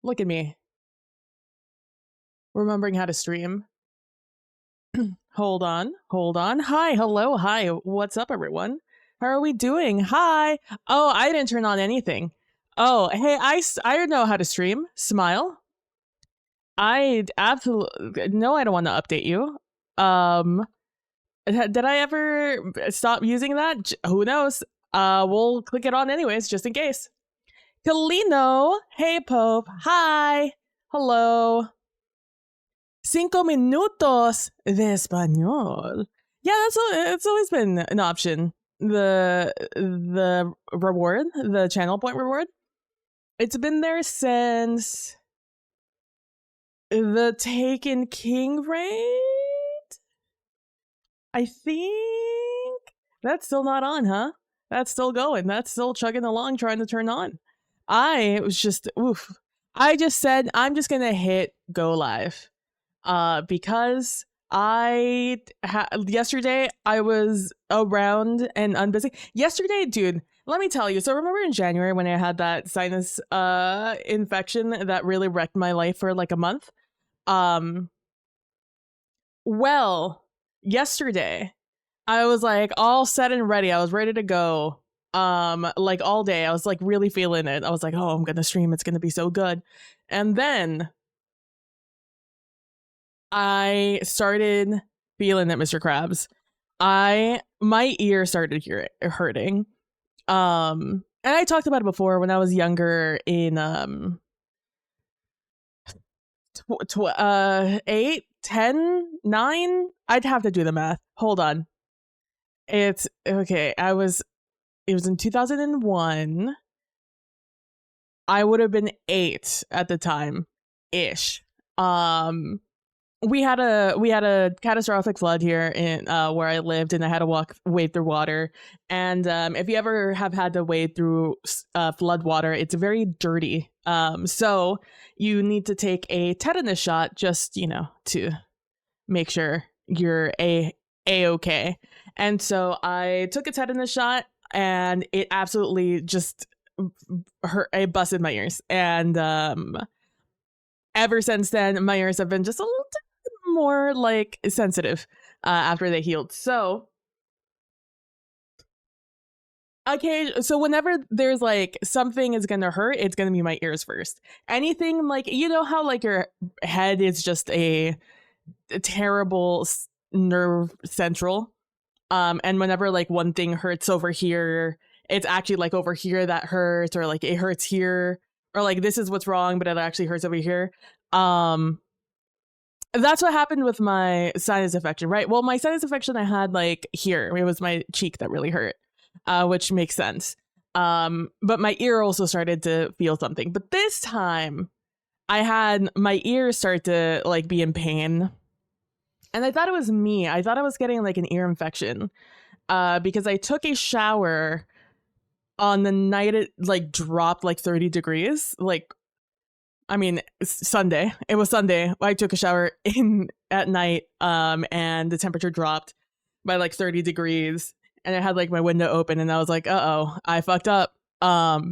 Look at me, remembering how to stream. Hold on, hold on. Hi, hello, hi. What's up, everyone? How are we doing? Hi. Oh, I didn't turn on anything. Oh, hey, I know how to stream. Smile. I absolutely no. I don't want to update you. Did I ever stop using that? Who knows? We'll click it on anyways, just in case. Kalino. Hey, Pope. Hi. Hello. 5 minutos de español. Yeah, it's always been an option. The reward, the channel point reward. It's been there since the Taken King raid. I think that's still not on, huh? That's still going. That's still chugging along, trying to turn on. I was just oof. I just said I'm just gonna hit go live. Because yesterday I was around and unbusy. Yesterday, dude, let me tell you. So remember in January when I had that sinus infection that really wrecked my life for like a month? Um, well, yesterday I was like all set and ready. I was ready to go. Like all day. I was like really feeling it. I was like, oh, I'm gonna stream. It's gonna be so good. And then I started feeling it, Mr. Krabs. My ear started hurting. And I talked about it before when I was younger in 8, 10, 9. I'd have to do the math. Hold on. It's okay. It was in 2001. I would have been 8 at the time ish. We had a catastrophic flood here in where I lived, and I had to wade through water. And if you ever have had to wade through flood water, it's very dirty. So you need to take a tetanus shot just to make sure you're okay. And so I took a tetanus shot, and it absolutely just hurt. It busted my ears, and ever since then, my ears have been just a little more like sensitive after they healed. So okay, so whenever there's like something is gonna hurt, it's gonna be my ears first. Anything like how like your head is just a terrible nerve central, and whenever like one thing hurts over here, it's actually like over here that hurts, or like it hurts here, or like this is what's wrong, but it actually hurts over here. That's what happened with my sinus infection, right? Well, my sinus infection I had like here. It was my cheek that really hurt, which makes sense. But my ear also started to feel something. But this time, I had my ear start to like be in pain, and I thought it was me. I thought I was getting like an ear infection, because I took a shower on the night it like dropped like 30 degrees, like. I mean, Sunday. It was Sunday. I took a shower at night, and the temperature dropped by like 30 degrees, and I had like my window open, and I was like, "Uh-oh, I fucked up." Yeah,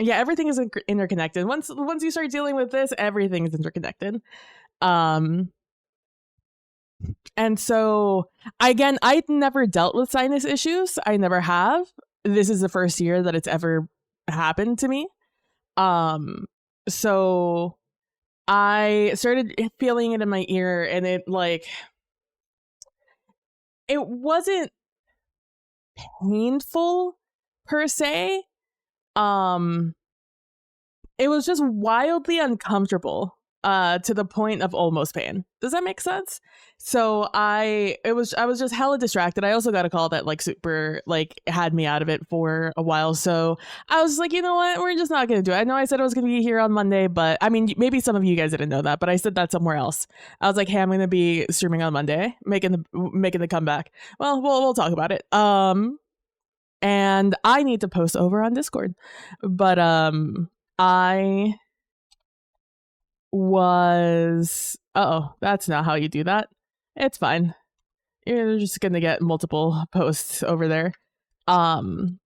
everything is interconnected. Once you start dealing with this, everything is interconnected. And so again, I'd never dealt with sinus issues. I never have. This is the first year that it's ever happened to me. So I started feeling it in my ear, and it wasn't painful per se. It was just wildly uncomfortable, to the point of almost pain. Does that make sense? So I was just hella distracted. I also got a call that like super like had me out of it for a while. So I was like, you know what? We're just not going to do it. I know I said I was going to be here on Monday, but I mean, maybe some of you guys didn't know that, but I said that somewhere else. I was like, hey, I'm going to be streaming on Monday, making the comeback. Well, we'll talk about it. And I need to post over on Discord, but I was that's not how you do that. It's fine. You're just gonna get multiple posts over there. So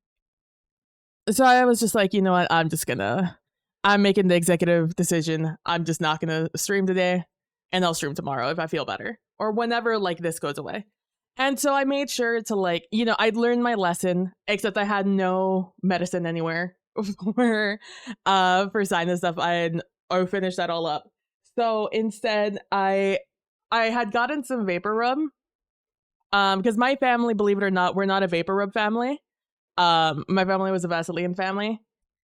I was just like, you know what, I'm making the executive decision. I'm just not gonna stream today, and I'll stream tomorrow if I feel better, or whenever like this goes away. And so I made sure to like, I'd learned my lesson, except I had no medicine anywhere for sinus stuff. I had finished that all up. So instead, I had gotten some vapor rub, because my family, believe it or not, we're not a vapor rub family. My family was a Vaseline family,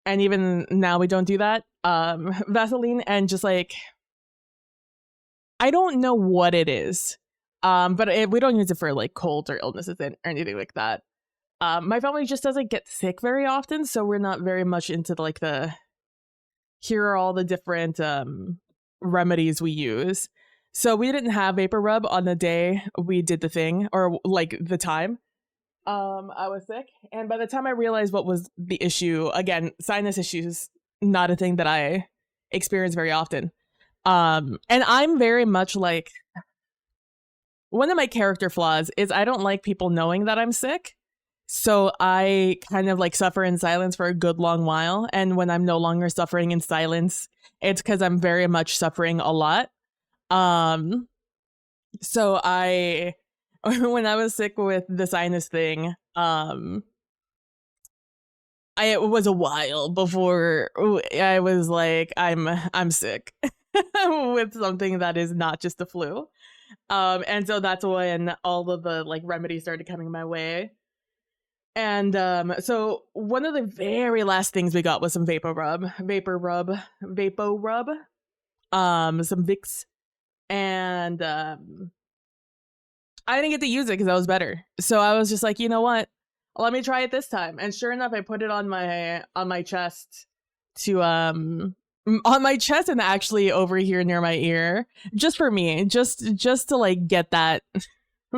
and even now we don't do that. Vaseline, and just like, I don't know what it is, but we don't use it for like colds or illnesses or anything like that. My family just doesn't get sick very often, so we're not very much into like the here are all the different remedies we use. So we didn't have vapor rub on the day we did the thing, or like the time I was sick. And by the time I realized what was the issue, again, sinus issues, not a thing that I experience very often. And I'm very much like, one of my character flaws is I don't like people knowing that I'm sick. So I kind of like suffer in silence for a good long while. And when I'm no longer suffering in silence, it's because I'm very much suffering a lot. So when I was sick with the sinus thing, it was a while before I was like, I'm sick with something that is not just the flu. And so that's when all of the like remedies started coming my way. And so one of the very last things we got was some Vapo Rub, some Vicks, and I didn't get to use it because I was better. So I was just like, you know what? Let me try it this time. And sure enough, I put it on my chest on my chest and actually over here near my ear, just for me, just to like get that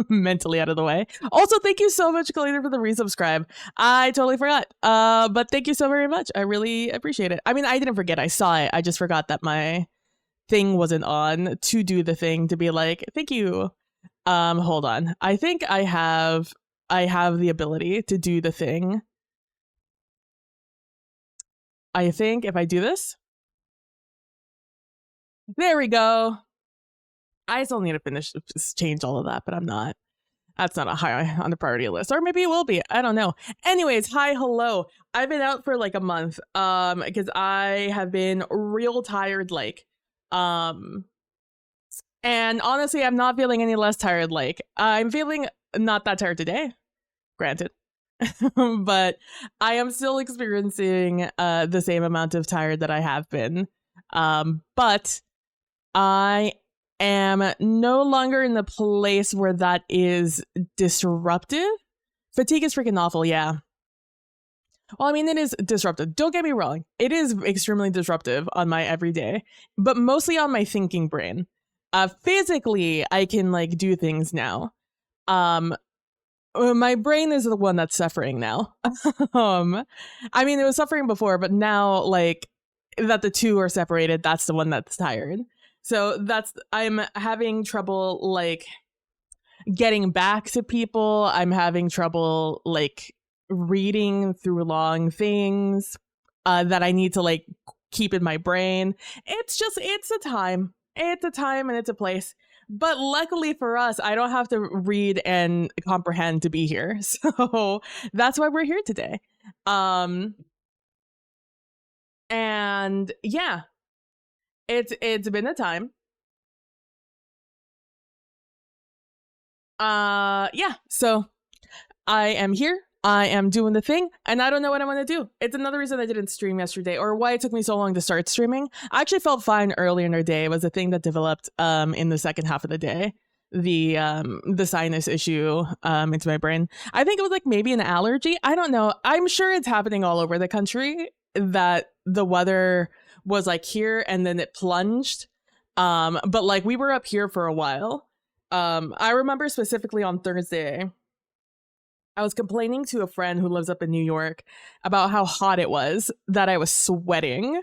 mentally out of the way. Also, thank you so much, Kalina, for the resubscribe. I totally forgot. But thank you so very much. I really appreciate it. I mean, I didn't forget. I saw it. I just forgot that my thing wasn't on to do the thing to be like, thank you. Hold on. I think I have the ability to do the thing. I think if I do this, there we go. I still need to change all of that, but I'm not. That's not a high on the priority list. Or maybe it will be. I don't know. Anyways, hi, hello. I've been out for like a month because I have been real tired like. And honestly, I'm not feeling any less tired like. I'm feeling not that tired today, granted. But I am still experiencing the same amount of tired that I have been. But I am no longer in the place where that is disruptive. Fatigue is freaking awful, yeah. Well, I mean, it is disruptive. Don't get me wrong. It is extremely disruptive on my everyday, but mostly on my thinking brain. Physically, I can like do things now. My brain is the one that's suffering now. I mean, it was suffering before, but now like that the two are separated, that's the one that's tired. So I'm having trouble like getting back to people. I'm having trouble like reading through long things that I need to like keep in my brain. It's a time and it's a place. But luckily for us, I don't have to read and comprehend to be here. So that's why we're here today. And yeah, it's been a time. Yeah, so I am here. I am doing the thing, and I don't know what I'm going to do. It's another reason I didn't stream yesterday, or why it took me so long to start streaming. I actually felt fine earlier in the day. It was a thing that developed in the second half of the day. The sinus issue into my brain. I think it was like maybe an allergy. I don't know. I'm sure it's happening all over the country that the weather was like here and then it plunged. But like we were up here for a while. I remember specifically on Thursday, I was complaining to a friend who lives up in New York about how hot it was, that I was sweating.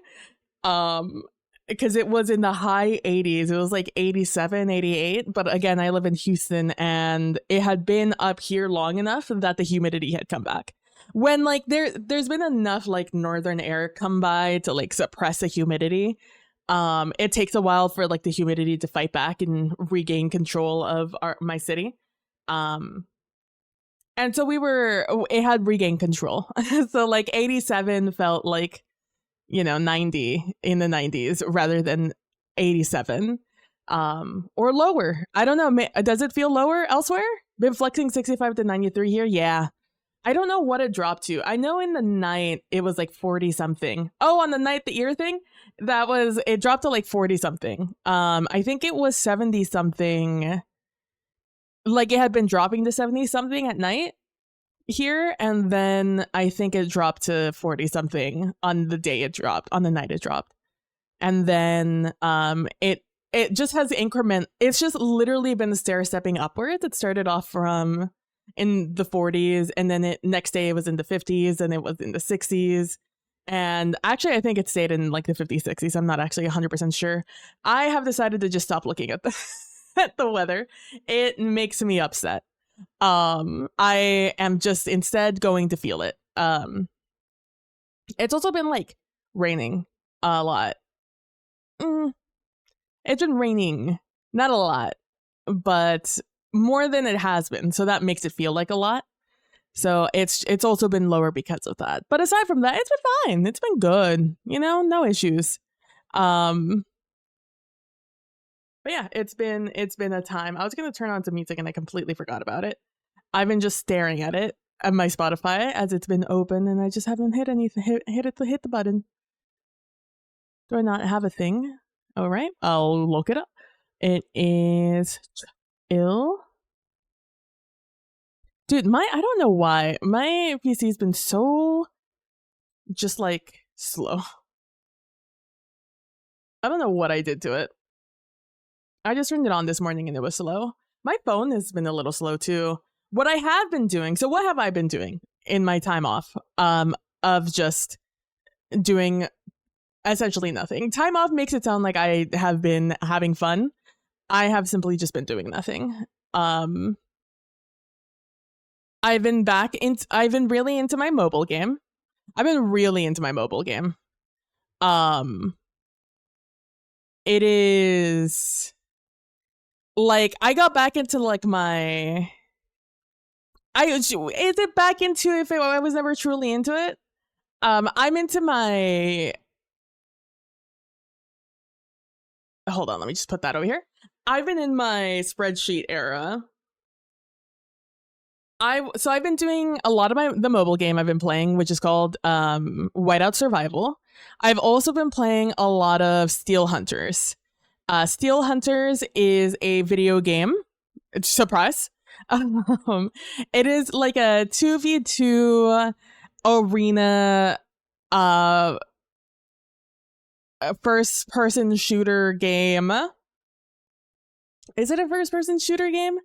Because it was in the high 80s. It was like 87, 88. But again, I live in Houston and it had been up here long enough that the humidity had come back. When like there's been enough like northern air come by to like suppress the humidity. It takes a while for like the humidity to fight back and regain control of my city. And so it had regained control. So like 87 felt like, 90 in the 90s rather than 87 or lower. I don't know. Does it feel lower elsewhere? Been flexing 65 to 93 here. Yeah. I don't know what it dropped to. I know in the night it was like 40 something. Oh, on the night the ear thing, it dropped to like 40 something. I think it was 70 something. Like it had been dropping to 70 something at night here, and then I think it dropped to 40 something on the day it dropped, on the night it dropped. And then it just has increment. It's just literally been stair stepping upwards. It started off from in the 40s, and then next day it was in the 50s, and it was in the 60s. And actually, I think it stayed in like the 50s, 60s. I'm not actually 100% sure. I have decided to just stop looking at the at the weather. It makes me upset. I am just instead going to feel it. It's also been like raining a lot. It's been raining, not a lot, but more than it has been. So that makes it feel like a lot. So it's also been lower because of that. But aside from that, it's been fine. It's been good. You know, no issues. But yeah, it's been a time. I was gonna turn on some music and I completely forgot about it. I've been just staring at it at my Spotify as it's been open, and I just haven't hit anything. Hit the button. Do I not have a thing? All right, I'll look it up. It is ill. Dude, I don't know why. My PC's been so just like slow. I don't know what I did to it. I just turned it on this morning and it was slow. My phone has been a little slow too. What I have been doing, so what have I been doing in my time off? Of just doing essentially nothing. Time off makes it sound like I have been having fun. I have simply just been doing nothing. I've been really into my mobile game. It is like I got back into like my is it back into if I was never truly into it? I'm into my hold on, let me just put that over here. I've been in my spreadsheet era. I've been doing a lot of the mobile game I've been playing, which is called Whiteout Survival. I've also been playing a lot of Steel Hunters. Steel Hunters is a video game. Surprise. It is like a 2v2 arena first person shooter game. Is it a first person shooter game?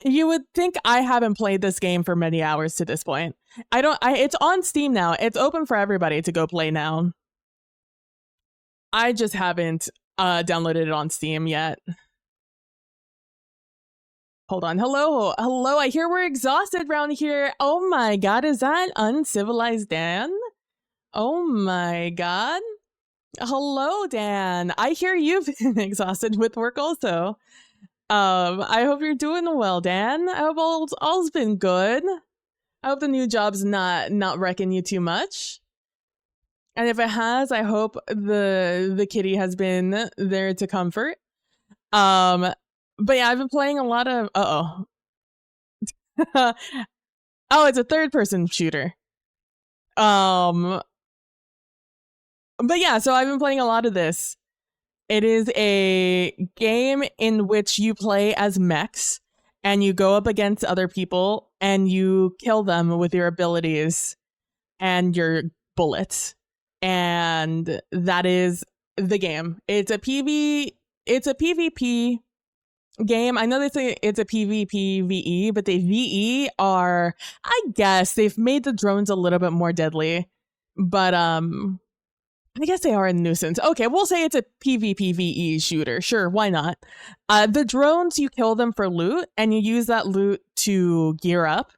You would think I haven't played this game for many hours to this point. It's on Steam now. It's open for everybody to go play now. I just haven't downloaded it on Steam yet. Hold on. Hello. I hear we're exhausted around here. Oh my god, is that Uncivilized Dan? Oh my god. Hello, Dan. I hear you've been exhausted with work also. I hope you're doing well, Dan. I hope all's been good. I hope the new job's not wrecking you too much. And if it has, I hope the kitty has been there to comfort. But yeah, I've been playing a lot of oh, it's a third person shooter. But yeah, so I've been playing a lot of this. It is a game in which you play as mechs and you go up against other people and you kill them with your abilities and your bullets. And that is the game. It's a PvP game. I know they say it's a PvP VE, but the VE are, I guess, they've made the drones a little bit more deadly. But I guess they are a nuisance. Okay, we'll say it's a PvPvE shooter. Sure, why not? The drones, you kill them for loot, and you use that loot to gear up.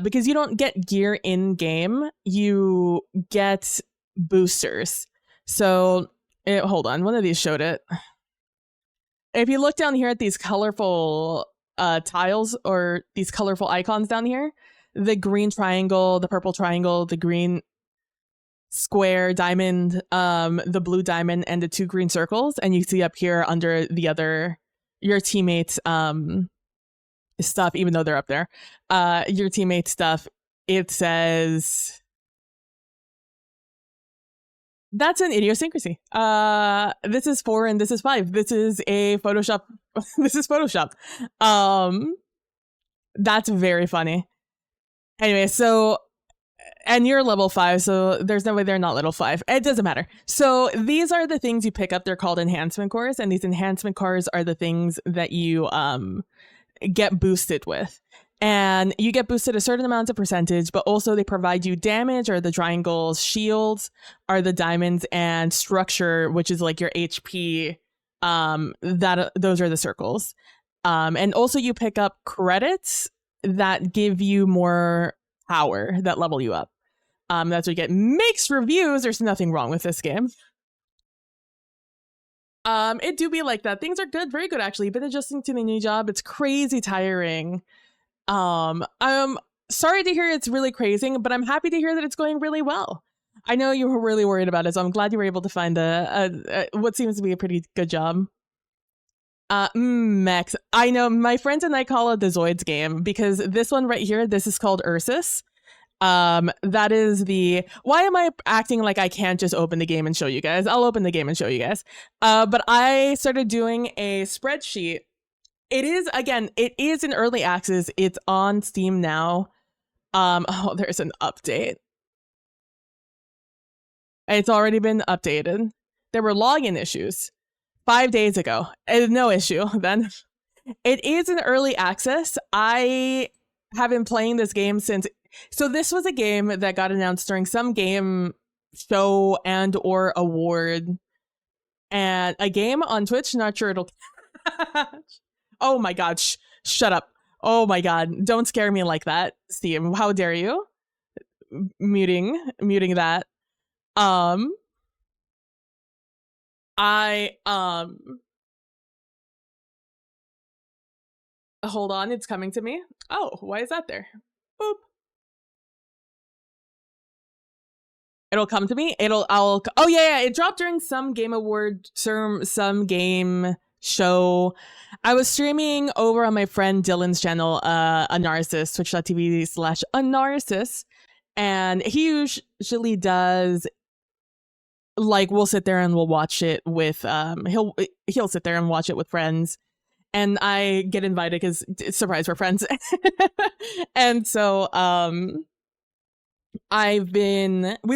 Because you don't get gear in-game, you get boosters. So, hold on, one of these showed it. If you look down here at these colorful tiles, or these colorful icons down here, the green triangle, the purple triangle, the green square diamond, the blue diamond, and the two green circles, and you see up here under your teammates stuff, even though they're up there, your teammates stuff, it says that's an idiosyncrasy. This is 4 and this is 5. This is a Photoshop. This is Photoshop. That's very funny. Anyway, so, and you're level 5, so there's no way they're not level 5. It doesn't matter. So these are the things you pick up. They're called enhancement cores, and these enhancement cores are the things that you get boosted with. And you get boosted a certain amount of percentage, but also they provide you damage, or the triangles, shields are the diamonds, and structure, which is like your HP, those are the circles. And also you pick up credits that give you more power, that level you up. That's what you get. Mixed reviews. There's nothing wrong with this game. It do be like that. Things are good, very good actually. Been adjusting to the new job. It's crazy tiring. I'm sorry to hear it's really crazy, but I'm happy to hear that it's going really well. I know you were really worried about it, so I'm glad you were able to find a what seems to be a pretty good job. Max, I know my friends and I call it the Zoids game, because this one right here, this is called Ursus. That is the, why am I acting like I can't just open the game and show you guys? I'll open the game and show you guys. But I started doing a spreadsheet. It is, again, it is in early access. It's on Steam now. Oh, there's an update. It's already been updated. There were login issues 5 days ago. No issue then. It is in early access. I have been playing this game since. So this was a game that got announced during some game show and or award. And a game on Twitch, not sure it'll Oh my god, shut up. Oh my god, don't scare me like that, Steam. How dare you? Muting that. Hold on, it's coming to me. Oh, why is that there? Boop. It'll come to me. Oh yeah, it dropped during some game award, some game show. I was streaming over on my friend Dylan's channel, Anarsis, twitch.tv/Anarsis, and he usually does, like, we'll sit there and we'll watch it with he'll sit there and watch it with friends, and I get invited because it's surprise for friends. And so we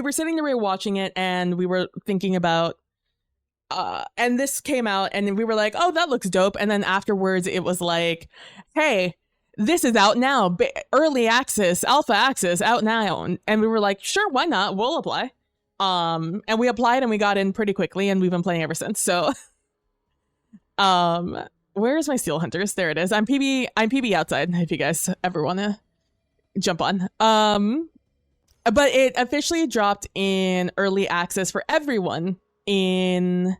were sitting there watching it, and we were thinking about and this came out, and we were like, oh, that looks dope. And then afterwards it was like, hey, this is out now, early access, alpha access out now. And we were like, sure, why not, we'll apply. And we applied and we got in pretty quickly, and we've been playing ever since. So where's my Steel Hunters? There it is. I'm PB outside if you guys ever want to jump on. But it officially dropped in early access for everyone in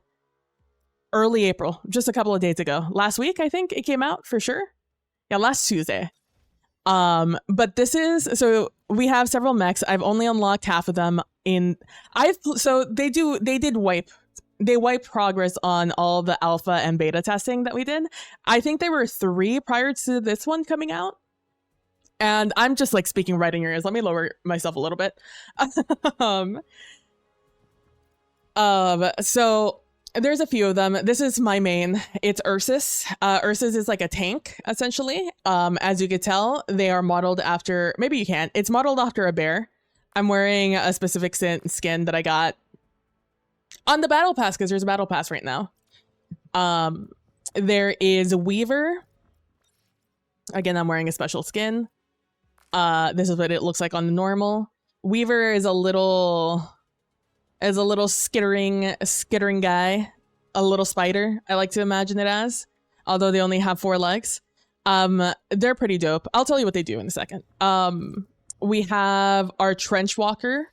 early April, just a couple of days ago. Last week, I think it came out for sure. Yeah, last Tuesday. But this is, so we have several mechs. I've only unlocked half of them they wipe progress on all the alpha and beta testing that we did. I think there were 3 prior to this one coming out. And I'm just like speaking right in your ears. Let me lower myself a little bit. So there's a few of them. This is my main. It's Ursus. Ursus is like a tank, essentially. As you could tell, they are modeled after, maybe you can't. It's modeled after a bear. I'm wearing a specific skin that I got on the battle pass, because there's a battle pass right now. There is Weaver. Again, I'm wearing a special skin. This is what it looks like on the normal. Weaver is a little skittering guy, a little spider, I like to imagine it as, although they only have 4 legs. They're pretty dope. I'll tell you what they do in a second. We have our Trench Walker.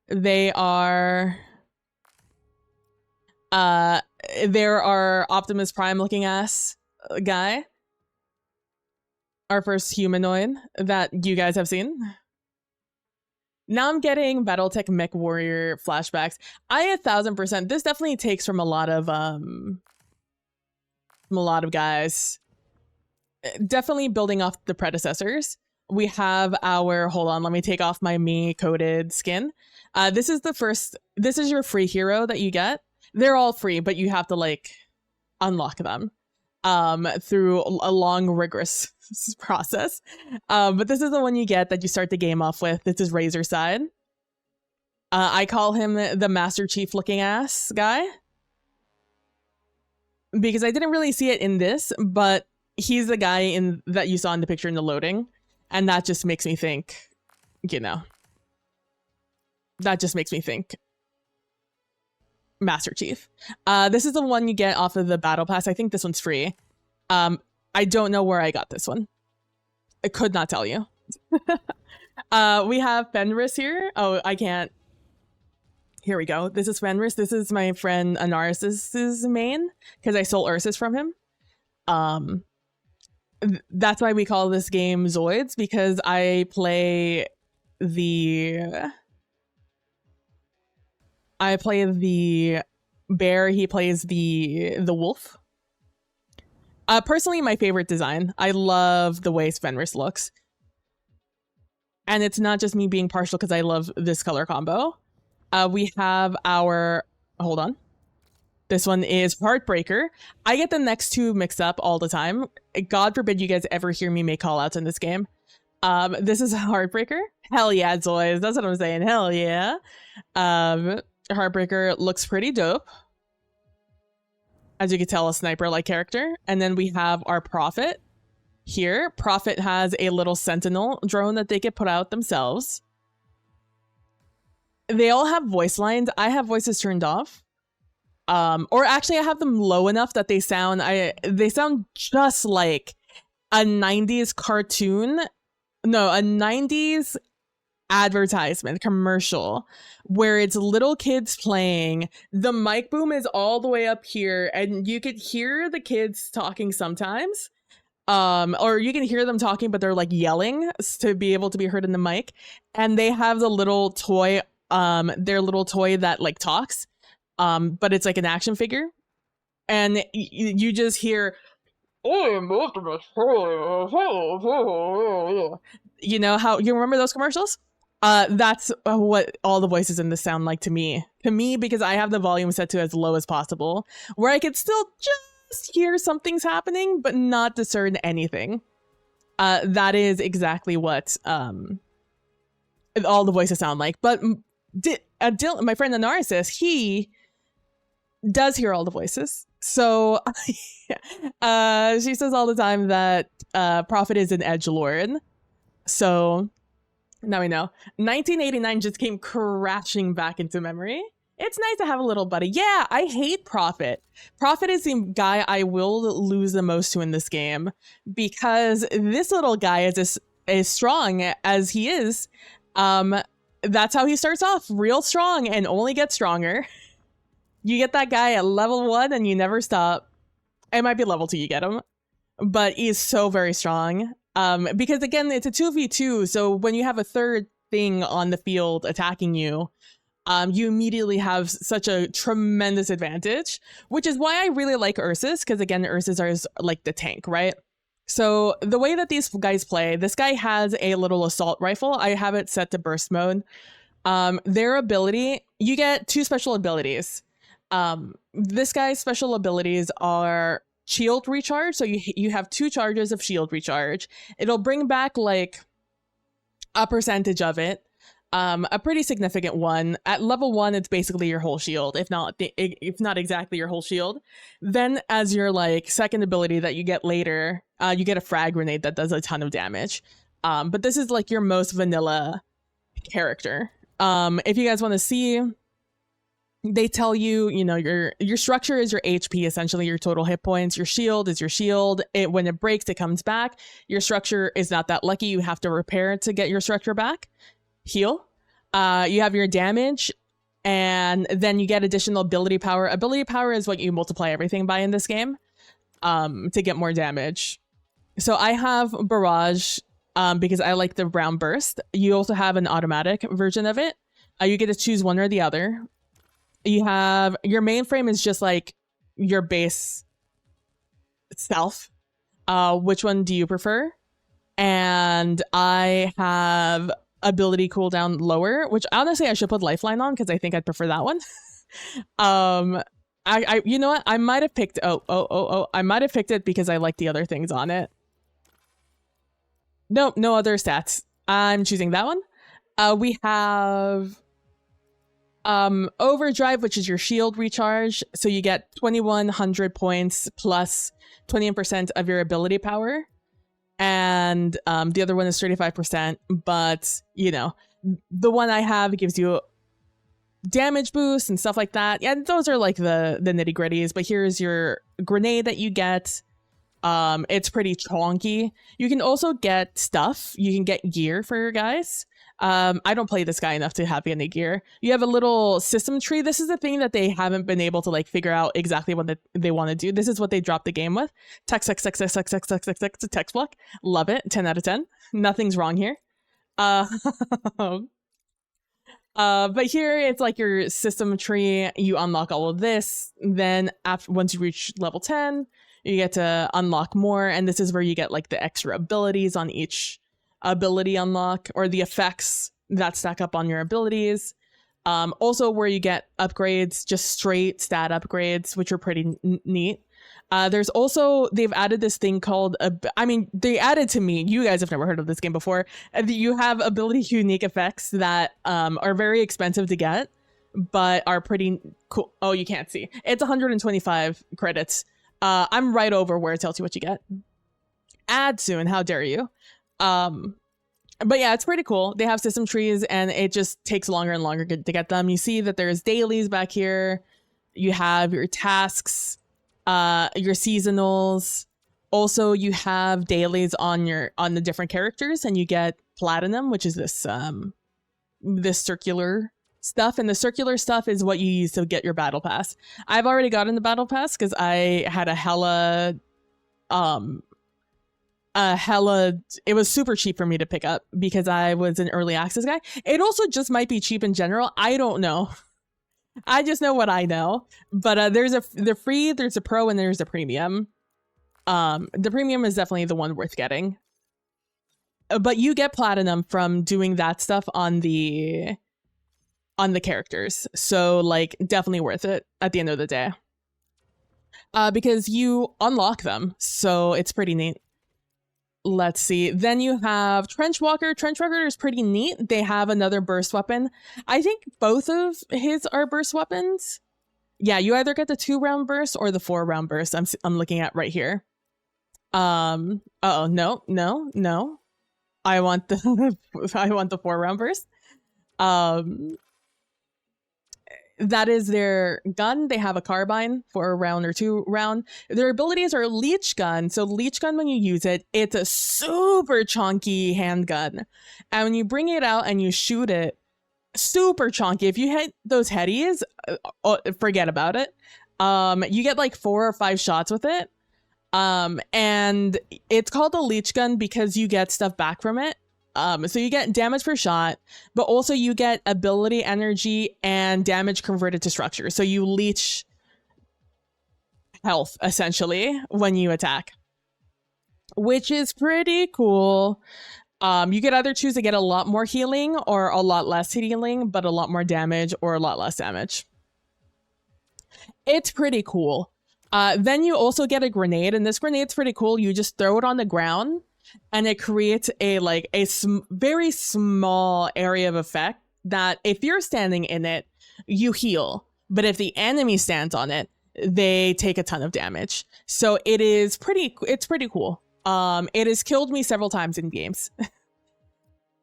They are there are Optimus Prime looking ass guy. Our first humanoid that you guys have seen. Now I'm getting Battletech Mech Warrior flashbacks. 1000%. This definitely takes from a lot of guys. Definitely building off the predecessors. we have our, hold on, let me take off my me coded skin. This is your free hero that you get. They're all free, but you have to like unlock them through a long, rigorous process. But this is the one you get that you start the game off with. This is Razorside. I call him the Master Chief looking ass guy because I didn't really see it in this, but he's the guy that you saw in the picture in the loading. And that just makes me think, you know, that just makes me think Master Chief. This is the one you get off of the battle pass. I think this one's free. I don't know where I got this one. I could not tell you. We have Fenris here. Oh, I can't. Here we go. This is Fenris. This is my friend Anaris's main because I stole Ursus from him. That's why we call this game Zoids, because I play the bear, he plays the wolf. Personally, my favorite design. I love the way Fenris looks. And it's not just me being partial because I love this color combo. We have our, hold on. This one is Heartbreaker. I get the next two mixed up all the time. God forbid you guys ever hear me make callouts in this game. This is Heartbreaker. Hell yeah, Zoids. That's what I'm saying. Hell yeah. Heartbreaker looks pretty dope. As you can tell, a sniper-like character. And then we have our Prophet here. Prophet has a little sentinel drone that they can put out themselves. They all have voice lines. I have voices turned off. Or actually I have them low enough that they sound just like a 90s cartoon. No, a 90s advertisement commercial where it's little kids playing. The mic boom is all the way up here and you could hear the kids talking sometimes. Or you can hear them talking, but they're like yelling to be able to be heard in the mic. And they have the little toy, their little toy that like talks. But it's like an action figure, and you just hear, you know how you remember those commercials? That's what all the voices in this sound like to me. Because I have the volume set to as low as possible, where I could still just hear something's happening, but not discern anything. That is exactly what all the voices sound like. But my friend Anaris, he does hear all the voices. So she says all the time that Prophet is an edgelord. So now we know. 1989 just came crashing back into memory. It's nice to have a little buddy. Yeah, I hate Prophet. Prophet is the guy I will lose the most to in this game because this little guy is as strong as he is. That's how he starts off, real strong, and only gets stronger. You get that guy at level 1 and you never stop. It might be level 2 you get him, but he's so very strong. Because again, it's a 2v2, so when you have a third thing on the field attacking you, you immediately have such a tremendous advantage, which is why I really like Ursus, because again, Ursus are like the tank, right? So the way that these guys play, this guy has a little assault rifle. I have it set to burst mode. Their ability, you get 2 special abilities. This guy's special abilities are shield recharge. So you have 2 charges of shield recharge. It'll bring back like a percentage of it. A pretty significant one. At level 1, it's basically your whole shield, if not exactly your whole shield. Then as your like second ability that you get later, you get a frag grenade that does a ton of damage. But this is like your most vanilla character. If you guys want to see, they tell you, you know, your structure is your HP, essentially your total hit points. Your shield is your shield. When it breaks, it comes back. Your structure is not that lucky. You have to repair to get your structure back. Heal. You have your damage, and then you get additional ability power. Ability power is what you multiply everything by in this game to get more damage. So I have Barrage because I like the round burst. You also have an automatic version of it. You get to choose one or the other. You have your mainframe is just like your base self. Which one do you prefer? and I have ability cooldown lower, which honestly I should put Lifeline on because I think I'd prefer that one. I you know what? I might have picked I might have picked it because I like the other things on it. Nope, no other stats. I'm choosing that one. We have Overdrive, which is your shield recharge. So you get 2100 points plus 20% of your ability power. And the other one is 35%, but you know, the one I have gives you damage boost and stuff like that. Yeah, those are like the nitty gritties, but here's your grenade that you get. It's pretty chonky. You can also get stuff. You can get gear for your guys. I don't play this guy enough to have any gear. You have a little system tree. This is the thing that they haven't been able to like figure out exactly what they want to do. This is what they dropped the game with. Text block. Love it. 10 out of 10. Nothing's wrong here. But here it's like your system tree. You unlock all of this. Then once you reach level 10, you get to unlock more. And this is where you get like the extra abilities on each ability unlock, or the effects that stack up on your abilities. Also where you get upgrades, just straight stat upgrades, which are pretty neat. There's also, they've added this thing called, they added to me, you guys have never heard of this game before. You have ability unique effects that are very expensive to get, but are pretty cool. Oh, you can't see. It's 125 credits. I'm right over where it tells you what you get. Add soon, how dare you. But yeah, it's pretty cool. They have system trees and it just takes longer and longer to get them. You see that there's dailies back here. You have your tasks, your seasonals. Also, you have dailies on the different characters, and you get platinum, which is this this circular stuff. And the circular stuff is what you use to get your battle pass. I've already gotten the battle pass because I had a hella it was super cheap for me to pick up because I was an early access guy. It also just might be cheap in general. I don't know. I just know what I know. But there's the free, there's a pro, and there's a premium. The premium is definitely the one worth getting. But you get platinum from doing that stuff on the characters. So like definitely worth it at the end of the day. Because you unlock them. So it's pretty neat. Let's see. Then you have Trenchwalker. Trenchwalker is pretty neat. They have another burst weapon. I think both of his are burst weapons. Yeah, you either get the 2-round burst or the 4-round burst. I'm looking at right here. No. I want the I want the 4-round burst. That is their gun. They have a carbine for a round or 2-round. Their abilities are leech gun. So leech gun, when you use it, it's a super chunky handgun. And when you bring it out and you shoot it, super chunky. If you hit those headies, forget about it. You get like 4 or 5 shots with it. And it's called a leech gun because you get stuff back from it. So you get damage per shot, but also you get ability energy and damage converted to structure. So you leech health essentially when you attack, which is pretty cool. You could either choose to get a lot more healing or a lot less healing, but a lot more damage or a lot less damage. It's pretty cool. Then you also get a grenade, and this grenade's pretty cool. You just throw it on the ground and it creates a very small area of effect that if you're standing in it, you heal. But if the enemy stands on it, they take a ton of damage. So it's pretty cool. It has killed me several times in games.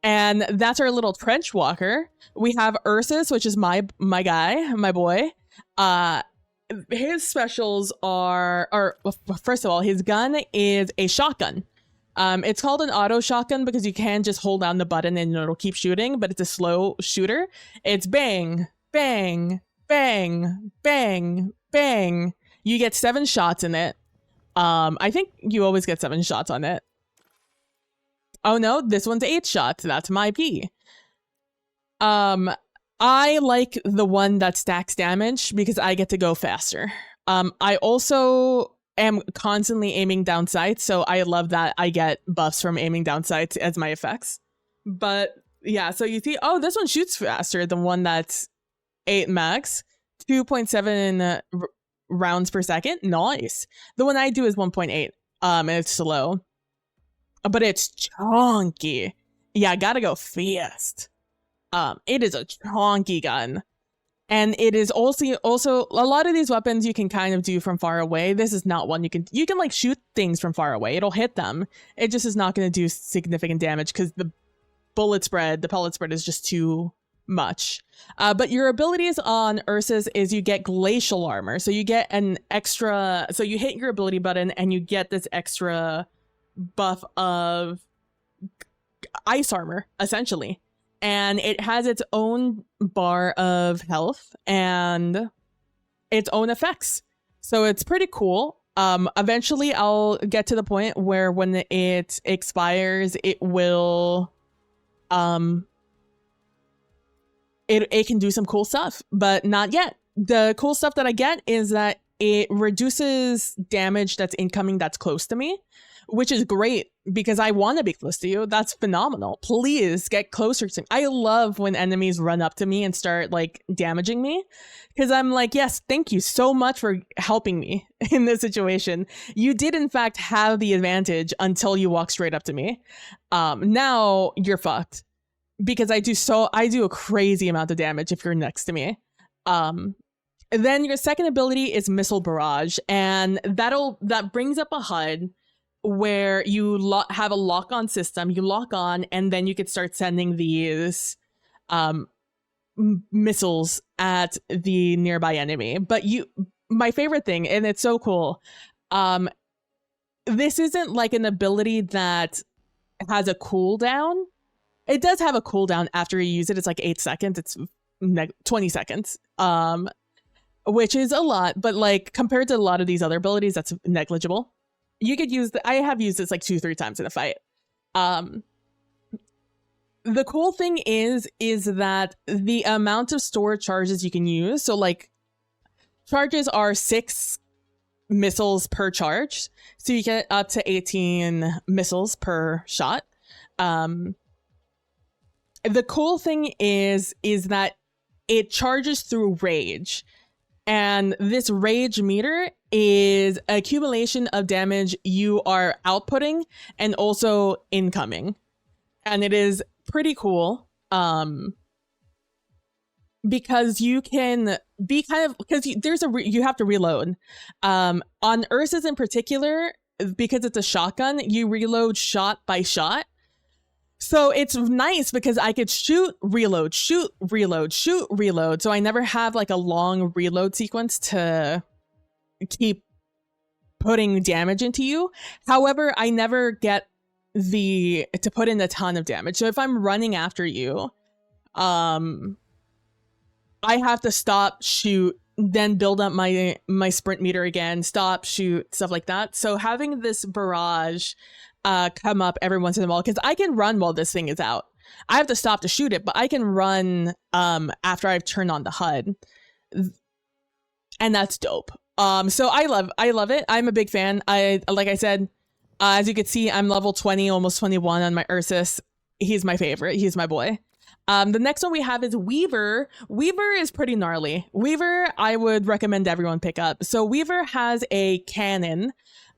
And that's our little trench walker. We have Ursus, which is my guy, my boy. His specials are first of all, his gun is a shotgun. It's called an auto shotgun because you can just hold down the button and it'll keep shooting, but it's a slow shooter. It's bang, bang, bang, bang, bang. You get 7 shots in it. I think you always get 7 shots on it. Oh no, this one's 8 shots. That's my P. I like the one that stacks damage because I get to go faster. I also am constantly aiming down sights, so I love that I get buffs from aiming down sights as my effects. But yeah, so you see, oh, this one shoots faster than one that's 8 max, 2.7 rounds per second. Nice. The one I do is 1.8. And it's slow, but it's chunky. Yeah, gotta go fast. It is a chunky gun. And it is also a lot of these weapons you can kind of do from far away. This is not one you can like shoot things from far away. It'll hit them. It just is not going to do significant damage because the pellet spread is just too much. But your abilities on Ursus is you get glacial armor. So you get an extra, so you hit your ability button and you get this extra buff of ice armor, essentially. And it has its own bar of health and its own effects. So it's pretty cool. Eventually I'll get to the point where when it expires, it will it can do some cool stuff, but not yet. The cool stuff that I get is that it reduces damage that's incoming that's close to me, which is great because I want to be close to you. That's phenomenal. Please get closer to me. I love when enemies run up to me and start like damaging me because I'm like, yes, thank you so much for helping me in this situation. You did in fact have the advantage until you walk straight up to me. Now you're fucked because I do a crazy amount of damage if you're next to me. Then your second ability is Missile Barrage, and that brings up a HUD where you have a lock-on system. You lock on, and then you could start sending these missiles at the nearby enemy. But my favorite thing, and it's so cool, this isn't like an ability that has a cooldown. It does have a cooldown after you use it. It's like 8 seconds. It's 20 seconds. Which is a lot, but like compared to a lot of these other abilities, that's negligible. You could use I have used this like 2-3 times in a fight. The cool thing is that the amount of store charges you can use, so like charges are 6 missiles per charge, so you get up to 18 missiles per shot. The cool thing is that it charges through rage. And this rage meter is accumulation of damage you are outputting and also incoming. And it is pretty cool because you can be kind of, because you have to reload. On Ursus in particular, because it's a shotgun, you reload shot by shot. So it's nice because I could shoot, reload, shoot, reload, shoot, reload. So I never have like a long reload sequence to keep putting damage into you. However, I never get to put in a ton of damage. So if I'm running after you, I have to stop, shoot, then build up my sprint meter again, stop, shoot, stuff like that. So having this barrage come up every once in a while, because I can run while this thing is out. I have to stop to shoot it, but I can run after I've turned on the HUD, and that's dope. So I love it. I'm a big fan. Like I said, as you can see, I'm level 20, almost 21 on my Ursus. He's my favorite. He's my boy. The next one we have is Weaver. Weaver is pretty gnarly. Weaver, I would recommend everyone pick up. So Weaver has a cannon,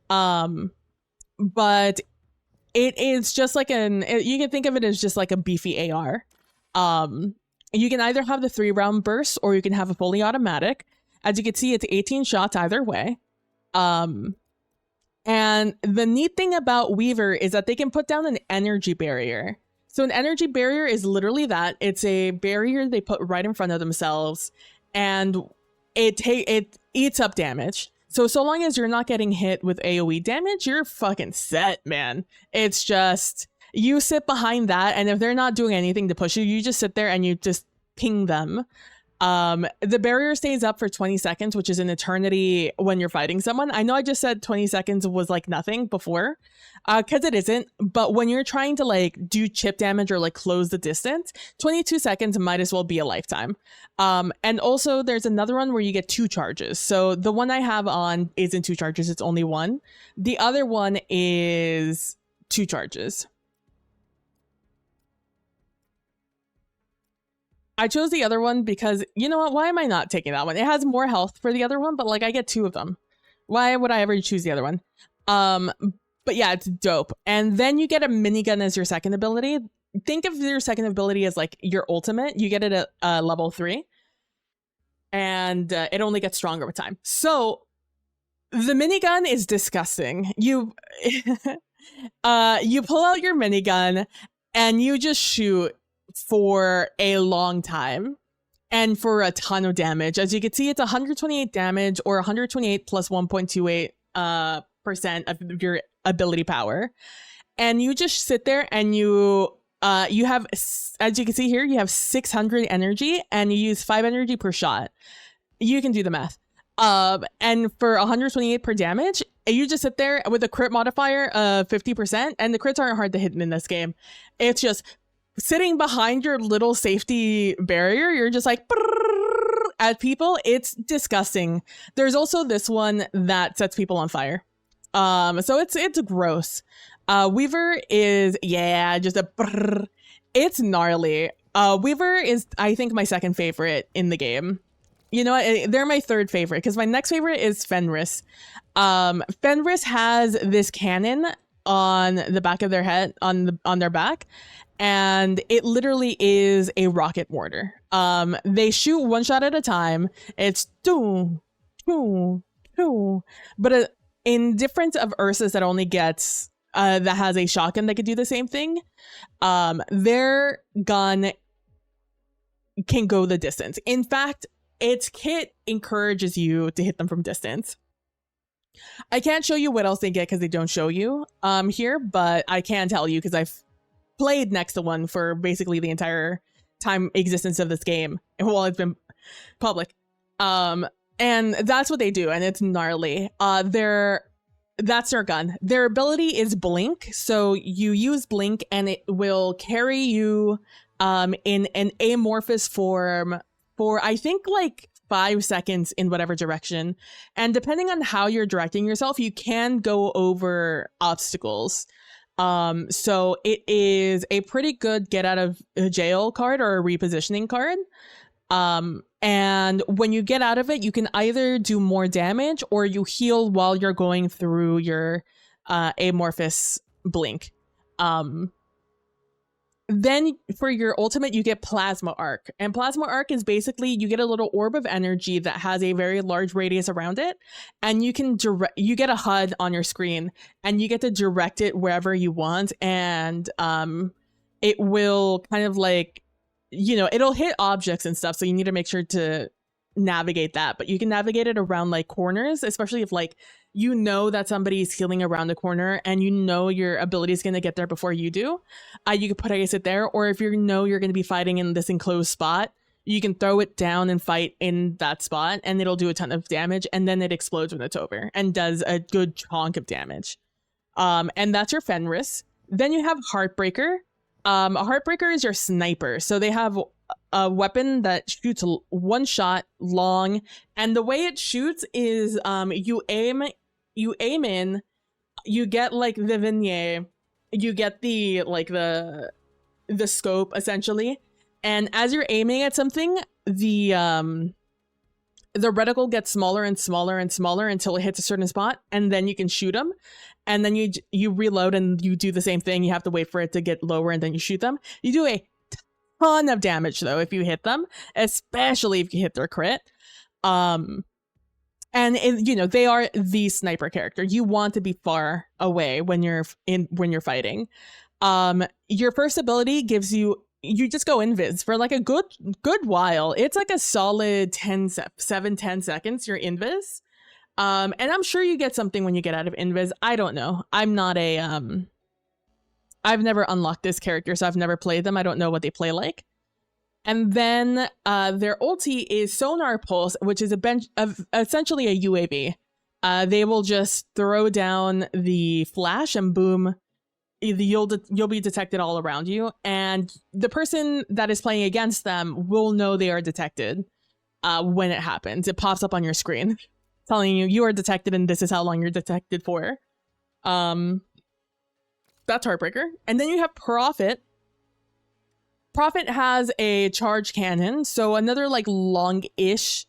but it is just like you can think of it as just like a beefy AR. You can either have the 3-round burst or you can have a fully automatic. As you can see, it's 18 shots either way. And the neat thing about Weaver is that they can put down an energy barrier. So an energy barrier is literally that. It's a barrier they put right in front of themselves, and it eats up damage. So long as you're not getting hit with AoE damage, you're fucking set, man. It's just, you sit behind that, and if they're not doing anything to push you, you just sit there and you just ping them. The barrier stays up for 20 seconds, which is an eternity when you're fighting someone. I know I just said 20 seconds was like nothing before, because it isn't. But when you're trying to like do chip damage or like close the distance, 22 seconds might as well be a lifetime. And also there's another one where you get 2 charges. So the one I have on isn't 2 charges, it's only 1. The other one is 2 charges. I chose the other one because, you know what, why am I not taking that one? It has more health for the other one, but like I get 2 of them. Why would I ever choose the other one? But yeah, it's dope. And then you get a minigun as your second ability. Think of your second ability as like your ultimate. You get it at level 3. And it only gets stronger with time. So the minigun is disgusting. You you pull out your minigun and you just shoot for a long time and for a ton of damage. As you can see, it's 128 damage or 128 plus 1.28% of your ability power. And you just sit there and you have, as you can see here, you have 600 energy and you use 5 energy per shot. You can do the math. And for 128 per damage, you just sit there with a crit modifier of 50%, and the crits aren't hard to hit in this game. It's just sitting behind your little safety barrier, you're just like at people. It's disgusting. There's also this one that sets people on fire. So it's gross. Weaver is, yeah, just a it's gnarly. Weaver is, I think, my second favorite in the game. You know what? They're my third favorite because my next favorite is Fenris. Fenris has this cannon on the back of their head, on their back, and it literally is a rocket mortar. They shoot one shot at a time. It's doo, doo, doo. But in difference of Ursus that only gets that has a shotgun that could do the same thing, their gun can go the distance. In fact, its kit encourages you to hit them from distance. I can't show you what else they get because they don't show you here, but I can tell you because I've played next to one for basically the entire time existence of this game while it's been public. And that's what they do, and it's gnarly. That's their gun. Their ability is Blink, so you use Blink and it will carry you in an amorphous form for, I think, like 5 seconds in whatever direction. And depending on how you're directing yourself, you can go over obstacles. So it is a pretty good get out of jail card or a repositioning card. And when you get out of it, you can either do more damage or you heal while you're going through your amorphous blink. Then for your ultimate, you get Plasma Arc. And Plasma Arc is basically, you get a little orb of energy that has a very large radius around it. And you can you get a HUD on your screen and you get to direct it wherever you want. And it will kind of like, you know, it'll hit objects and stuff. So you need to make sure to navigate that. But you can navigate it around like corners, especially if like, you know that somebody's healing around the corner and you know your ability is going to get there before you do. You can put it there, or if you know you're going to be fighting in this enclosed spot, you can throw it down and fight in that spot and it'll do a ton of damage, and then it explodes when it's over and does a good chunk of damage. And that's your Fenris. Then you have Heartbreaker. A Heartbreaker is your sniper. So they have a weapon that shoots one shot long, and the way it shoots is you aim in, you get like the vignette, you get the like the scope essentially, and as you're aiming at something, the reticle gets smaller and smaller and smaller until it hits a certain spot, and then you can shoot them, and then you reload and you do the same thing. You have to wait for it to get lower and then you shoot them. You do a ton of damage though if you hit them, especially if you hit their crit. And you know, they are the sniper character. You want to be far away when you're fighting. Your first ability gives you just go invis for like a good while. It's like a solid 10 seconds you're invis. And I'm sure you get something when you get out of invis. I don't know. I'm not a I've never unlocked this character, so I've never played them. I don't know what they play like. And then their ulti is Sonar Pulse, which is essentially a UAV. They will just throw down the flash and boom, you'll be detected all around you. And the person that is playing against them will know they are detected when it happens. It pops up on your screen telling you are detected and this is how long you're detected for. That's Heartbreaker. And then you have Prophet. Prophet has a charge cannon, so another like long-ish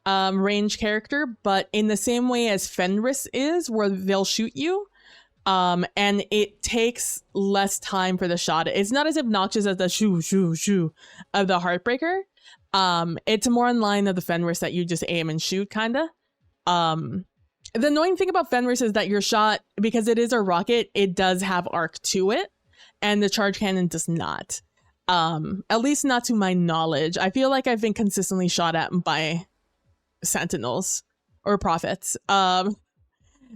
range character, but in the same way as Fenris is, where they'll shoot you, and it takes less time for the shot. It's not as obnoxious as the shoo shoo shoo of the Heartbreaker. It's more in line of the Fenris that you just aim and shoot, kinda. The annoying thing about Fenris is that your shot, because it is a rocket, it does have arc to it, and the charge cannon does not. At least not to my knowledge. I feel like I've been consistently shot at by Sentinels or Prophets.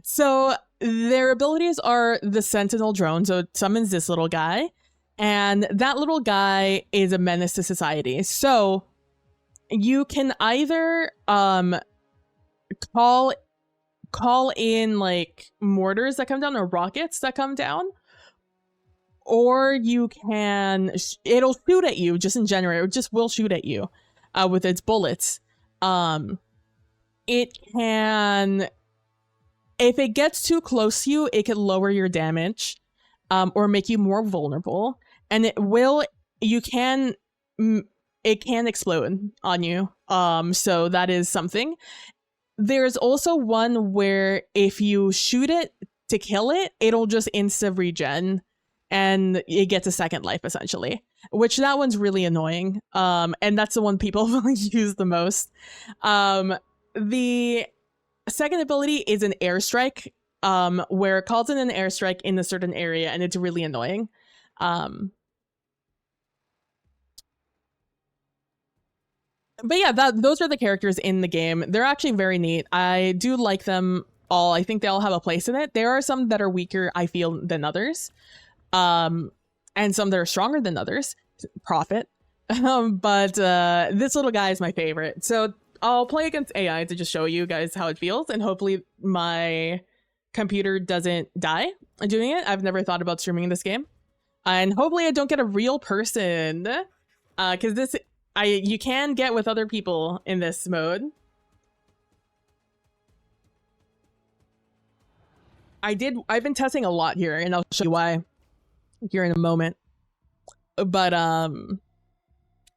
So their abilities are the Sentinel drone, so it summons this little guy, and that little guy is a menace to society. So you can either call in like mortars that come down or rockets that come down, or you can it'll shoot at you just in general. It just will shoot at you with its bullets. It can, if it gets too close to you, it can lower your damage or make you more vulnerable, and it can explode on you. So that is something. There's also one where if you shoot it to kill it, it'll just insta regen and it gets a second life essentially, which that one's really annoying. And that's the one people use the most. The second ability is an airstrike, where it calls in an airstrike in a certain area, and it's really annoying. But yeah, those are the characters in the game. They're actually very neat. I do like them all. I think they all have a place in it. There are some that are weaker, I feel, than others. And some that are stronger than others. Prophet. But this little guy is my favorite. So I'll play against AI to just show you guys how it feels, and hopefully my computer doesn't die doing it. I've never thought about streaming this game. And hopefully I don't get a real person. Because you can get with other people in this mode. I've been testing a lot here, and I'll show you why here in a moment. But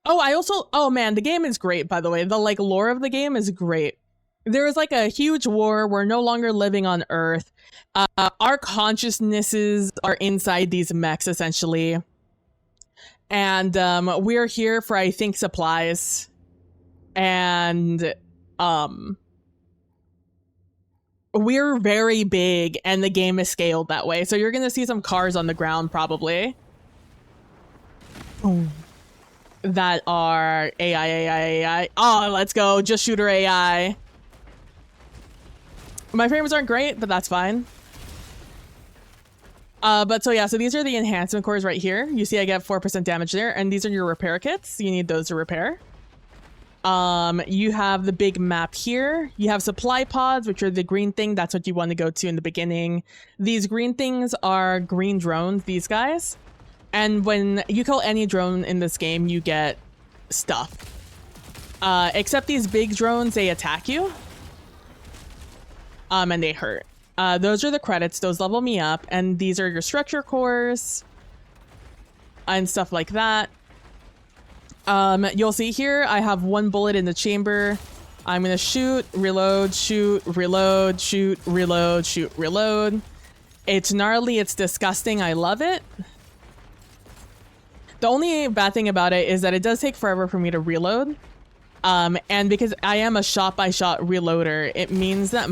oh man, the game is great, by the way. The like lore of the game is great. There is like a huge war. We're no longer living on Earth. Our consciousnesses are inside these mechs essentially. And we're here for, I think, supplies. And we're very big, and the game is scaled that way. So you're going to see some cars on the ground, probably. That are AI. Oh, let's go. Just shooter AI. My frames aren't great, but that's fine. But so yeah, so these are the enhancement cores right here. You see I get 4% damage there, and these are your repair kits. You need those to repair. You have the big map here. You have supply pods, which are the green thing. That's what you want to go to in the beginning. These green things are green drones, these guys. And when you kill any drone in this game, you get stuff. Except these big drones, they attack you. And they hurt. Those are the credits. Those level me up. And these are your structure cores. And stuff like that. You'll see here, I have one bullet in the chamber. I'm going to shoot, reload, shoot, reload, shoot, reload, shoot, reload. It's gnarly. It's disgusting. I love it. The only bad thing about it is that it does take forever for me to reload. And because I am a shot-by-shot reloader, it means that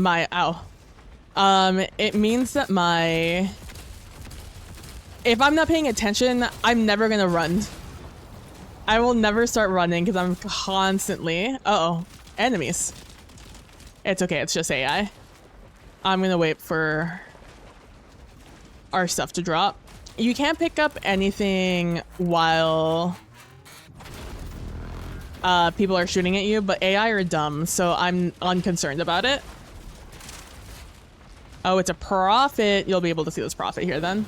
if I'm not paying attention, I'm never gonna run. I will never start running because I'm constantly... Uh-oh. Enemies. It's okay, it's just AI. I'm gonna wait for our stuff to drop. You can't pick up anything while people are shooting at you, but AI are dumb, so I'm unconcerned about it. Oh, it's a profit. You'll be able to see this profit here then.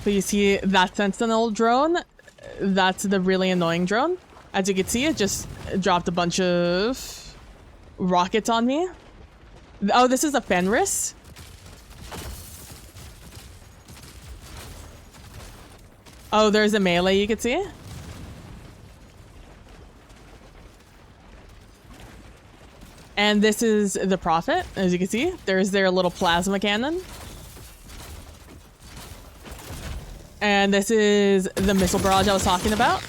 So you see that Sentinel drone? That's the really annoying drone. As you can see, it just dropped a bunch of rockets on me. Oh, this is a Fenris. Oh, there's a melee you can see. And this is the Prophet, as you can see. There's their little plasma cannon. And this is the missile barrage I was talking about.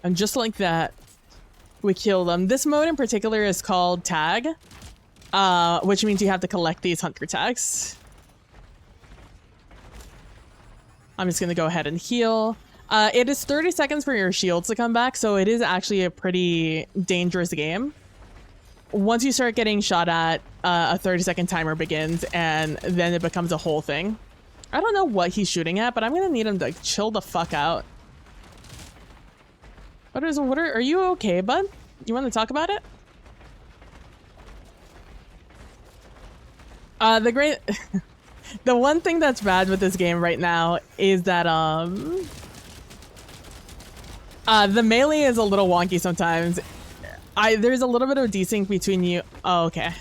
And just like that, we kill them. This mode in particular is called Tag, which means you have to collect these hunter tags. I'm just gonna go ahead and heal. It is 30 seconds for your shields to come back, so it is actually a pretty dangerous game. Once you start getting shot at, a 30-second timer begins, and then it becomes a whole thing. I don't know what he's shooting at, but I'm gonna need him to chill the fuck out. Are you okay, bud? You want to talk about it? The one thing that's bad with this game right now is that, the melee is a little wonky sometimes. There's a little bit of desync between you. Oh, okay.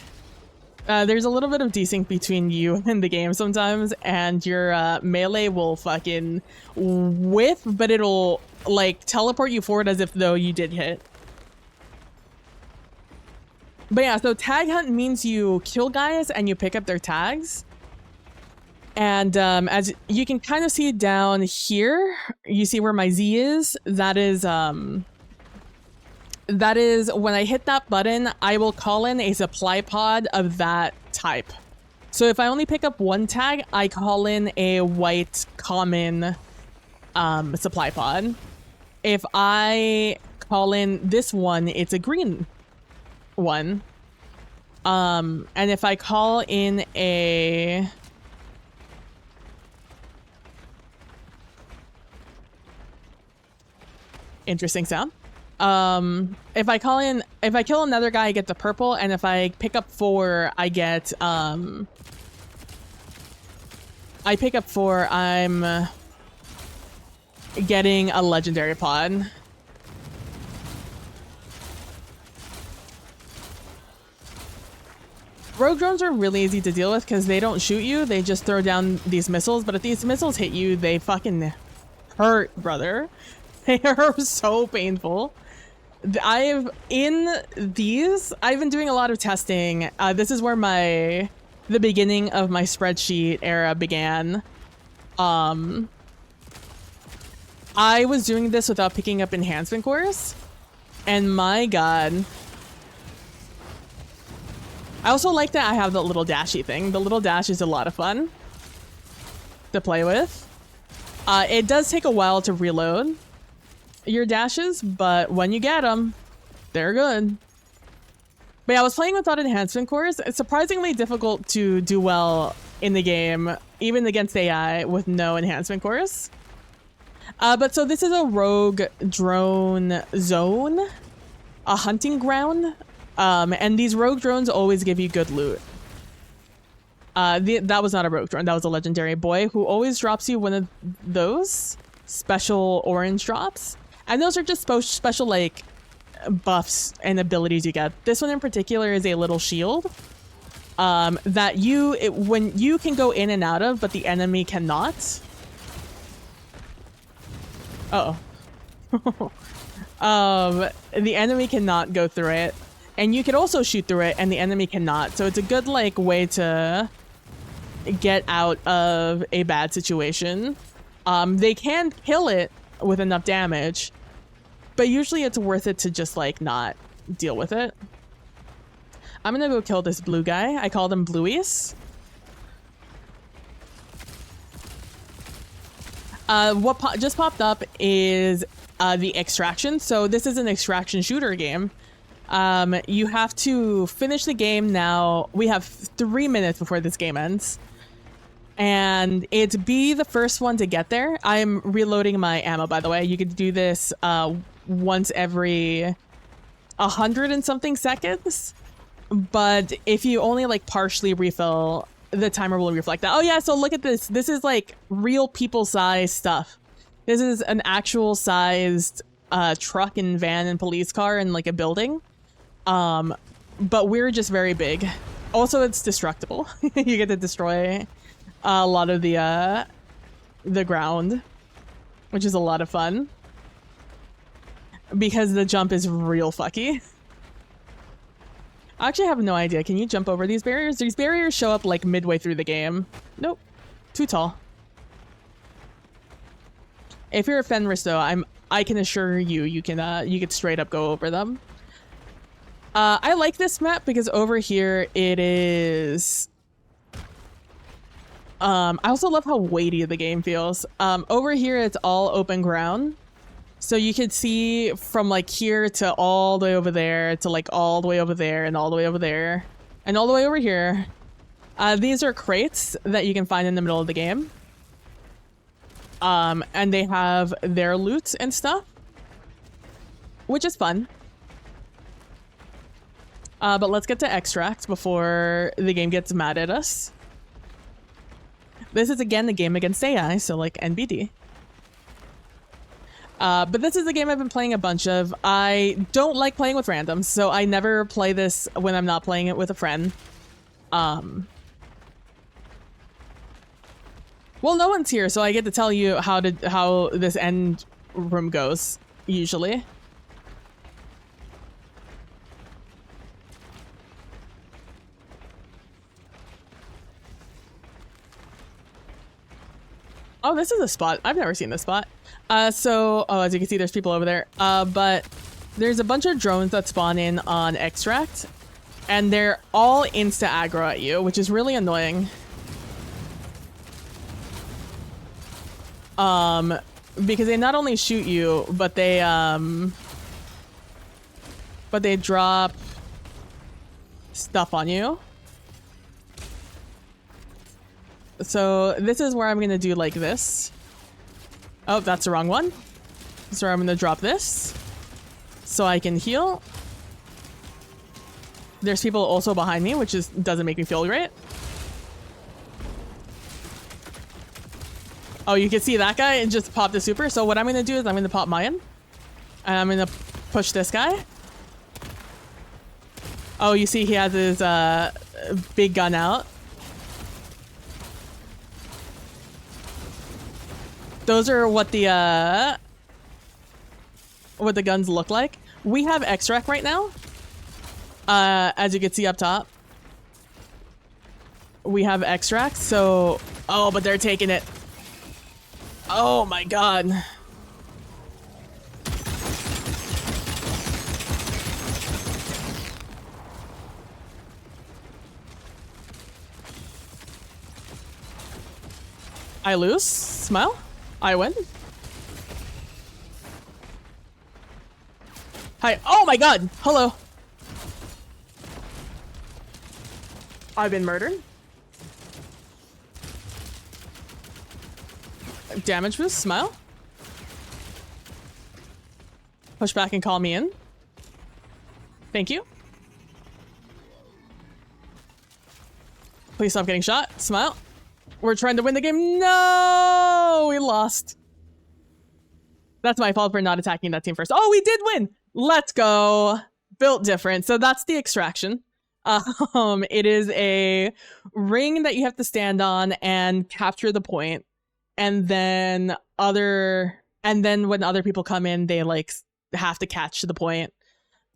There's a little bit of desync between you and the game sometimes, and your melee will fucking whiff, but it'll like teleport you forward as if though you did hit. But yeah, so tag hunt means you kill guys and you pick up their tags. And as you can kind of see down here, you see where my Z is. That is when I hit that button, I will call in a supply pod of that type. So if I only pick up one tag, I call in a white common supply pod. If I call in this one, it's a green one. And if I call in a... Interesting sound. If I kill another guy, I get the purple, and if I pick up 4, I get, I'm getting a legendary pod. Rogue drones are really easy to deal with because they don't shoot you, they just throw down these missiles, but if these missiles hit you, they fucking hurt, brother. They are so painful. I've been doing a lot of testing. This is where the beginning of my spreadsheet era began. I was doing this without picking up enhancement cores, and my god. I also like that I have the little dashy thing. The little dash is a lot of fun to play with. It does take a while to reload your dashes, but when you get them, they're good. But yeah, I was playing without enhancement cores. It's surprisingly difficult to do well in the game, even against AI with no enhancement cores. But so this is a rogue drone zone, a hunting ground, and these rogue drones always give you good loot. That was not a rogue drone, that was a legendary boy who always drops you one of those special orange drops. And those are just special, like, buffs and abilities you get. This one in particular is a little shield that when you can go in and out of, but the enemy cannot. Uh-oh. The enemy cannot go through it. And you can also shoot through it, and the enemy cannot. So it's a good, like, way to get out of a bad situation. They can kill it with enough damage, but usually it's worth it to just like not deal with it. I'm gonna go kill this blue guy. I call them blueies. What just popped up is the extraction. So this is an extraction shooter game. You have to finish the game now. We have 3 minutes before this game ends. And it's be the first one to get there. I'm reloading my ammo, by the way. You could do this once every 100 and something seconds. But if you only like partially refill, the timer will reflect that. Oh yeah, so look at this. This is like real people size stuff. This is an actual sized truck and van and police car in like a building. But we're just very big. Also, it's destructible. You get to destroy a lot of the ground, which is a lot of fun because the jump is real fucky. I actually have no idea. Can you jump over these barriers? These barriers show up like midway through the game. Nope. Too tall. If you're a Fenris though, I can assure you you could straight up go over them. I like this map because over here it is I also love how weighty the game feels. Over here it's all open ground. So you could see from like here to all the way over there to like all the way over there and all the way over there and all the way over here. These are crates that you can find in the middle of the game. And they have their loot and stuff, which is fun. But let's get to extract before the game gets mad at us. This is again the game against AI, so like NBD. But this is a game I've been playing a bunch of. I don't like playing with randoms, so I never play this when I'm not playing it with a friend. Well, no one's here, so I get to tell you how this end room goes, usually. Oh, this is a spot. I've never seen this spot. So, as you can see, there's people over there. But there's a bunch of drones that spawn in on Extract, and they're all insta-aggro at you, which is really annoying. Because they not only shoot you, but they drop stuff on you. So this is where I'm gonna do like this. Oh, that's the wrong one. So I'm gonna drop this so I can heal. There's people also behind me, which doesn't make me feel great. Oh, you can see that guy and just pop the super. So what I'm gonna do is I'm gonna pop Mayan. And I'm gonna push this guy. Oh, you see he has his big gun out. Those are what the guns look like. We have Extract right now. As you can see up top. We have Extract, so... Oh, but they're taking it. Oh my god. I lose? Smile? I win? Hi. Oh my god! Hello. I've been murdered. Damage boost, smile. Push back and call me in. Thank you. Please stop getting shot. Smile. We're trying to win the game. No! We lost. That's my fault for not attacking that team first. Oh, we did win! Let's go. Built different. So that's the extraction. It is a ring that you have to stand on and capture the point. And then when other people come in, they like have to catch the point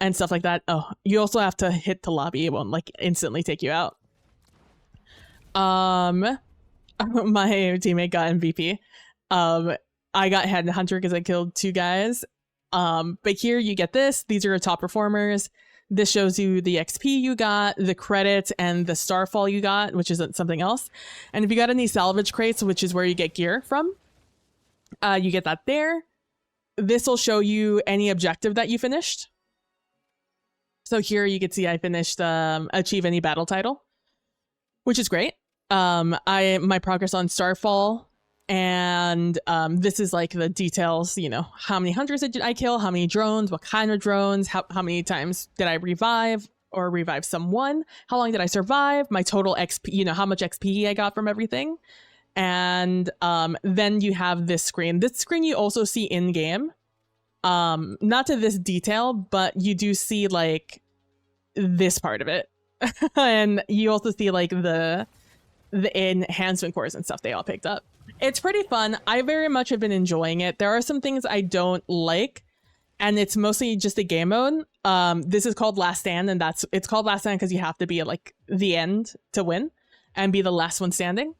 and stuff like that. Oh, you also have to hit the lobby. It won't like instantly take you out. My teammate got MVP. I got Headhunter because I killed 2 guys. But here you get this. These are your top performers. This shows you the XP you got, the credits, and the starfall you got, which is something else. And if you got any salvage crates, which is where you get gear from, you get that there. This will show you any objective that you finished. So here you can see I finished Achieve Any Battle title, which is great. My progress on Starfall, and this is like the details, you know, how many hunters did I kill, how many drones, what kind of drones, how many times did I revive or revive someone, how long did I survive, my total XP, you know, how much XP I got from everything. And then you have this screen. This screen you also see in game. Not to this detail, but you do see like this part of it. And you also see like the enhancement cores and stuff they all picked up. It's pretty fun. I very much have been enjoying it. There are some things I don't like, and it's mostly just the game mode. This is called Last Stand, and it's called Last Stand because you have to be at like the end to win and be the last one standing.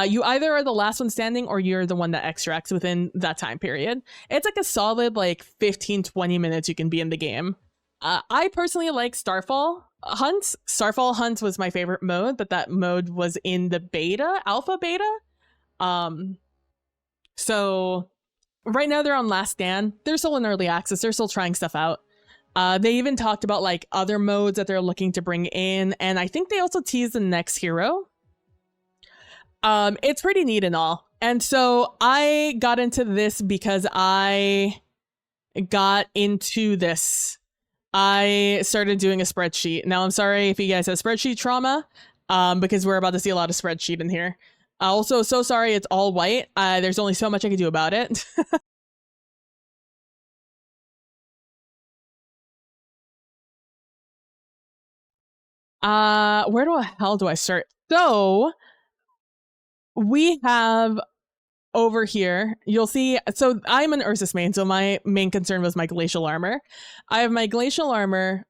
You either are the last one standing or you're the one that extracts within that time period. It's like a solid like 15-20 minutes you can be in the game. I personally like Starfall Hunts. Starfall Hunts was my favorite mode, but that mode was in the alpha beta. So right now they're on Last Stand. They're still in early access. They're still trying stuff out. They even talked about like other modes that they're looking to bring in, and I think they also teased the next hero. It's pretty neat and all. And so I got into this because I got into this. I started doing a spreadsheet. Now, I'm sorry if you guys have spreadsheet trauma, because we're about to see a lot of spreadsheet in here. Also, so sorry it's all white. There's only so much I can do about it. Where the hell do I start? So we have over here, you'll see, so I'm an Ursus main, so my main concern was my glacial armor. I have my glacial armor.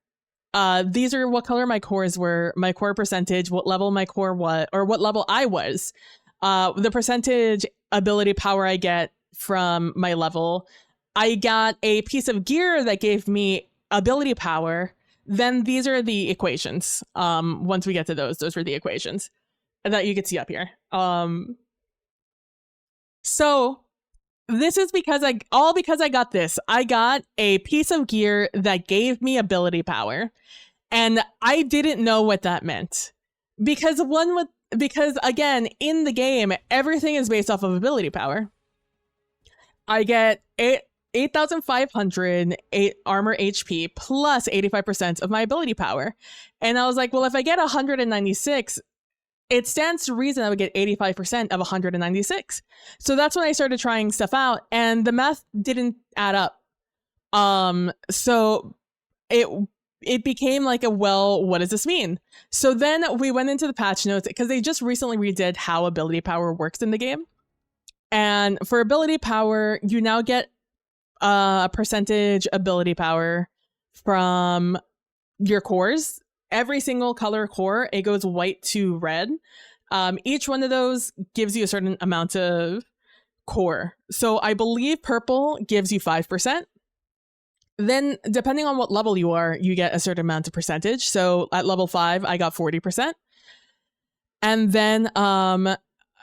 These are what color my cores were, my core percentage, what level my core was, or what level I was. The percentage ability power I get from my level. I got a piece of gear that gave me ability power. Then these are the equations. Once we get to those were the equations that you can see up here. So this is because I got this. I got a piece of gear that gave me ability power, and I didn't know what that meant because again, in the game, everything is based off of ability power. I get 8,500 armor HP plus 85% of my ability power. And I was like, well, if I get 196, it stands to reason I would get 85% of 196. So that's when I started trying stuff out, and the math didn't add up. So it became like what does this mean? So then we went into the patch notes because they just recently redid how ability power works in the game. And for ability power, you now get a percentage ability power from your cores. Every single color core, it goes white to red. Each one of those gives you a certain amount of core. So I believe purple gives you 5%. Then depending on what level you are, you get a certain amount of percentage. So at level 5, I got 40%. And then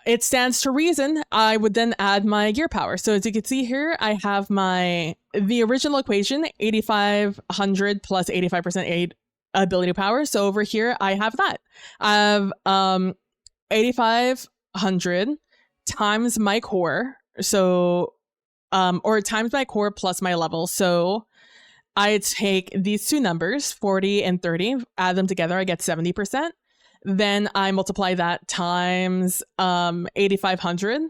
it stands to reason I would then add my gear power. So as you can see here, I have the original equation, 8,500 plus 85% ability power. So over here, I have that. I have 8,500 times my core. So, or times my core plus my level. So I take these two numbers, 40 and 30, add them together, I get 70%. Then I multiply that times 8,500.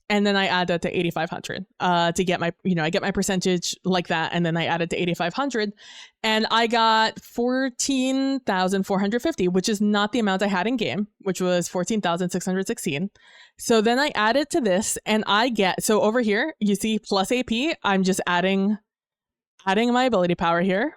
And then I add that to 8,500 to get my, I get my percentage like that. And then I add it to 8,500. And I got 14,450, which is not the amount I had in game, which was 14,616. So then I add it to this and I get, so over here, you see plus AP, I'm just adding my ability power here.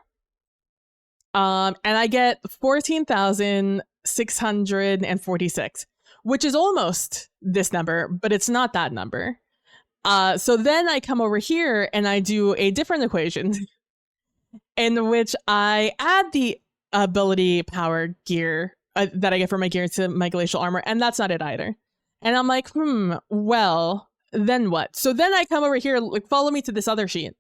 And I get 14,646. Which is almost this number, but it's not that number. So then I come over here and I do a different equation in which I add the ability power gear that I get from my gear to my glacial armor, and that's not it either. And I'm like, well, then what? So then I come over here, follow me to this other sheet.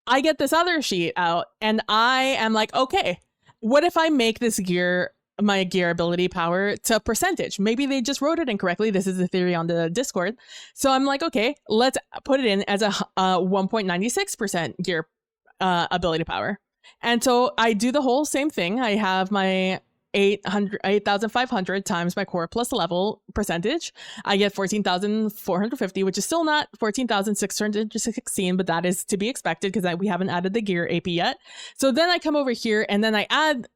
I get this other sheet out and I am like, okay, what if I make this gear, my gear ability power, to percentage? Maybe they just wrote it incorrectly. This is the theory on the Discord. So I'm like, okay, let's put it in as a 1.96% gear ability power. And so I do the whole same thing. I have my 8,500 times my core plus level percentage. I get 14,450, which is still not 14,616, but that is to be expected because we haven't added the gear AP yet. So then I come over here and then I add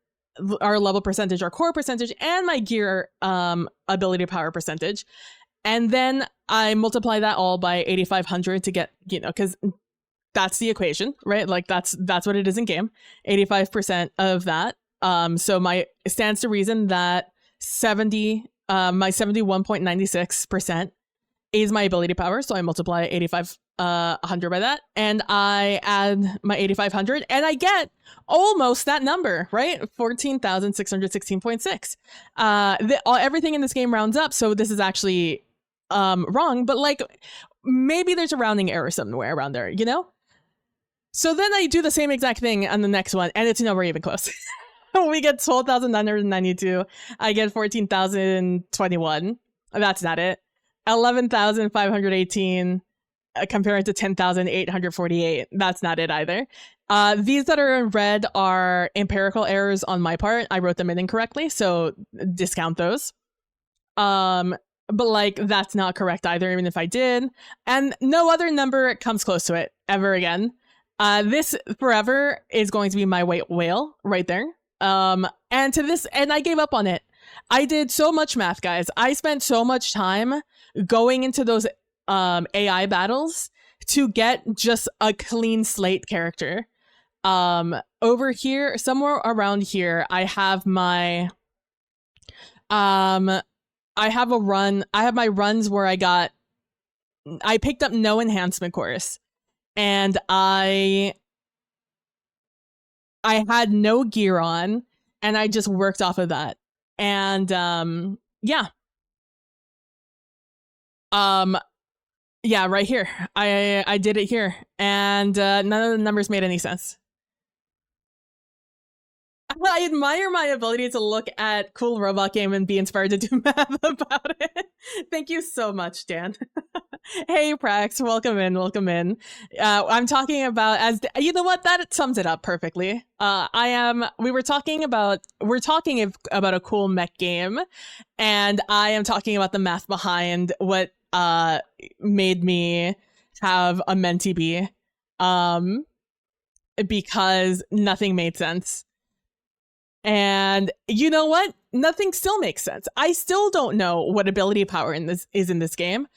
our level percentage, our core percentage, and my gear ability power percentage. And then I multiply that all by 8,500 to get, because that's the equation, right? Like that's what it is in game. 85% of that. So it stands to reason that my 71.96% is my ability power. So I multiply 8,500 by that, and I add my 8,500, and I get almost that number, right? 14,616.6. Everything in this game rounds up, so this is actually wrong, but like maybe there's a rounding error somewhere around there, So then I do the same exact thing on the next one, and it's nowhere even close. We get 12,992. I get 14,021. That's not it. 11,518 compared to 10,848. That's not it either. These that are in red are empirical errors on my part. I wrote them in incorrectly, so discount those. But like that's not correct either, even if I did. And no other number comes close to it ever again. This forever is going to be my white whale right there. And I gave up on it. I did so much math, guys. I spent so much time going into those AI battles to get just a clean slate character. Over here, somewhere around here, I have my I have my runs where I picked up no enhancement course, and I had no gear on, and I just worked off of that. And yeah, right here, I did it here, and none of the numbers made any sense. I admire my ability to look at cool robot game and be inspired to do math about it. Thank you so much, Dan. Hey, Prax, welcome in. I'm talking about, you know what, that sums it up perfectly. We're talking about a cool mech game, and I am talking about the math behind what made me have a Menti bee, because nothing made sense. And you know what? Nothing still makes sense. I still don't know what ability power in this game.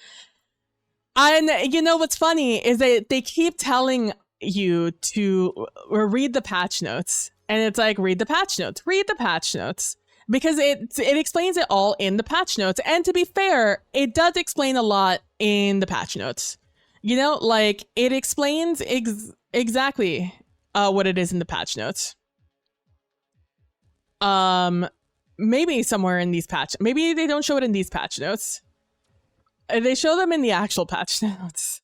And you know what's funny is that they keep telling you to read the patch notes. And it's like, read the patch notes. Because it explains it all in the patch notes. And to be fair, it does explain a lot in the patch notes. Like it explains exactly what it is in the patch notes. Maybe somewhere in these maybe they don't show it in these patch notes. They show them in the actual patch notes.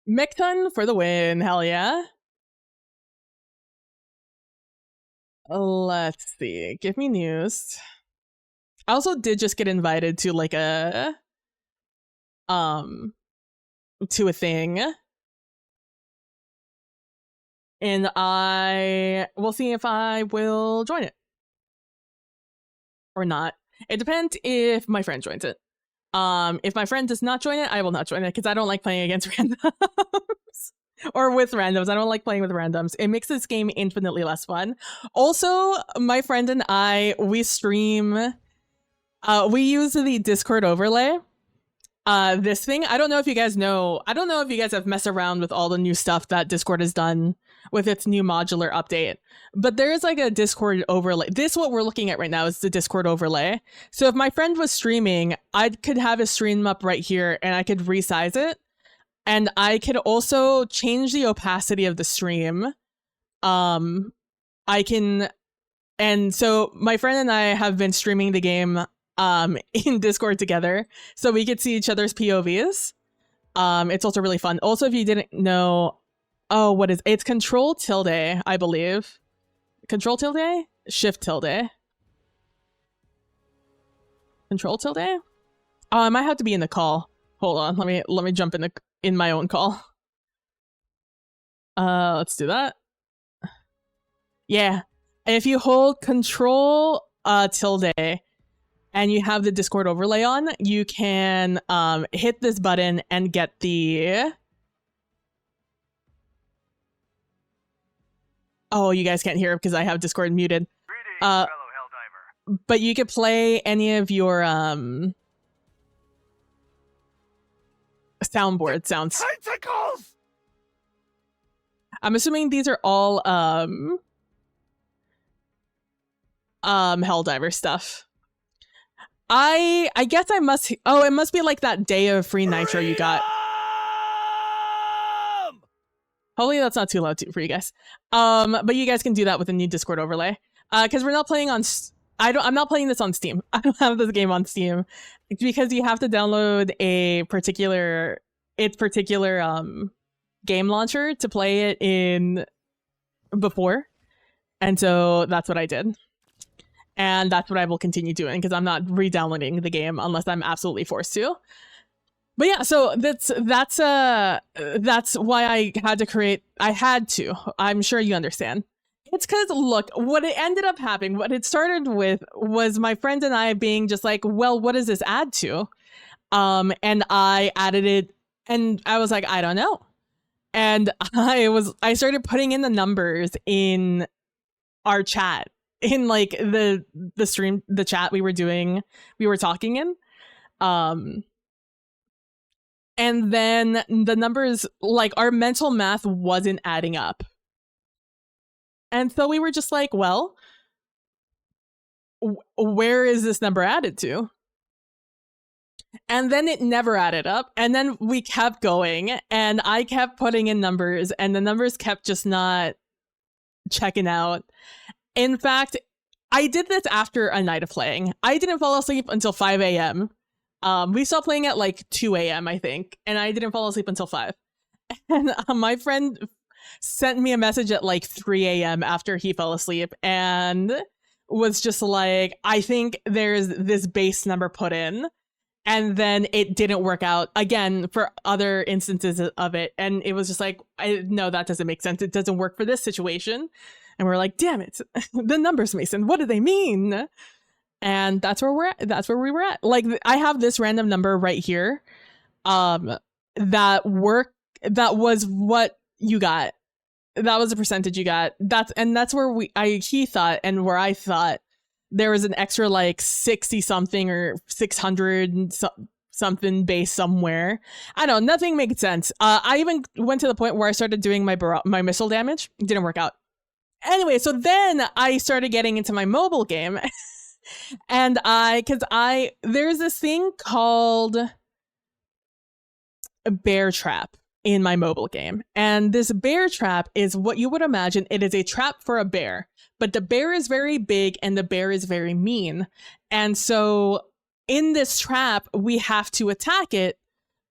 Mechton for the win, hell yeah. Let's see, give me news. I also did just get invited to like a thing, and I will see if I will join it or not. It depends if my friend joins it. If my friend does not join it, I will not join it because I don't like playing against randoms or with randoms. I don't like playing with randoms. It makes this game infinitely less fun. Also, my friend and I, we stream. We use the Discord overlay. This thing, I don't know if you guys know, I don't know if you guys have messed around with all the new stuff that Discord has done with its new modular update, but there is like a Discord overlay. This, what we're looking at right now, is the Discord overlay. So if my friend was streaming, I could have his stream up right here and I could resize it. And I could also change the opacity of the stream. And so my friend and I have been streaming the game in Discord together, so we could see each other's POVs. It's also really fun. Also, if you didn't know, it's Control tilde, I believe. Control tilde? Shift tilde. Control tilde? Oh, I might have to be in the call. Hold on, let me jump in my own call. Let's do that. Yeah. If you hold Control tilde and you have the Discord overlay on, you can hit this button and get the... Oh, you guys can't hear it because I have Discord muted. Greetings, fellow Helldiver. But you could play any of your soundboard sounds. Tentacles! I'm assuming these are all Helldiver stuff. I guess I must... Oh, it must be like that day of free Nitro you got. Hopefully that's not too loud for you guys. But you guys can do that with a new Discord overlay. Because we're not playing on... I'm not playing this on Steam. I don't have this game on Steam. Because you have to download its particular game launcher to play it in before. And so that's what I did. And that's what I will continue doing, because I'm not re-downloading the game unless I'm absolutely forced to. But yeah, so that's why I had to create... I had to. I'm sure you understand. It's because, look, what it ended up happening, what it started with was my friend and I being just like, well, what does this add to? And I added it, and I was like, I don't know. And I started putting in the numbers in our chat, in like the stream, the chat we were talking in. And then the numbers, like our mental math wasn't adding up. And so we were just like, well, where is this number added to? And then it never added up. And then we kept going, and I kept putting in numbers, and the numbers kept just not checking out. In fact, I did this after a night of playing. I didn't fall asleep until 5 a.m. We stopped playing at like 2 a.m., I think, and I didn't fall asleep until 5. And my friend sent me a message at like 3 a.m. after he fell asleep and was just like, I think there's this base number put in, and then it didn't work out again for other instances of it. And it was just like, no, that doesn't make sense. It doesn't work for this situation. And we're like, damn it, the numbers, Mason, what do they mean? And that's where we're at. That's where we were at. Like, I have this random number right here. That was what you got. That was the percentage you got. That's where he thought, and where I thought there was an extra like 60 something or 600 something base somewhere. I don't know. Nothing made sense. I even went to the point where I started doing my missile damage. It didn't work out. Anyway, so then I started getting into my mobile game. And there's this thing called a bear trap in my mobile game. And this bear trap is what you would imagine. It is a trap for a bear, but the bear is very big and the bear is very mean. And so in this trap, we have to attack it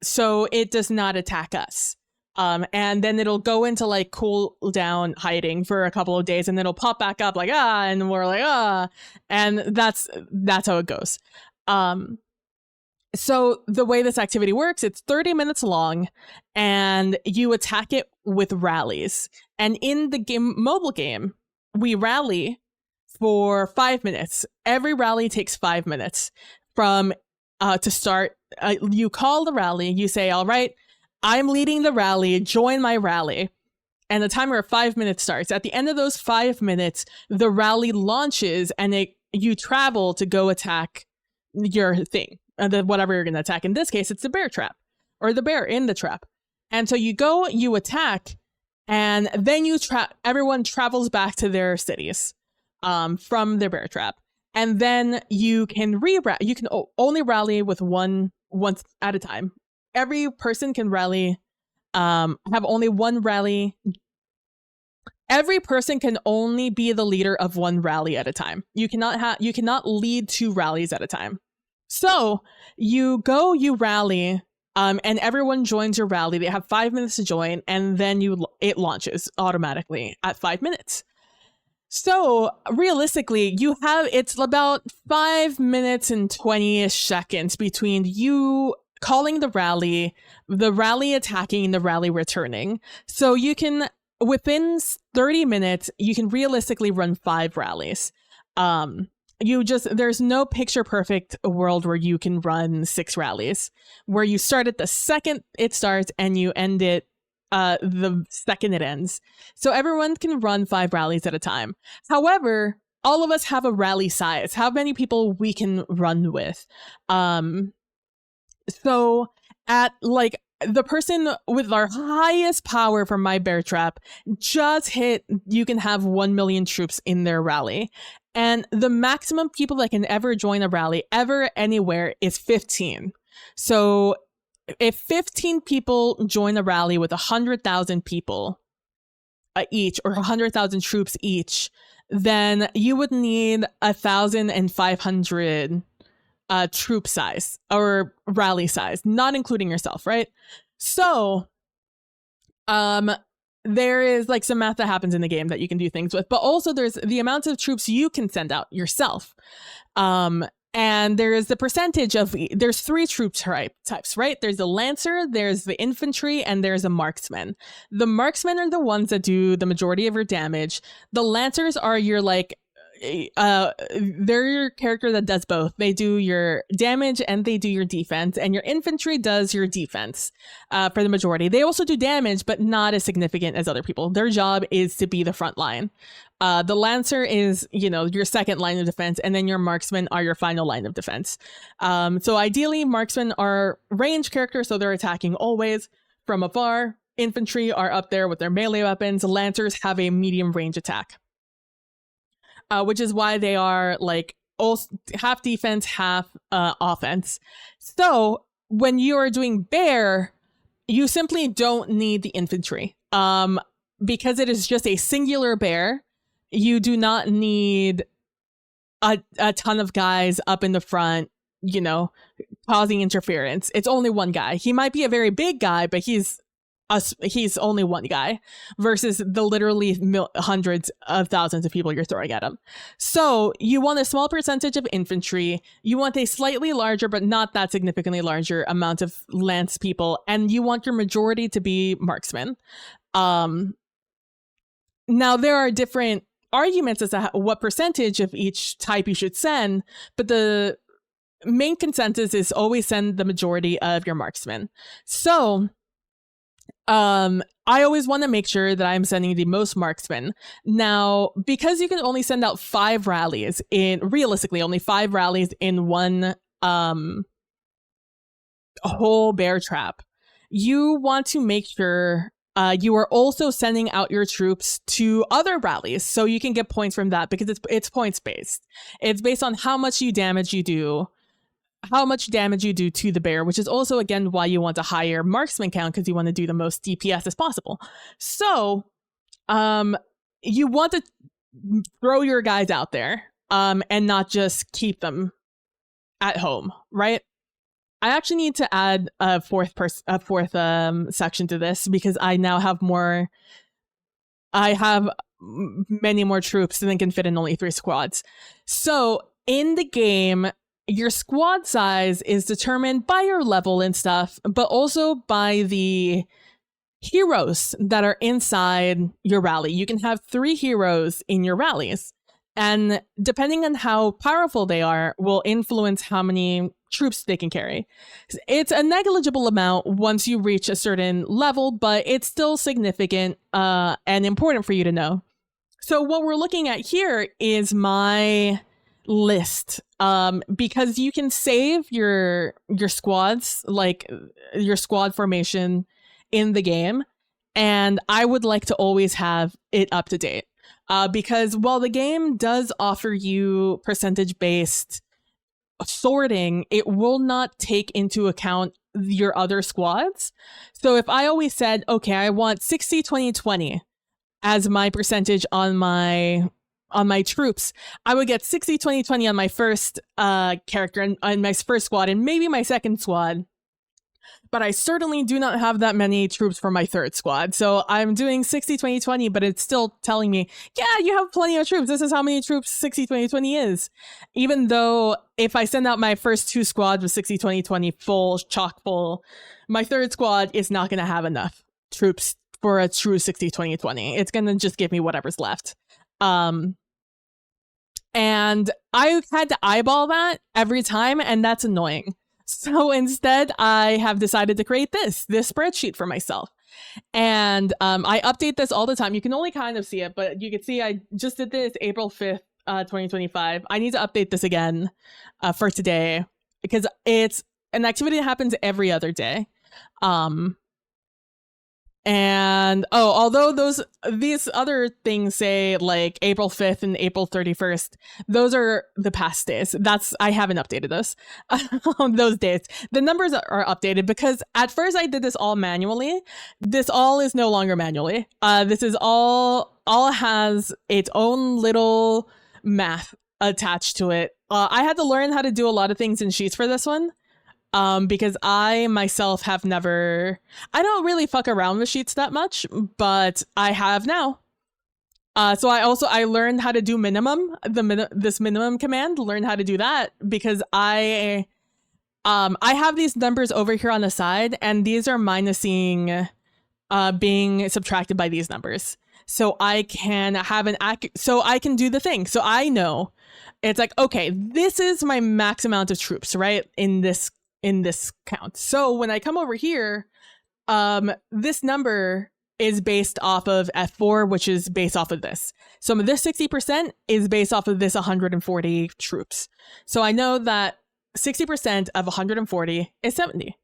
so it does not attack us. And then it'll go into like cool down hiding for a couple of days, and then it'll pop back up like, and we're like, and that's how it goes. So the way this activity works, it's 30 minutes long, and you attack it with rallies. And in the mobile game, we rally for 5 minutes. Every rally takes 5 minutes from to start. You call the rally, you say, all right, I'm leading the rally, join my rally. And the timer of 5 minutes starts. At the end of those 5 minutes, the rally launches, and you travel to go attack your thing, whatever you're going to attack. In this case, it's the bear trap, or the bear in the trap. And so you go, you attack, and then everyone travels back to their cities from their bear trap. And then you can only rally with once at a time. Every person can rally, have only one rally. Every person can only be the leader of one rally at a time. You cannot lead 2 rallies at a time. So you go, you rally, and everyone joins your rally. They have 5 minutes to join, and then it launches automatically at 5 minutes. So realistically, it's about 5 minutes and 20-ish seconds between you calling the rally attacking, and the rally returning. So you can, within 30 minutes, you can realistically run 5 rallies. There's no picture perfect world where you can run 6 rallies, where you start it the second it starts and you end it the second it ends. So everyone can run 5 rallies at a time. However, all of us have a rally size, how many people we can run with. So at like the person with our highest power from my bear trap just hit, you can have 1 million troops in their rally. And the maximum people that can ever join a rally ever anywhere is 15. So if 15 people join a rally with 100,000 people each, or 100,000 troops each, then you would need 1,500 troop size or rally size, not including yourself, right? So there is like some math that happens in the game that you can do things with, but also there's the amount of troops you can send out yourself. And there is the percentage of, there's 3 troop types, right? There's a lancer, there's the infantry, and there's a marksman. The marksmen are the ones that do the majority of your damage. The lancers are your they're your character that does both. They do your damage and they do your defense, and your infantry does your defense for the majority. They also do damage, but not as significant as other people. Their job is to be the front line. The lancer is, your second line of defense, and then your marksmen are your final line of defense. So ideally, marksmen are range characters, so they're attacking always from afar. Infantry are up there with their melee weapons. Lancers have a medium range attack, which is why they are like half defense, half offense. So when you are doing bear, you simply don't need the infantry. Because it is just a singular bear, you do not need a ton of guys up in the front, causing interference. It's only one guy. He might be a very big guy, but he's only one guy versus the literally hundreds of thousands of people you're throwing at him. So you want a small percentage of infantry. You want a slightly larger, but not that significantly larger amount of lance people. And you want your majority to be marksmen. Now, there are different arguments as to what percentage of each type you should send, but the main consensus is always send the majority of your marksmen. So I always want to make sure that I'm sending the most marksmen. Now, because you can only send out 5 rallies realistically only 5 rallies in one whole bear trap, you want to make sure you are also sending out your troops to other rallies so you can get points from that, because it's points based. It's based on how much damage you do to the bear, which is also, again, why you want a higher marksman count, because you want to do the most DPS as possible. So you want to throw your guys out there and not just keep them at home, right? I actually need to add a fourth section to this, because I now have more. I have many more troops than can fit in only 3 squads. So in the game, your squad size is determined by your level and stuff, but also by the heroes that are inside your rally. You can have 3 heroes in your rallies, and depending on how powerful they are will influence how many troops they can carry. It's a negligible amount once you reach a certain level, but it's still significant and important for you to know. So what we're looking at here is my list, because you can save your squads, like your squad formation, in the game, and I would like to always have it up to date, because while the game does offer you percentage based sorting, it will not take into account your other squads. So if I always said, okay, I want 60 20 20 as my percentage on my on my troops, I would get 60, 20, 20 on my first character and on my first squad and maybe my second squad. But I certainly do not have that many troops for my third squad. So I'm doing 60, 20, 20, but it's still telling me, yeah, you have plenty of troops. This is how many troops 60, 20, 20 is. Even though if I send out my first two squads with 60, 20, 20 full, chock full, my third squad is not going to have enough troops for a true 60, 20, 20. It's going to just give me whatever's left. And I had to eyeball that every time, and that's annoying. So instead, I have decided to create this spreadsheet for myself. And I update this all the time. You can only kind of see it, but you can see I just did this April 5th, 2025. I need to update this again for today because it's an activity that happens every other day. And although these other things say like April 5th and April 31st, those are the past days. I haven't updated those those dates. The numbers are updated because at first I did this all manually. This all is no longer manually. This is all has its own little math attached to it. I had to learn how to do a lot of things in Sheets for this one. Because I myself have I don't really fuck around with Sheets that much, but I have now. So I learned how to do minimum, this minimum command, learned how to do that because I have these numbers over here on the side and these are minusing, being subtracted by these numbers. So I can have so I can do the thing. So I know it's like, okay, this is my max amount of troops, right? In this count. So when I come over here, this number is based off of F4, which is based off of this. So this 60% is based off of this 140 troops. So I know that 60% of 140 is 70.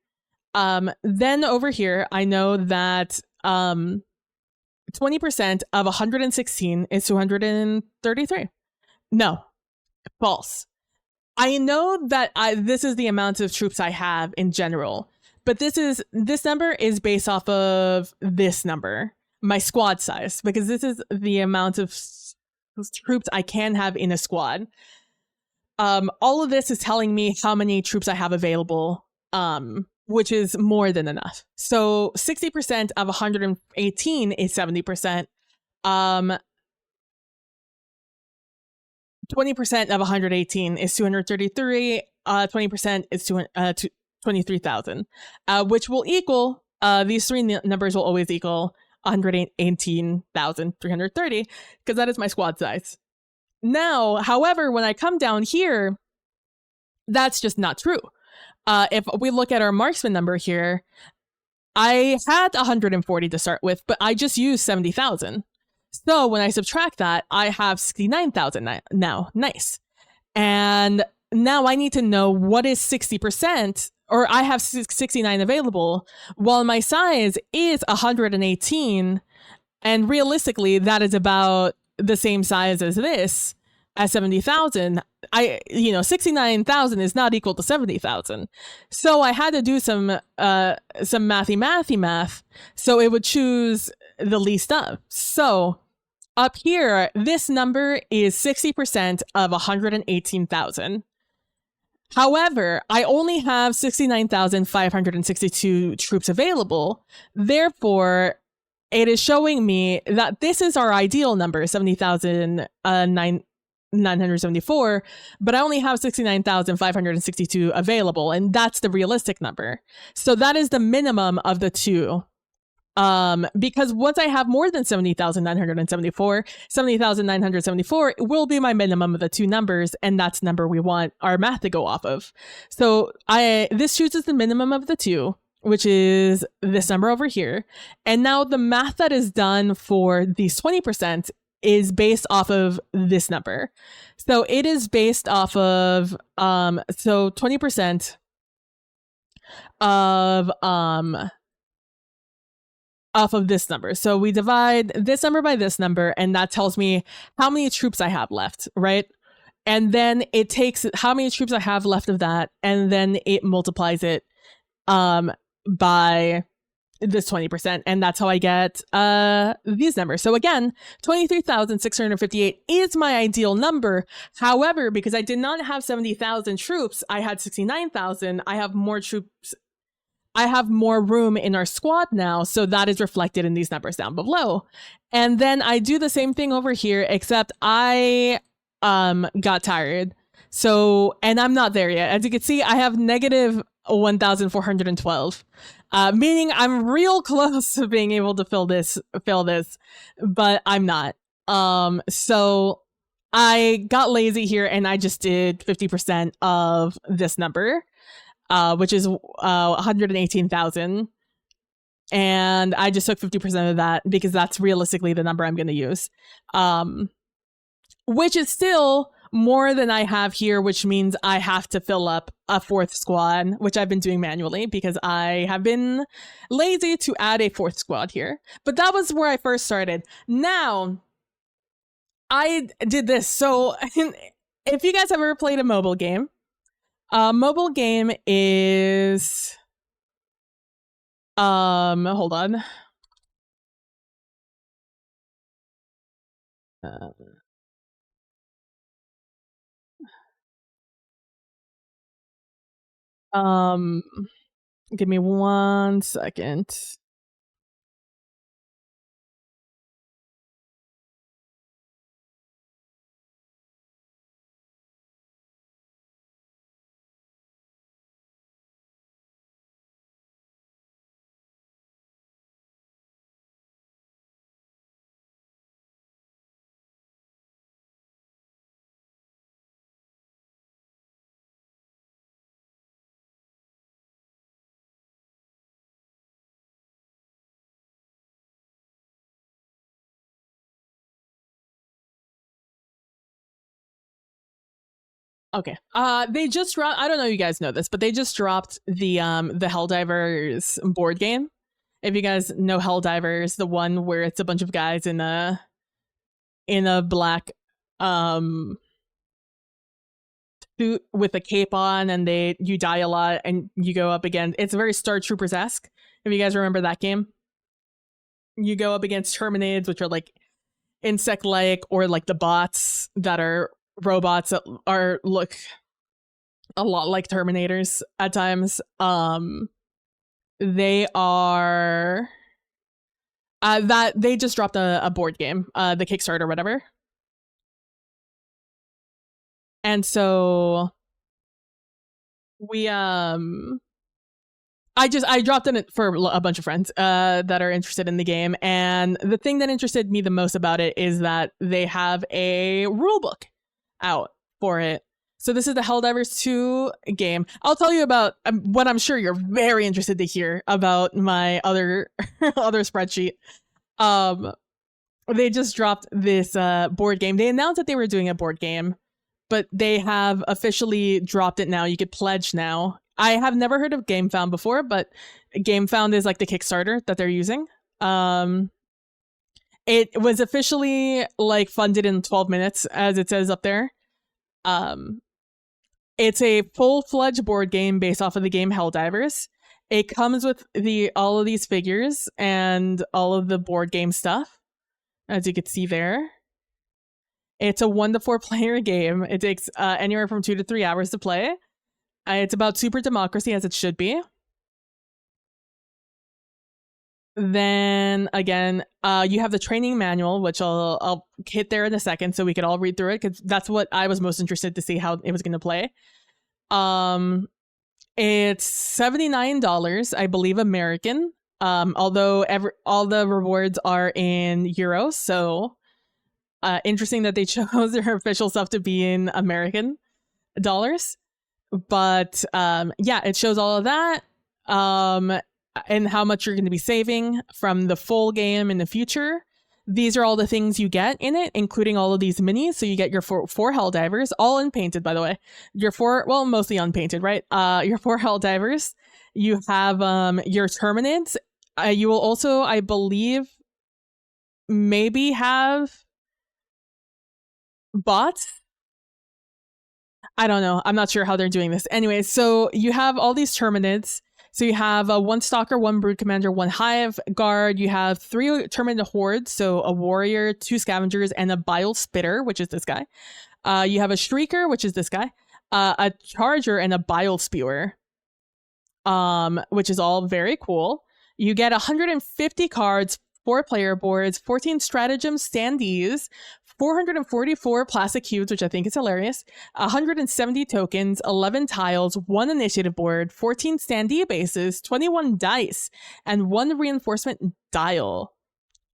Then over here, I know that 20% of 116 is 233. No, false. I know that this is the amount of troops I have in general, but this number is based off of this number, my squad size, because this is the amount of troops I can have in a squad. All of this is telling me how many troops I have available, which is more than enough. So 60% of 118 is 70%. 20% of 118 is 233. 20% is 23,000, which will equal, these three numbers will always equal 118,330 because that is my squad size. Now, however, when I come down here, that's just not true. If we look at our marksman number here, I had 140 to start with, but I just used 70,000. So when I subtract that, I have 69,000 now. Nice. And now I need to know what is 60%, or I have 69 available, while my size is 118. And realistically, that is about the same size as this, at 70,000. 69,000 is not equal to 70,000. So I had to do some mathy math. So it would choose the least of. So up here, this number is 60% of 118,000. However, I only have 69,562 troops available. Therefore, it is showing me that this is our ideal number, 70,974, but I only have 69,562 available, and that's the realistic number. So that is the minimum of the two. Because once I have more than 70,974 will be my minimum of the two numbers, and that's the number we want our math to go off of. So this chooses the minimum of the two, which is this number over here. And now the math that is done for these 20% is based off of this number. So it is based off of, 20% of, off of this number. So we divide this number by this number, and that tells me how many troops I have left, right? And then it takes how many troops I have left of that, and then it multiplies it by this 20%, and that's how I get these numbers. So again, 23,658 is my ideal number. However, because I did not have 70,000 troops, I had 69,000. I have more troops. I have more room in our squad now, so that is reflected in these numbers down below. And then I do the same thing over here, except I got tired. So, and I'm not there yet. As you can see, I have negative 1,412. Meaning I'm real close to being able to fill this, but I'm not. So I got lazy here and I just did 50% of this number, which is 118,000. And I just took 50% of that because that's realistically the number I'm going to use. Which is still more than I have here, which means I have to fill up a fourth squad, which I've been doing manually because I have been lazy to add a fourth squad here. But that was where I first started. Now, I did this. So if you guys have ever played a mobile game is... hold on. Give me 1 second. Okay. They just dropped. I don't know if you guys know this, but they just dropped the Helldivers board game. If you guys know Helldivers, the one where it's a bunch of guys in a black suit with a cape on, and you die a lot, and you go up again. It's very Star Troopers-esque. If you guys remember that game, you go up against Terminators, which are like insect-like, or like the bots that are robots that look a lot like Terminators at times. They are that they just dropped a board game, the Kickstarter or whatever. And so we I dropped in it for a bunch of friends that are interested in the game, and the thing that interested me the most about it is that they have a rule book out for it. So this is the Helldivers 2 game. I'll tell you about what I'm sure you're very interested to hear about my other other spreadsheet. They just dropped this board game. They announced that they were doing a board game, but they have officially dropped it now. You could pledge now. I have never heard of GameFound before, but GameFound is like the Kickstarter that they're using. It was officially like funded in 12 minutes, as it says up there. It's a full-fledged board game based off of the game Helldivers. It comes with all of these figures and all of the board game stuff, as you can see there. It's a 1 to 4 player game. It takes anywhere from 2 to 3 hours to play. It's about super democracy, as it should be. Then again, you have the training manual, which I'll hit there in a second so we could all read through it, because that's what I was most interested to see how it was going to play. It's $79, I believe, American. Although all the rewards are in euros, so interesting that they chose their official stuff to be in American dollars. But yeah, it shows all of that. And how much you're going to be saving from the full game in the future. These are all the things you get in it, including all of these minis. So you get your four Helldivers, all unpainted, by the way. Your well, mostly unpainted, right? Your 4 Helldivers. You have your Terminids. You will also, I believe, maybe have bots. I don't know. I'm not sure how they're doing this. Anyway, so you have all these Terminids. So you have one Stalker, one Brood Commander, one Hive Guard. You have 3 Terminate Hordes, so a Warrior, 2 Scavengers, and a Bile Spitter, which is this guy. You have a Shrieker, which is this guy. A Charger and a Bile Spewer, which is all very cool. You get 150 cards, 4 player boards, 14 Stratagem Standees, 444 plastic cubes, which I think is hilarious, 170 tokens, 11 tiles, 1 initiative board, 14 standee bases, 21 dice, and 1 reinforcement dial.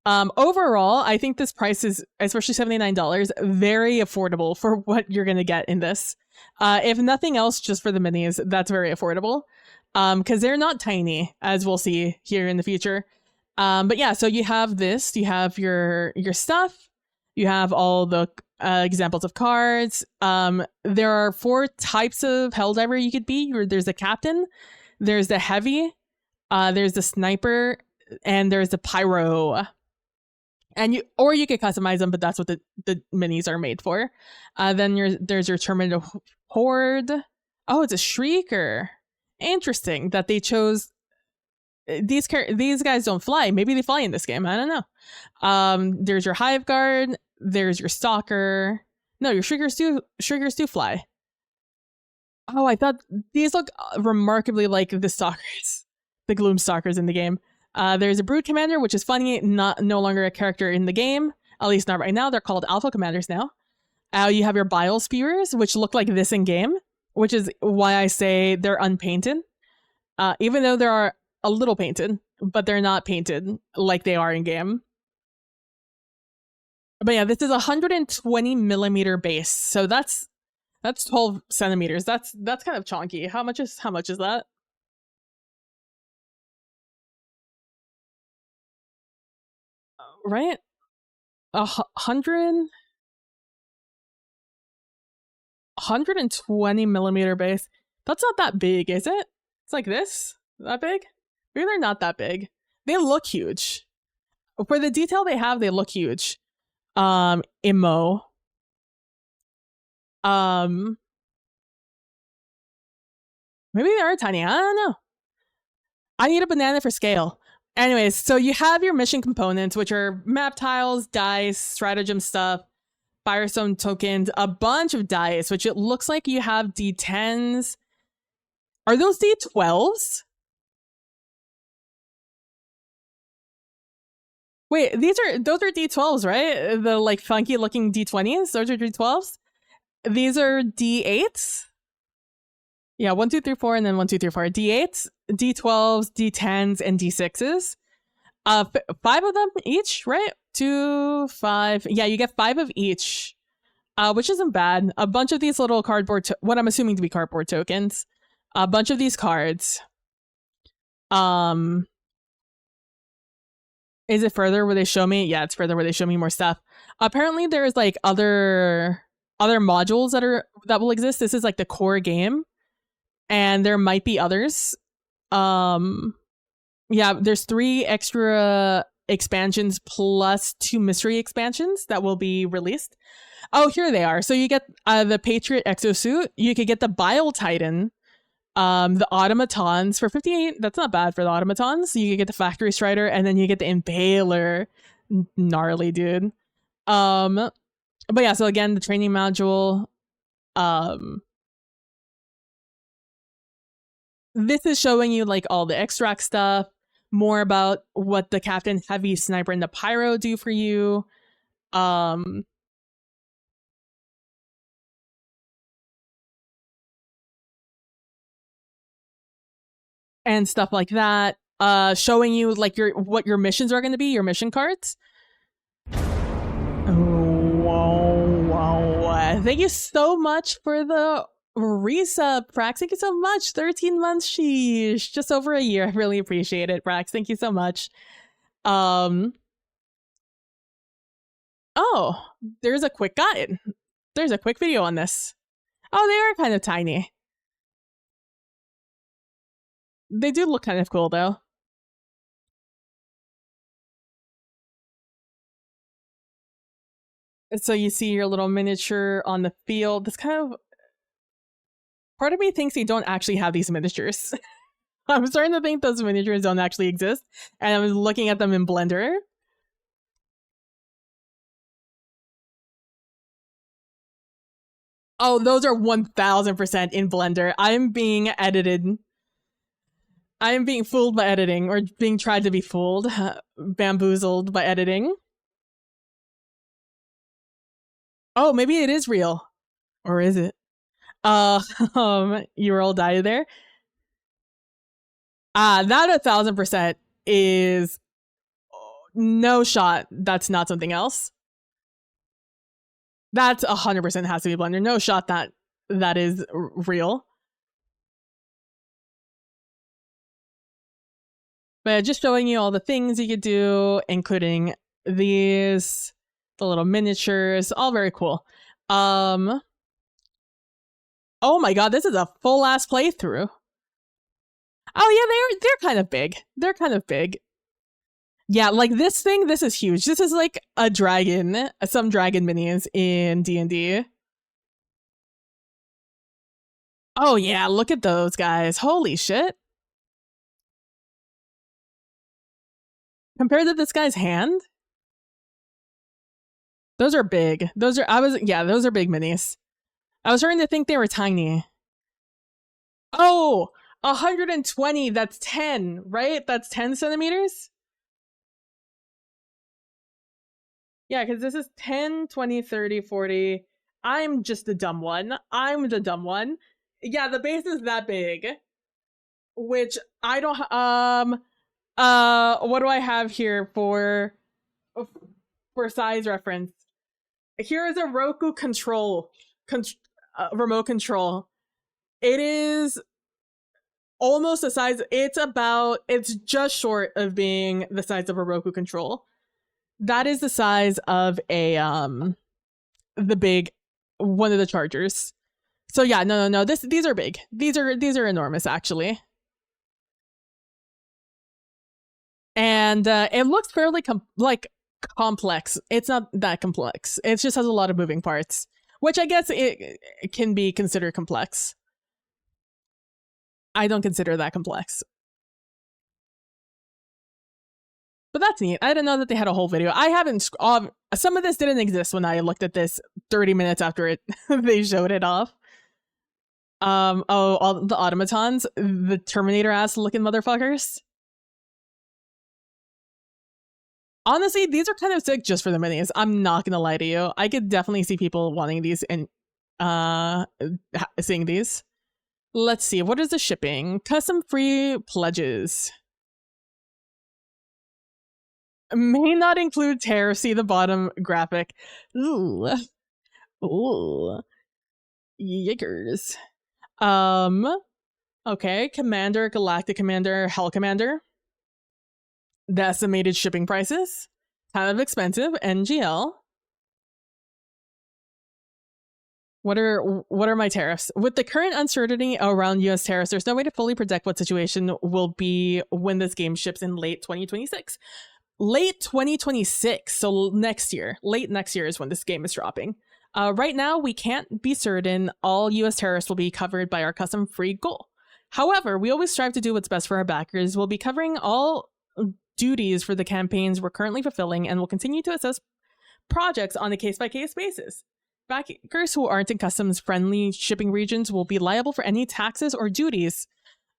Overall, I think this price is, especially $79, very affordable for what you're going to get in this. If nothing else, just for the minis, that's very affordable. Because they're not tiny, as we'll see here in the future. But yeah, so you have this, you have your stuff, you have all the examples of cards. There are 4 types of Helldiver you could be. There's the Captain, there's the Heavy, there's the Sniper, and there's the Pyro. And you could customize them, but that's what the minis are made for. Then there's your Terminate Horde. Oh, it's a Shrieker. Interesting that they chose these guys. Don't fly. Maybe they fly in this game. I don't know. There's your Hive Guard. There's your Stalker. No, your Shriekers do fly. Oh, I thought these look remarkably like the Stalkers, the Gloom Stalkers in the game. There's a Brood Commander, which is funny, no longer a character in the game, at least not right now. They're called Alpha Commanders now. You have your Bile Spewers, which look like this in game, which is why I say they're unpainted. Even though they are a little painted, but they're not painted like they are in game. But yeah, this is 120 millimeter base, so that's 12 centimeters. That's kind of chonky. How much is that? Right? 120 millimeter base. That's not that big, is it? It's like this? That big? Maybe they're not that big. They look huge. For the detail they have, they look huge. Immo. Maybe they are tiny. I don't know. I need a banana for scale. Anyways, so you have your mission components, which are map tiles, dice, stratagem stuff, Firestone tokens, a bunch of dice, which it looks like you have D10s. Are those D12s? Wait, those are D12s, right? The like funky looking D20s, those are D12s. These are D8s. Yeah, 1, 2, 3, 4, and then 1, 2, 3, 4. D8s, D12s, D10s, and D6s. 5 of them each, right? 2, 5. Yeah, you get 5 of each, which isn't bad. A bunch of these little cardboard, what I'm assuming to be cardboard tokens. A bunch of these cards. Is it further where they show me? Yeah, it's further where they show me more stuff. Apparently, there's like other modules that will exist. This is like the core game, and there might be others. Yeah, there's 3 extra expansions plus 2 mystery expansions that will be released. Oh, here they are. So you get the Patriot Exosuit. You could get the Bile Titan, the Automatons for 58. That's not bad for the Automatons. You could get the Factory Strider, and then you get the Impaler. Gnarly, dude. But yeah, so again, the training module. This is showing you like all the extract stuff, more about what the Captain, Heavy, Sniper, and the Pyro do for you. And stuff like that. Showing you like what your missions are going to be, your mission cards. Wow. Thank you so much for the resub, Prax. Thank you so much. 13 months, sheesh. Just over a year. I really appreciate it, Prax. Thank you so much. Oh, there's a quick guide. There's a quick video on this. Oh, they are kind of tiny. They do look kind of cool, though. So you see your little miniature on the field. This kind of... Part of me thinks they don't actually have these miniatures. I'm starting to think those miniatures don't actually exist, and I was looking at them in Blender. Oh, those are 1000% in Blender. I'm being edited. I am being fooled by editing, or being tried to be fooled, bamboozled by editing. Oh, maybe it is real. Or is it? You all died there. That 1000% is no shot. That's not something else. That's 100% has to be Blender. No shot that that is real. But just showing you all the things you could do, including these, the little miniatures, all very cool. Oh my god, this is a full ass playthrough. Oh yeah, they're kind of big. They're kind of big. Yeah, like this thing, this is huge. This is like a dragon, some dragon minis in D&D. Oh yeah, look at those guys. Holy shit. Compared to this guy's hand, those are big. Those are those are big minis. I was starting to think they were tiny. Oh, 120, that's 10, right? That's 10 centimeters? Yeah, because this is 10, 20, 30, 40. I'm just the dumb one. I'm the dumb one. Yeah, the base is that big. Which I don't what do I have here for size reference? Here is a Roku control remote control. It is almost the size, it's just short of being the size of a Roku control. That is the size of a the big one of the chargers. So yeah, no. These are big. These are enormous actually. And it looks fairly complex. It's not that complex. It just has a lot of moving parts, which I guess it can be considered complex. I don't consider that complex. But that's neat. I didn't know that they had a whole video. I haven't. Some of this didn't exist when I looked at this 30 minutes after it they showed it off. All the automatons, the Terminator ass looking motherfuckers. Honestly, these are kind of sick just for the minis. I'm not gonna lie to you. I could definitely see people wanting these and seeing these. Let's see. What is the shipping? Custom free pledges. May not include tariffs. See the bottom graphic. Ooh. Ooh. Yickers. Okay. Commander, Galactic Commander, Hell Commander. The estimated shipping prices. Kind of expensive. NGL. What are my tariffs? With the current uncertainty around US tariffs, there's no way to fully predict what situation will be when this game ships in late 2026. Late 2026, so next year. Late next year is when this game is dropping. Right now, we can't be certain all US tariffs will be covered by our custom free goal. However, we always strive to do what's best for our backers. We'll be covering all duties for the campaigns we're currently fulfilling, and we'll continue to assess projects on a case-by-case basis. Backers who aren't in customs-friendly shipping regions will be liable for any taxes or duties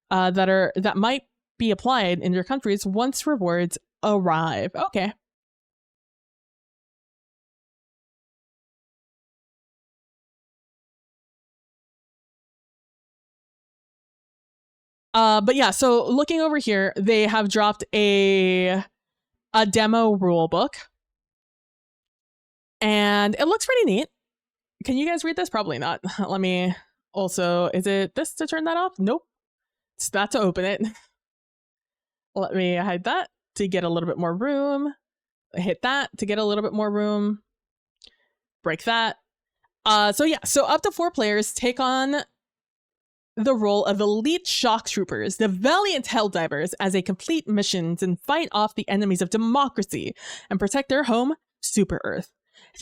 that might be applied in their countries once rewards arrive. Okay. But yeah, so looking over here, they have dropped a demo rule book. And it looks pretty neat. Can you guys read this? Probably not. Let me also, is it this to turn that off? Nope. It's that to open it. Let me hide that to get a little bit more room. Hit that to get a little bit more room. Break that. So yeah, so up to 4 players take on the role of elite shock troopers, the valiant Helldivers, as they complete missions and fight off the enemies of democracy and protect their home, Super Earth.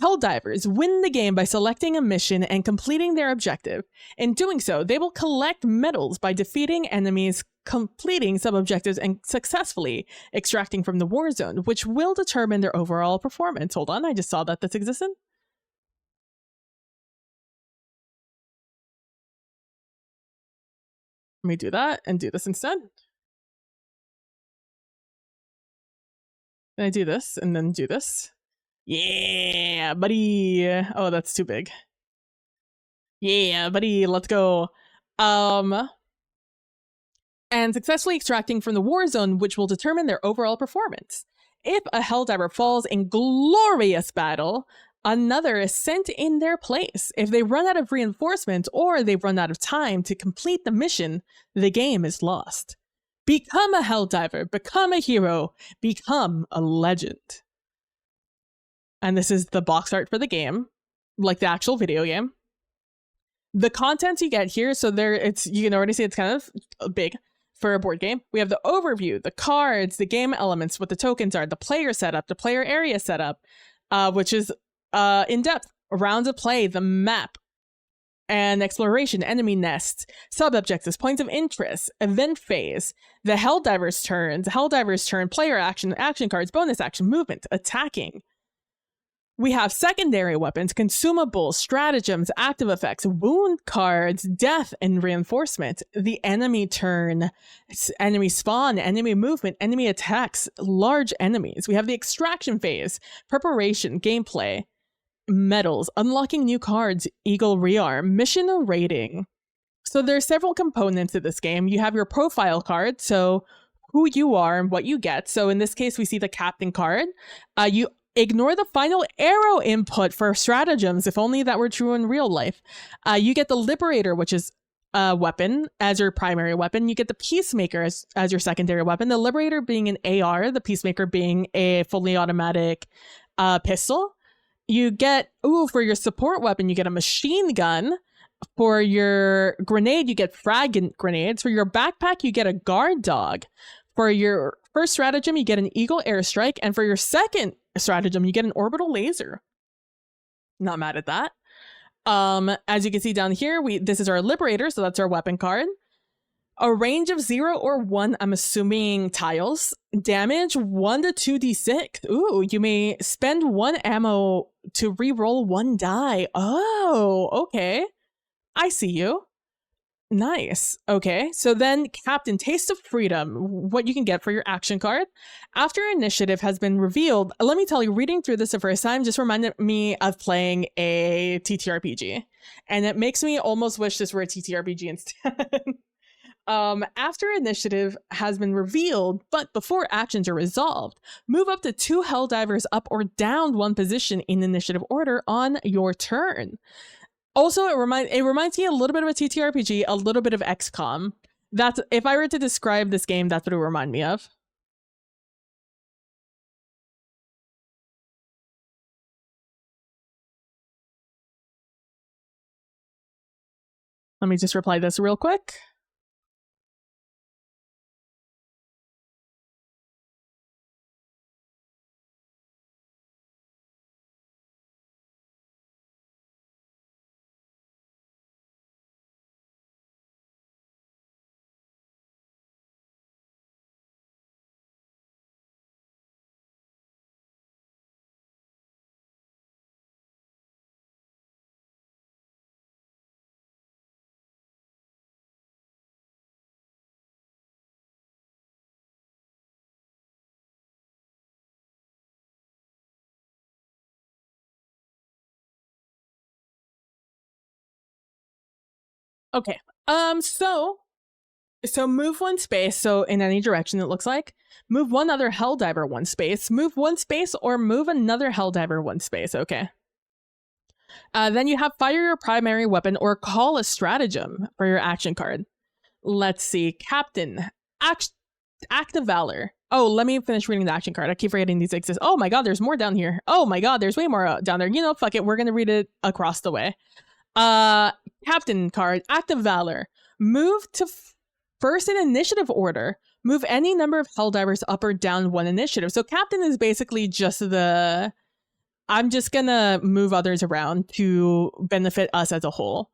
Helldivers win the game by selecting a mission and completing their objective. In doing so, they will collect medals by defeating enemies, completing sub-objectives, and successfully extracting from the war zone, which will determine their overall performance. Hold on, I just saw that this existed. Let me do that and do this instead. Then I do this and then do this. Yeah, buddy. Oh, that's too big. Yeah, buddy, let's go. And successfully extracting from the war zone, which will determine their overall performance. If a Helldiver falls in glorious battle, another is sent in their place. If they run out of reinforcements or they run out of time to complete the mission, the game is lost. Become a Helldiver, become a hero, become a legend. And this is the box art for the game, like the actual video game. The content you get here, so you can already see it's kind of big for a board game. We have the overview, the cards, the game elements, what the tokens are, the player setup, the player area setup, which is in-depth, rounds of play, the map, and exploration, enemy nests, sub-objectives, points of interest, event phase, the Helldiver's turn, player action cards, bonus action, movement, attacking. We have secondary weapons, consumables, stratagems, active effects, wound cards, death, and reinforcement. The enemy turn, enemy spawn, enemy movement, enemy attacks, large enemies. We have the extraction phase, preparation, gameplay, medals, unlocking new cards, Eagle Rearm, mission rating. So there are several components to this game. You have your profile card, so who you are and what you get. So in this case, we see the captain card. You ignore the final arrow input for stratagems, if only that were true in real life. You get the Liberator, which is a weapon, as your primary weapon. You get the Peacemaker as your secondary weapon. The Liberator being an AR, the Peacemaker being a fully automatic pistol. You get, for your support weapon, you get a machine gun. For your grenade, you get frag grenades. For your backpack, you get a guard dog. For your first stratagem, you get an Eagle airstrike. And for your second stratagem, you get an orbital laser. Not mad at that. As you can see down here, this is our Liberator, so that's our weapon card. A range of 0 or 1, I'm assuming tiles. Damage 1 to 2d6. Ooh, you may spend 1 ammo to re-roll 1 die. Oh, okay. I see you. Nice. Okay, so then Captain, Taste of Freedom, what you can get for your action card. After initiative has been revealed, let me tell you, reading through this the first time just reminded me of playing a TTRPG. And it makes me almost wish this were a TTRPG instead. After initiative has been revealed, but before actions are resolved, move up to 2 Helldivers up or down 1 position in initiative order on your turn. Also, it reminds me a little bit of a TTRPG, a little bit of XCOM. That's, if I were to describe this game, that's what it would remind me of. Let me just reply this real quick. Okay. So move 1 space, so in any direction it looks like. Move 1 other Helldiver 1 space. Move 1 space or move another Helldiver 1 space. Okay. Then you have fire your primary weapon or call a stratagem for your action card. Let's see. Captain. Act of Valor. Oh, let me finish reading the action card. I keep forgetting these exist. Oh my god, there's more down here. Oh my god, there's way more down there. You know, fuck it. We're going to read it across the way. Captain card. Act of Valor. Move to first in initiative order. Move any number of Helldivers up or down 1 initiative. So Captain is basically just the I'm just gonna move others around to benefit us as a whole.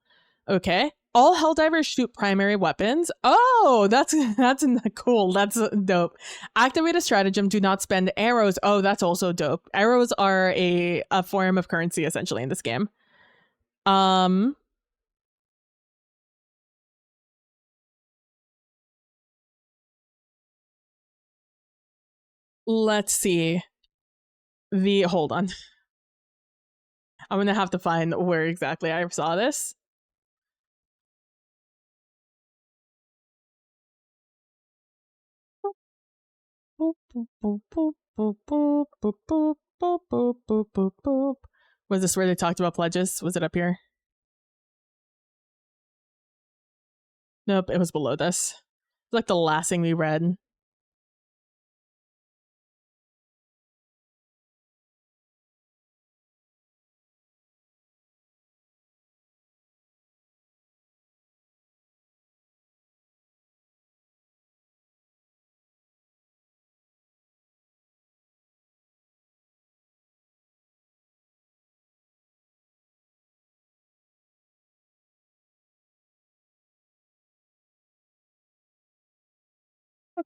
Okay. All Helldivers shoot primary weapons. Oh, that's cool. That's dope. Activate a stratagem. Do not spend arrows. Oh, that's also dope. Arrows are a form of currency essentially in this game. Let's see. Hold on. I'm gonna have to find where exactly I saw this. Was this where they talked about pledges? Was it up here? Nope, it was below this. It's like the last thing we read.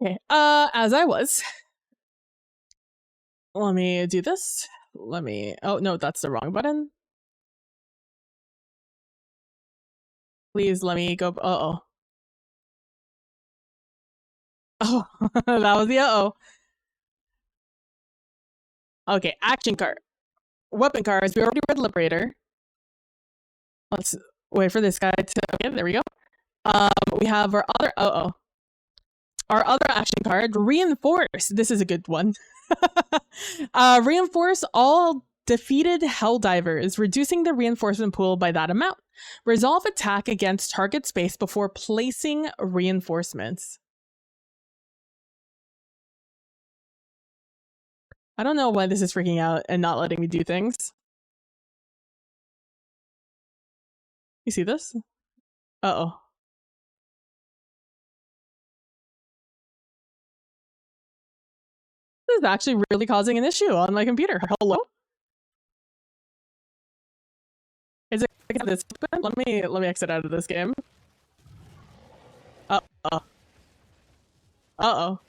Okay, as I was. Let me do this. Oh no, that's the wrong button. Please let me go, uh-oh. Oh, that was the uh-oh. Okay, action card. Weapon cards, we already read Liberator. Let's wait for this guy to, okay, there we go. We have our other, our other action card, Reinforce. This is a good one. Reinforce all defeated Helldivers, reducing the reinforcement pool by that amount. Resolve attack against target space before placing reinforcements. I don't know why this is freaking out and not letting me do things. You see this? Uh-oh. This is actually really causing an issue on my computer. Hello? Is it this? Let me exit out of this game. Uh-oh. Uh-oh.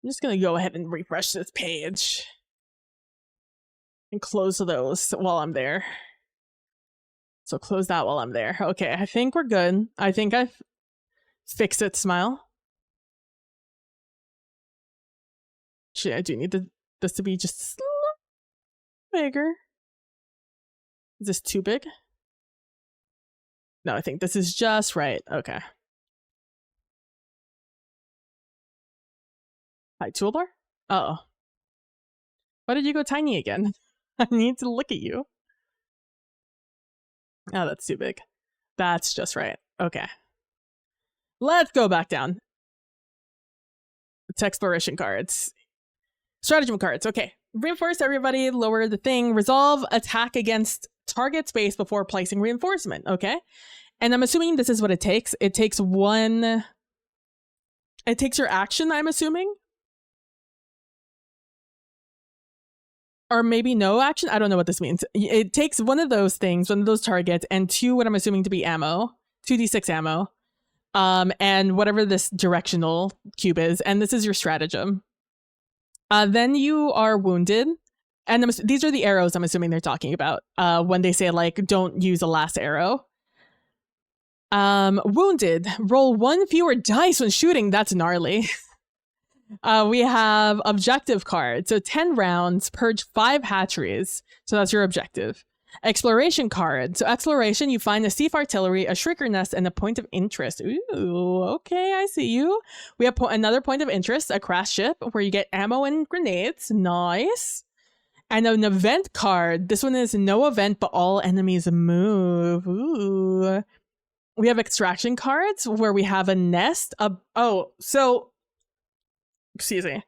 I'm just gonna go ahead and refresh this page. And close those while I'm there. So close that while I'm there. Okay, I think we're good. I think I've fixed it, Smile. Shit, I do need this to be just a little bigger. Is this too big? No, I think this is just right. Okay. Hi, toolbar? Uh-oh. Why did you go tiny again? I need to look at you. Oh, that's too big. That's just right. Okay. Let's go back down. It's exploration cards. Stratagem cards. Okay. Reinforce everybody, lower the thing, resolve attack against target space before placing reinforcement. Okay. And I'm assuming this is what it takes. It takes one. It takes your action, I'm assuming. Or maybe no action. I don't know what this means. It takes one of those things, one of those targets, and two, what I'm assuming to be ammo, 2d6 ammo, and whatever this directional cube is. And this is your stratagem. Then you are wounded. And these are the arrows I'm assuming they're talking about when they say, like, don't use a last arrow. Wounded. Roll 1 fewer dice when shooting. That's gnarly. We have objective card. So 10 rounds, purge 5 hatcheries. So that's your objective. Exploration card. So exploration, you find a Thief Artillery, a Shrieker Nest, and a point of interest. Ooh, okay, I see you. We have another point of interest, a crash ship, where you get ammo and grenades. Nice. And an event card. This one is no event, but all enemies move. Ooh. We have extraction cards, where we have a nest. Excuse me.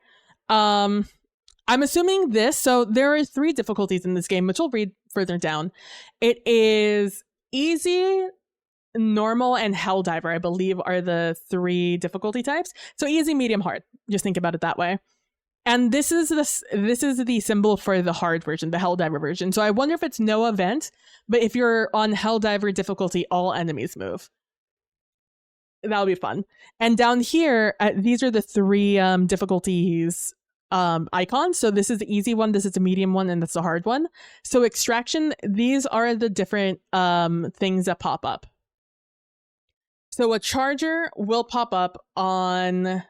I'm assuming this. So there are 3 difficulties in this game, which we'll read further down. It is easy, normal, and Helldiver, I believe, are the 3 difficulty types. So easy, medium, hard. Just think about it that way. And this is the symbol for the hard version, the Helldiver version. So I wonder if it's no event, but if you're on Helldiver difficulty, all enemies move. That'll be fun. And down here, these are the 3 difficulties icons. So this is the easy one, this is the medium one, and that's the hard one. So extraction, these are the different things that pop up. So a charger will pop up on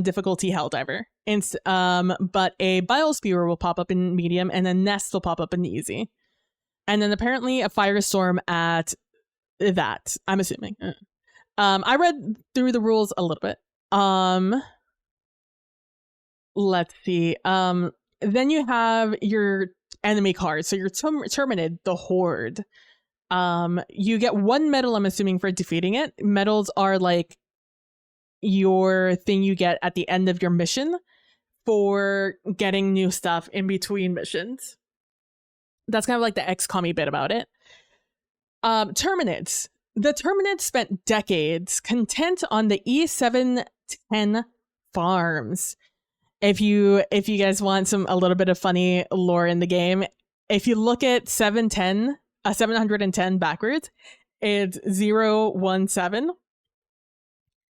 difficulty Helldiver. But a bile spewer will pop up in medium, and a nest will pop up in easy. And then apparently a firestorm at that, I'm assuming. I read through the rules a little bit. Let's see. Then you have your enemy cards. So your Terminid, the Horde. You get 1 medal, I'm assuming, for defeating it. Medals are like your thing you get at the end of your mission for getting new stuff in between missions. That's kind of like the XCOM-y bit about it. Terminids. The Terminids spent decades content on the E710 farms. If you guys want a little bit of funny lore in the game, if you look at 710 backwards, it's 017.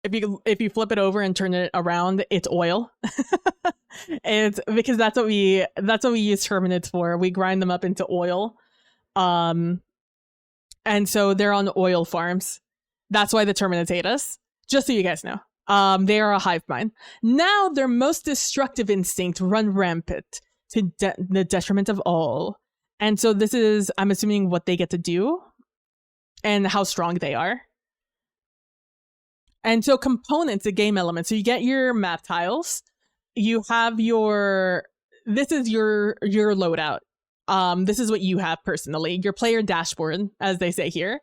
If you flip it over and turn it around, it's oil. It's because that's what we use Terminids for. We grind them up into oil. And so they're on oil farms. That's why the Terminids hate us. Just so you guys know. They are a hive mind. Now their most destructive instinct run rampant to the detriment of all. And so this is, I'm assuming, what they get to do and how strong they are. And so components, the game elements. So you get your map tiles. You have this is your loadout. This is what you have personally. Your player dashboard, as they say here.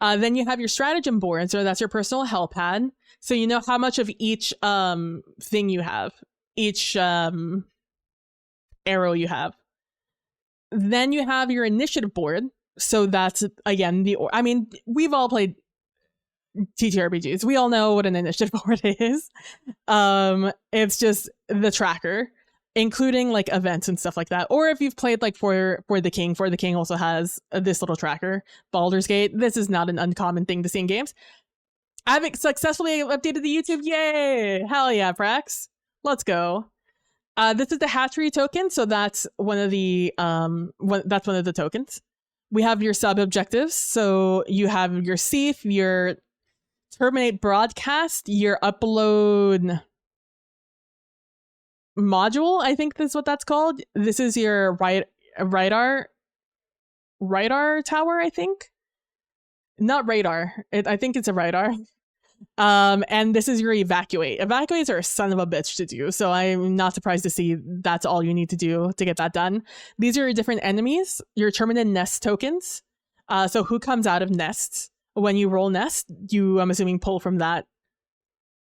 Then you have your stratagem board. So that's your personal hell pad. So you know how much of each thing you have. Each arrow you have. Then you have your initiative board. So that's, again, we've all played TTRPGs. We all know what an initiative board is. It's just the tracker, including like events and stuff like that. Or if you've played like for the King also has this little tracker. Baldur's Gate. This is not an uncommon thing to see in games. I've successfully updated the YouTube. Yay! Hell yeah, Prax. Let's go. This is the hatchery token, so that's one of the tokens. We have your sub objectives, so you have your Seef, your terminate broadcast, your upload module. I think that's what that's called. This is your radar tower. I think not radar. I think it's a radar. And this is your evacuate. Evacuates are a son of a bitch to do, so I'm not surprised to see that's all you need to do to get that done. These are your different enemies, your Terminid nest tokens. So who comes out of nests? When you roll nest, you, I'm assuming, pull from that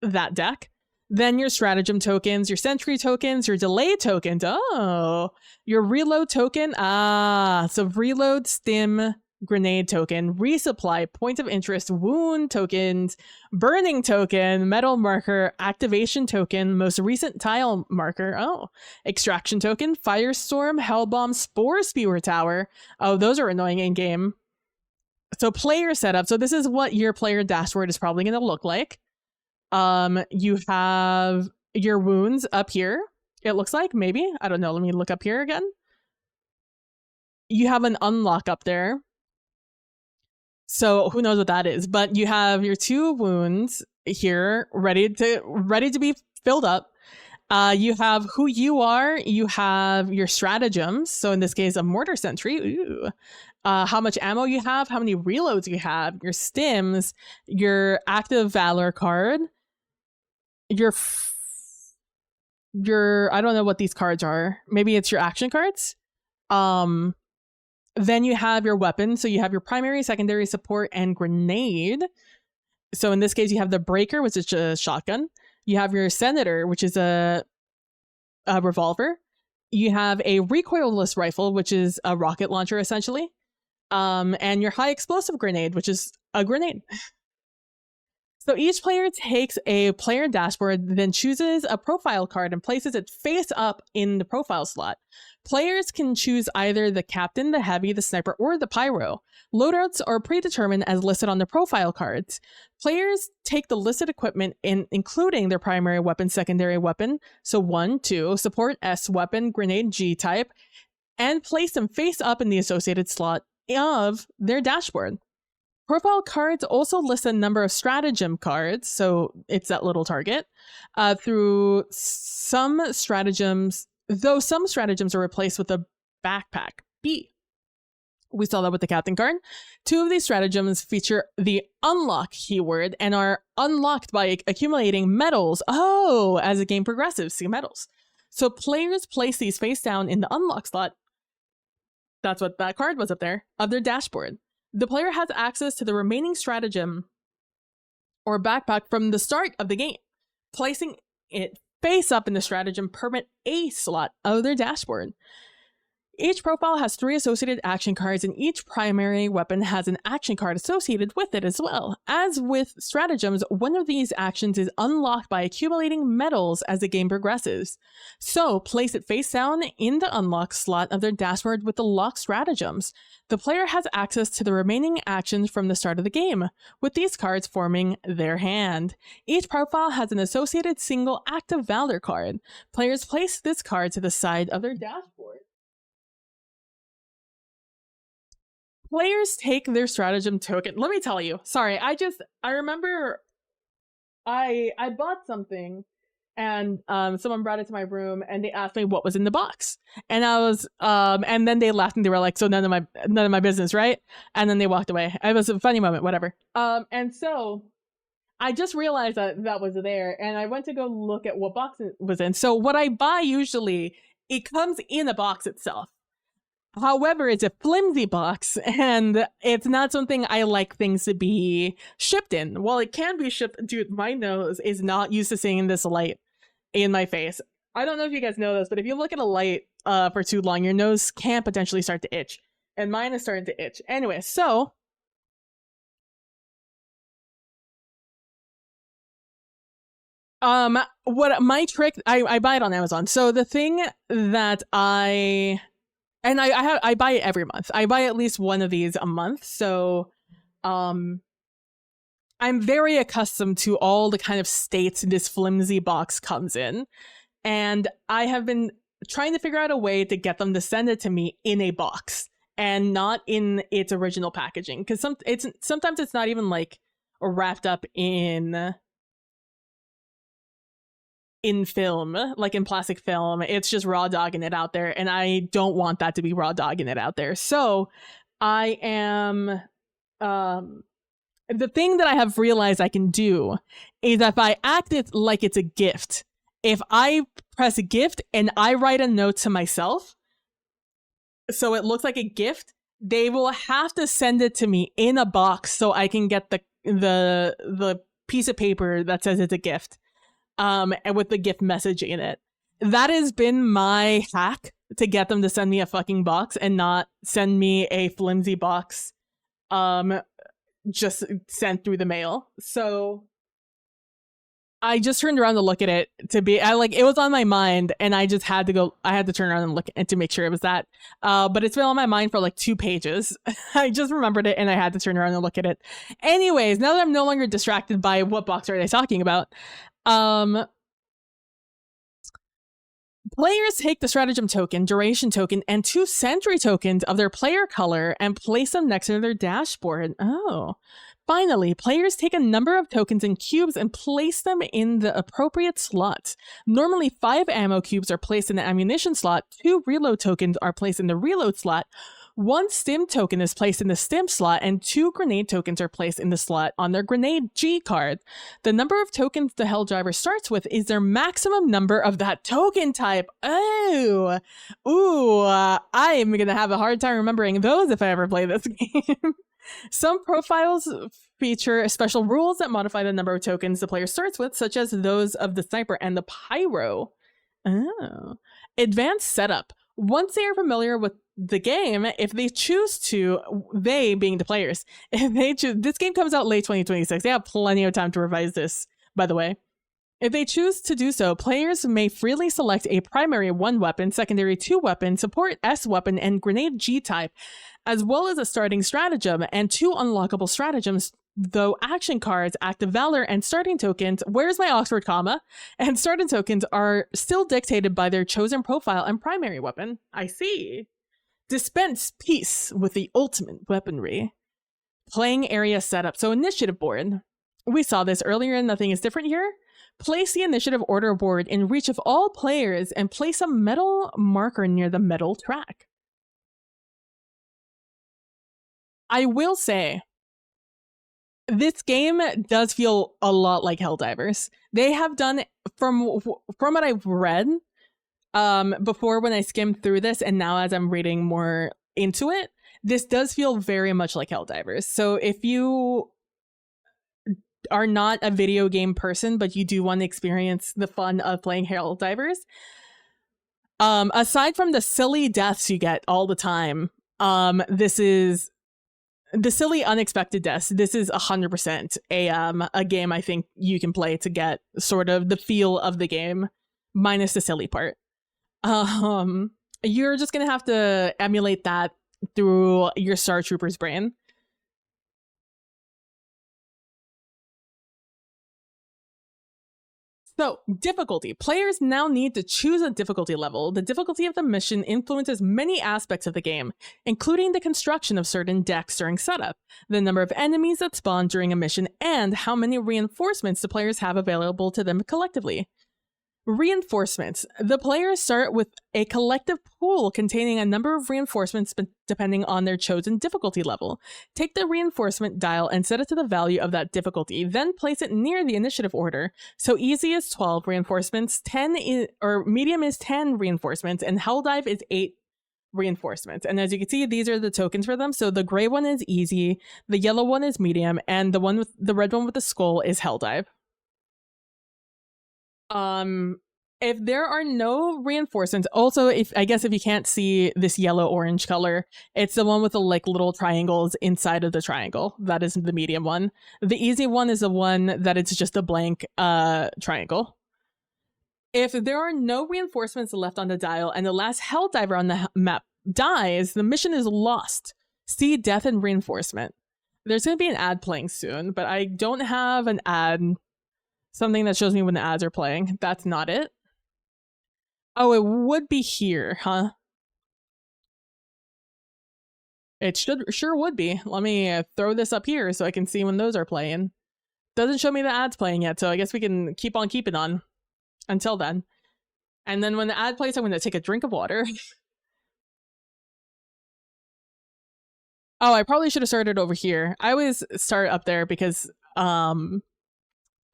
deck. Then your stratagem tokens, your sentry tokens, your delay tokens. Oh, your reload token. So reload, stim, grenade token, resupply, point of interest, wound tokens, burning token, metal marker, activation token, most recent tile marker, extraction token, firestorm, hellbomb, spore spewer tower. Oh, those are annoying in game. So player setup. So this is what your player dashboard is probably going to look like. You have your wounds up here. It looks like, maybe, I don't know. Let me look up here again. You have an unlock up there. So who knows what that is, but you have your 2 wounds here ready to be filled up. You have who you are. You have your stratagems. So in this case, a mortar sentry. Ooh. How much ammo you have, how many reloads you have, your stims, your active valor card, your I don't know what these cards are. Maybe it's your action cards. Then you have your weapons. So you have your primary, secondary, support, and grenade. So in this case, you have the breaker, which is a shotgun. You have your senator, which is a revolver. You have a recoilless rifle, which is a rocket launcher, essentially. And your high explosive grenade, which is a grenade. So each player takes a player dashboard, then chooses a profile card and places it face up in the profile slot. Players can choose either the captain, the heavy, the sniper, or the pyro. Loadouts are predetermined as listed on the profile cards. Players take the listed equipment, including their primary weapon, secondary weapon, so 1, 2, support S weapon, grenade G type, and place them face up in the associated slot of their dashboard. Profile cards also list a number of stratagem cards, so it's that little target, through some stratagems, though some stratagems are replaced with a backpack B. We saw that with the captain card. 2 of these stratagems feature the unlock keyword and are unlocked by accumulating medals. Oh, as the game progresses, see medals. So players place these face down in the unlock slot. That's what that card was up there, of their dashboard. The player has access to the remaining stratagem or backpack from the start of the game, placing it face up in the stratagem permit A slot of their dashboard. Each profile has 3 associated action cards, and each primary weapon has an action card associated with it as well. As with stratagems, one of these actions is unlocked by accumulating medals as the game progresses. So, place it face down in the unlock slot of their dashboard with the locked stratagems. The player has access to the remaining actions from the start of the game, with these cards forming their hand. Each profile has an associated single Act of Valor card. Players place this card to the side of their dashboard. Players take their stratagem token. Let me tell you. Sorry, I remember I bought something and someone brought it to my room and they asked me what was in the box. And I was and then they laughed and they were like, so none of my business, right? And then they walked away. It was a funny moment, whatever. And so I just realized that was there and I went to go look at what box it was in. So what I buy usually, it comes in a box itself. However, it's a flimsy box, and it's not something I like things to be shipped in. Well, it can be shipped. Dude, my nose is not used to seeing this light in my face. I don't know if you guys know this, but if you look at a light for too long, your nose can potentially start to itch. And mine is starting to itch. Anyway, so what my trick, I buy it on Amazon. So the thing that I buy it every month. I buy at least one of these a month. So I'm very accustomed to all the kind of states this flimsy box comes in. And I have been trying to figure out a way to get them to send it to me in a box and not in its original packaging. Because sometimes it's not even like wrapped up in film, like in plastic film. It's just raw dogging it out there, and I don't want that to be raw dogging it out there. So I am the thing that I have realized I can do is if I act it like it's a gift, if I press a gift and I write a note to myself so it looks like a gift, they will have to send it to me in a box so I can get the piece of paper that says it's a gift. And with the gift message in it. That has been my hack to get them to send me a fucking box and not send me a flimsy box just sent through the mail. So I just turned around to look at it it was on my mind and I just had to turn around and look and to make sure it was that. But it's been on my mind for like 2 pages. I just remembered it and I had to turn around and look at it. Anyways, now that I'm no longer distracted by what box are they talking about, players take the stratagem token, duration token, and 2 sentry tokens of their player color and place them next to their dashboard. Oh. Finally, players take a number of tokens and cubes and place them in the appropriate slots. Normally, 5 ammo cubes are placed in the ammunition slot, 2 reload tokens are placed in the reload slot, 1 stim token is placed in the stim slot, and 2 grenade tokens are placed in the slot on their grenade G card. The number of tokens the Helldriver starts with is their maximum number of that token type. Oh! Ooh, I am going to have a hard time remembering those if I ever play this game. Some profiles feature special rules that modify the number of tokens the player starts with, such as those of the sniper and the pyro. Oh. Advanced setup. Once they are familiar with the game, if they choose to, they being the players, if they choose, this game comes out late 2026. They have plenty of time to revise this, by the way. If they choose to do so, players may freely select a primary 1 weapon, secondary 2 weapon, support S weapon, and grenade G type, as well as a starting stratagem and 2 unlockable stratagems, though action cards, active valor, and starting tokens, where's my Oxford comma, and starting tokens are still dictated by their chosen profile and primary weapon. I see. Dispense peace with the ultimate weaponry. Playing area setup. So initiative board. We saw this earlier and nothing is different here. Place the initiative order board in reach of all players and place a metal marker near the metal track. I will say, this game does feel a lot like Helldivers. They have done, from what I've read, before when I skimmed through this and now as I'm reading more into it, this does feel very much like Helldivers. So if you are not a video game person, but you do want to experience the fun of playing Helldivers, aside from the silly deaths you get all the time, this is the silly unexpected deaths. This is 100% a game I think you can play to get sort of the feel of the game, minus the silly part. You're just gonna have to emulate that through your Star Troopers brain. So, difficulty. Players now need to choose a difficulty level. The difficulty of the mission influences many aspects of the game, including the construction of certain decks during setup, the number of enemies that spawn during a mission, and how many reinforcements the players have available to them collectively. Reinforcements. The players start with a collective pool containing a number of reinforcements depending on their chosen difficulty level. Take the reinforcement dial and set it to the value of that difficulty, then place it near the initiative order. So easy is 12 reinforcements, medium is 10 reinforcements, and Helldive is 8 reinforcements. And as you can see, these are the tokens for them. So the gray one is easy, the yellow one is medium, and the red one with the skull is Helldive. If there are no reinforcements, also if you can't see this yellow-orange color, it's the one with the like little triangles inside of the triangle. That is the medium one. The easy one is the one that it's just a blank triangle. If there are no reinforcements left on the dial and the last Helldiver on the map dies, the mission is lost. See death and reinforcement. There's going to be an ad playing soon, but I don't have an ad. Something that shows me when the ads are playing. That's not it. Oh, it would be here, huh? It sure would be. Let me throw this up here so I can see when those are playing. Doesn't show me the ads playing yet, so I guess we can keep on keeping on until then. And then when the ad plays, I'm going to take a drink of water. Oh, I probably should have started over here. I always start up there because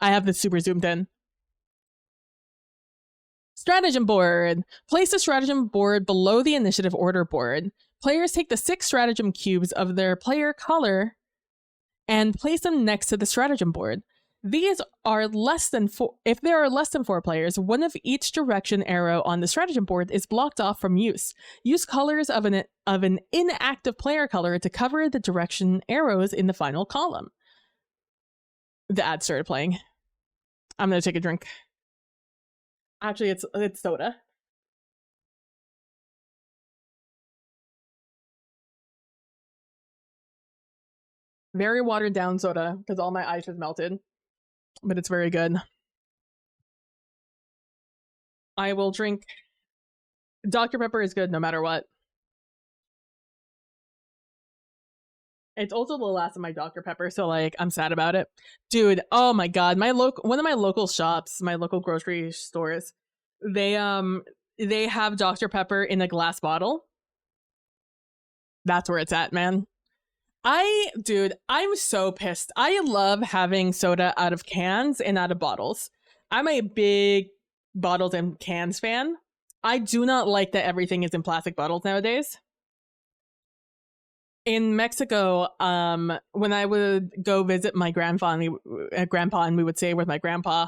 I have this super zoomed in. Stratagem board. Place the stratagem board below the initiative order board. Players take the 6 stratagem cubes of their player color and place them next to the stratagem board. These are less than 4. If there are less than 4 players, one of each direction arrow on the stratagem board is blocked off from use. Use colors of an inactive player color to cover the direction arrows in the final column. The ad started playing. I'm gonna take a drink. Actually, it's soda. Very watered down soda because all my ice has melted, but it's very good. I will drink. Dr. Pepper is good no matter what. It's also the last of my Dr. Pepper, so like I'm sad about it. Dude, oh my god, one of my local shops, my local grocery stores, they have Dr. Pepper in a glass bottle. That's where it's at, man. Dude, I'm so pissed. I love having soda out of cans and out of bottles. I'm a big bottles and cans fan. I do not like that everything is in plastic bottles nowadays. In Mexico, when I would go visit my grandpa and we would stay with my grandpa,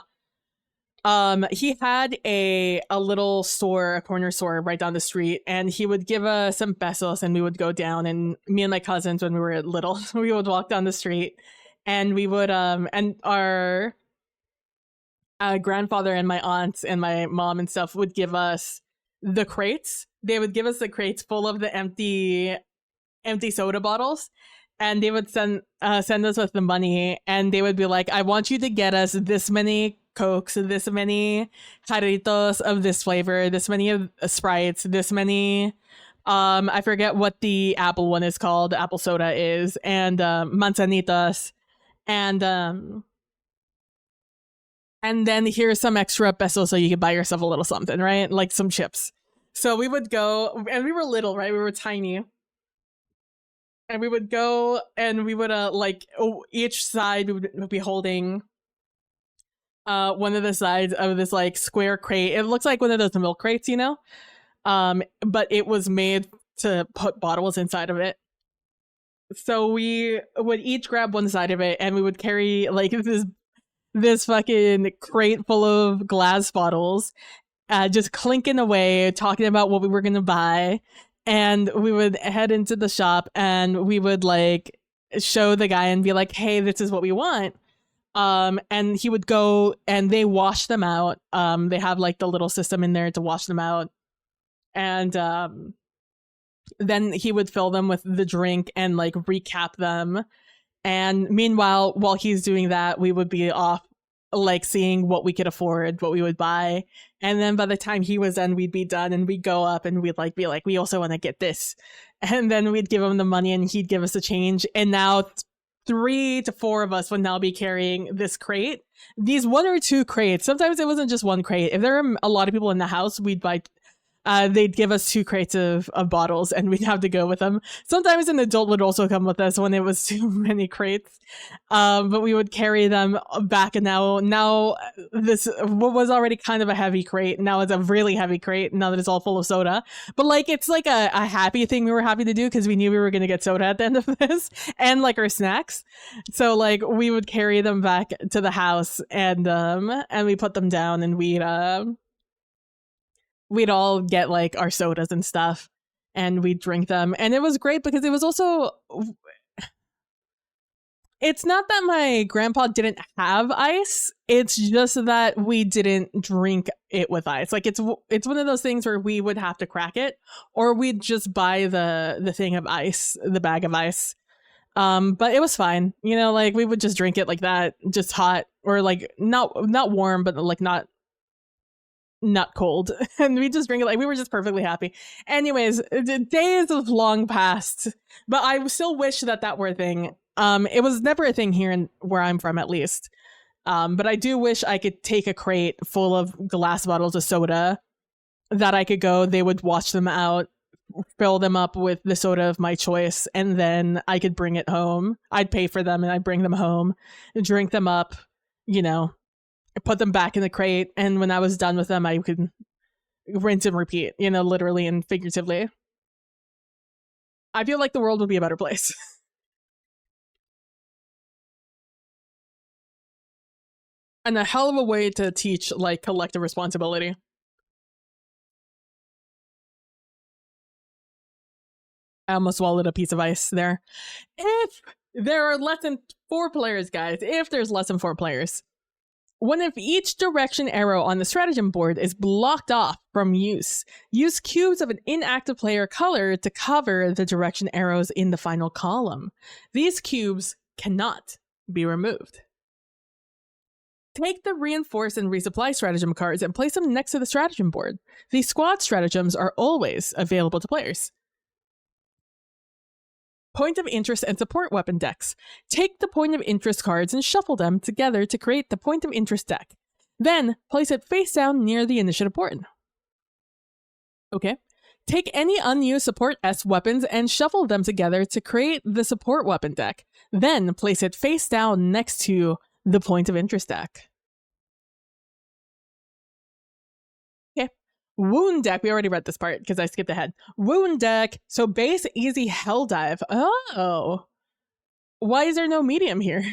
He had a little store, a corner store right down the street, and he would give us some pesos, and we would go down. And me and my cousins, when we were little, we would walk down the street, and we would and our grandfather and my aunts and my mom and stuff would give us the crates. They would give us the crates full of the empty soda bottles, and they would send us with the money, and they would be like, I want you to get us this many Cokes, this many Jarritos of this flavor, this many of Sprites, this many I forget what the apple one is called, apple soda is, and manzanitas, and then here's some extra pesos so you could buy yourself a little something, right? Like some chips. So we would go, and we were little, right? We were tiny. And we would go, and we would each side would be holding one of the sides of this like square crate. It looks like one of those milk crates, you know? But it was made to put bottles inside of it. So we would each grab one side of it, and we would carry like this fucking crate full of glass bottles, just clinking away, talking about what we were gonna buy. And we would head into the shop, and we would like show the guy and be like, hey, this is what we want. And he would go, and they wash them out. They have like the little system in there to wash them out. And then he would fill them with the drink and like recap them. And meanwhile, while he's doing that, we would be off like seeing what we could afford, what we would buy. And then by the time he was done, we'd be done, and we'd go up and we'd like be like, we also want to get this. And then we'd give him the money, and he'd give us the change. And now 3 to 4 of us would now be carrying this crate. These 1 or 2 crates. Sometimes it wasn't just 1 crate. If there were a lot of people in the house, we'd buy they'd give us 2 crates of bottles, and we'd have to go with them. Sometimes an adult would also come with us when it was too many crates. But we would carry them back, and now this what was already kind of a heavy crate, now it's a really heavy crate, now that it's all full of soda. But like it's like a happy thing we were happy to do, because we knew we were going to get soda at the end of this, and like our snacks. So like we would carry them back to the house, and we put them down, and we'd all get like our sodas and stuff, and we'd drink them. And it was great because it was also, it's not that my grandpa didn't have ice, it's just that we didn't drink it with ice. Like it's one of those things where we would have to crack it, or we'd just buy the thing of ice, the bag of ice. But it was fine, you know, like we would just drink it like that, just hot, or like not warm, but like not cold. And we just drink it, like we were just perfectly happy. Anyways, the days have long passed, but I still wish that were a thing. It was never a thing here where I'm from, at least. But I do wish I could take a crate full of glass bottles of soda, that I could go, they would wash them out, fill them up with the soda of my choice, and then I could bring it home. I'd pay for them, and I'd bring them home, drink them up, you know, put them back in the crate, and when I was done with them, I could rinse and repeat, you know, literally and figuratively. I feel like the world would be a better place. And a hell of a way to teach like collective responsibility. I almost swallowed a piece of ice there. If there are less than 4 players, guys, if there's less than 4 players, one of each direction arrow on the stratagem board is blocked off from use. Use cubes of an inactive player color to cover the direction arrows in the final column. These cubes cannot be removed. Take the reinforce and resupply stratagem cards and place them next to the stratagem board. These squad stratagems are always available to players. Point of interest and support weapon decks. Take the point of interest cards and shuffle them together to create the point of interest deck. Then place it face down near the initiative board. Okay. Take any unused support S weapons and shuffle them together to create the support weapon deck. Then place it face down next to the point of interest deck. Okay. Wound deck. We already read this part because I skipped ahead. Wound deck. So base, easy, hell dive. Oh. Why is there no medium here?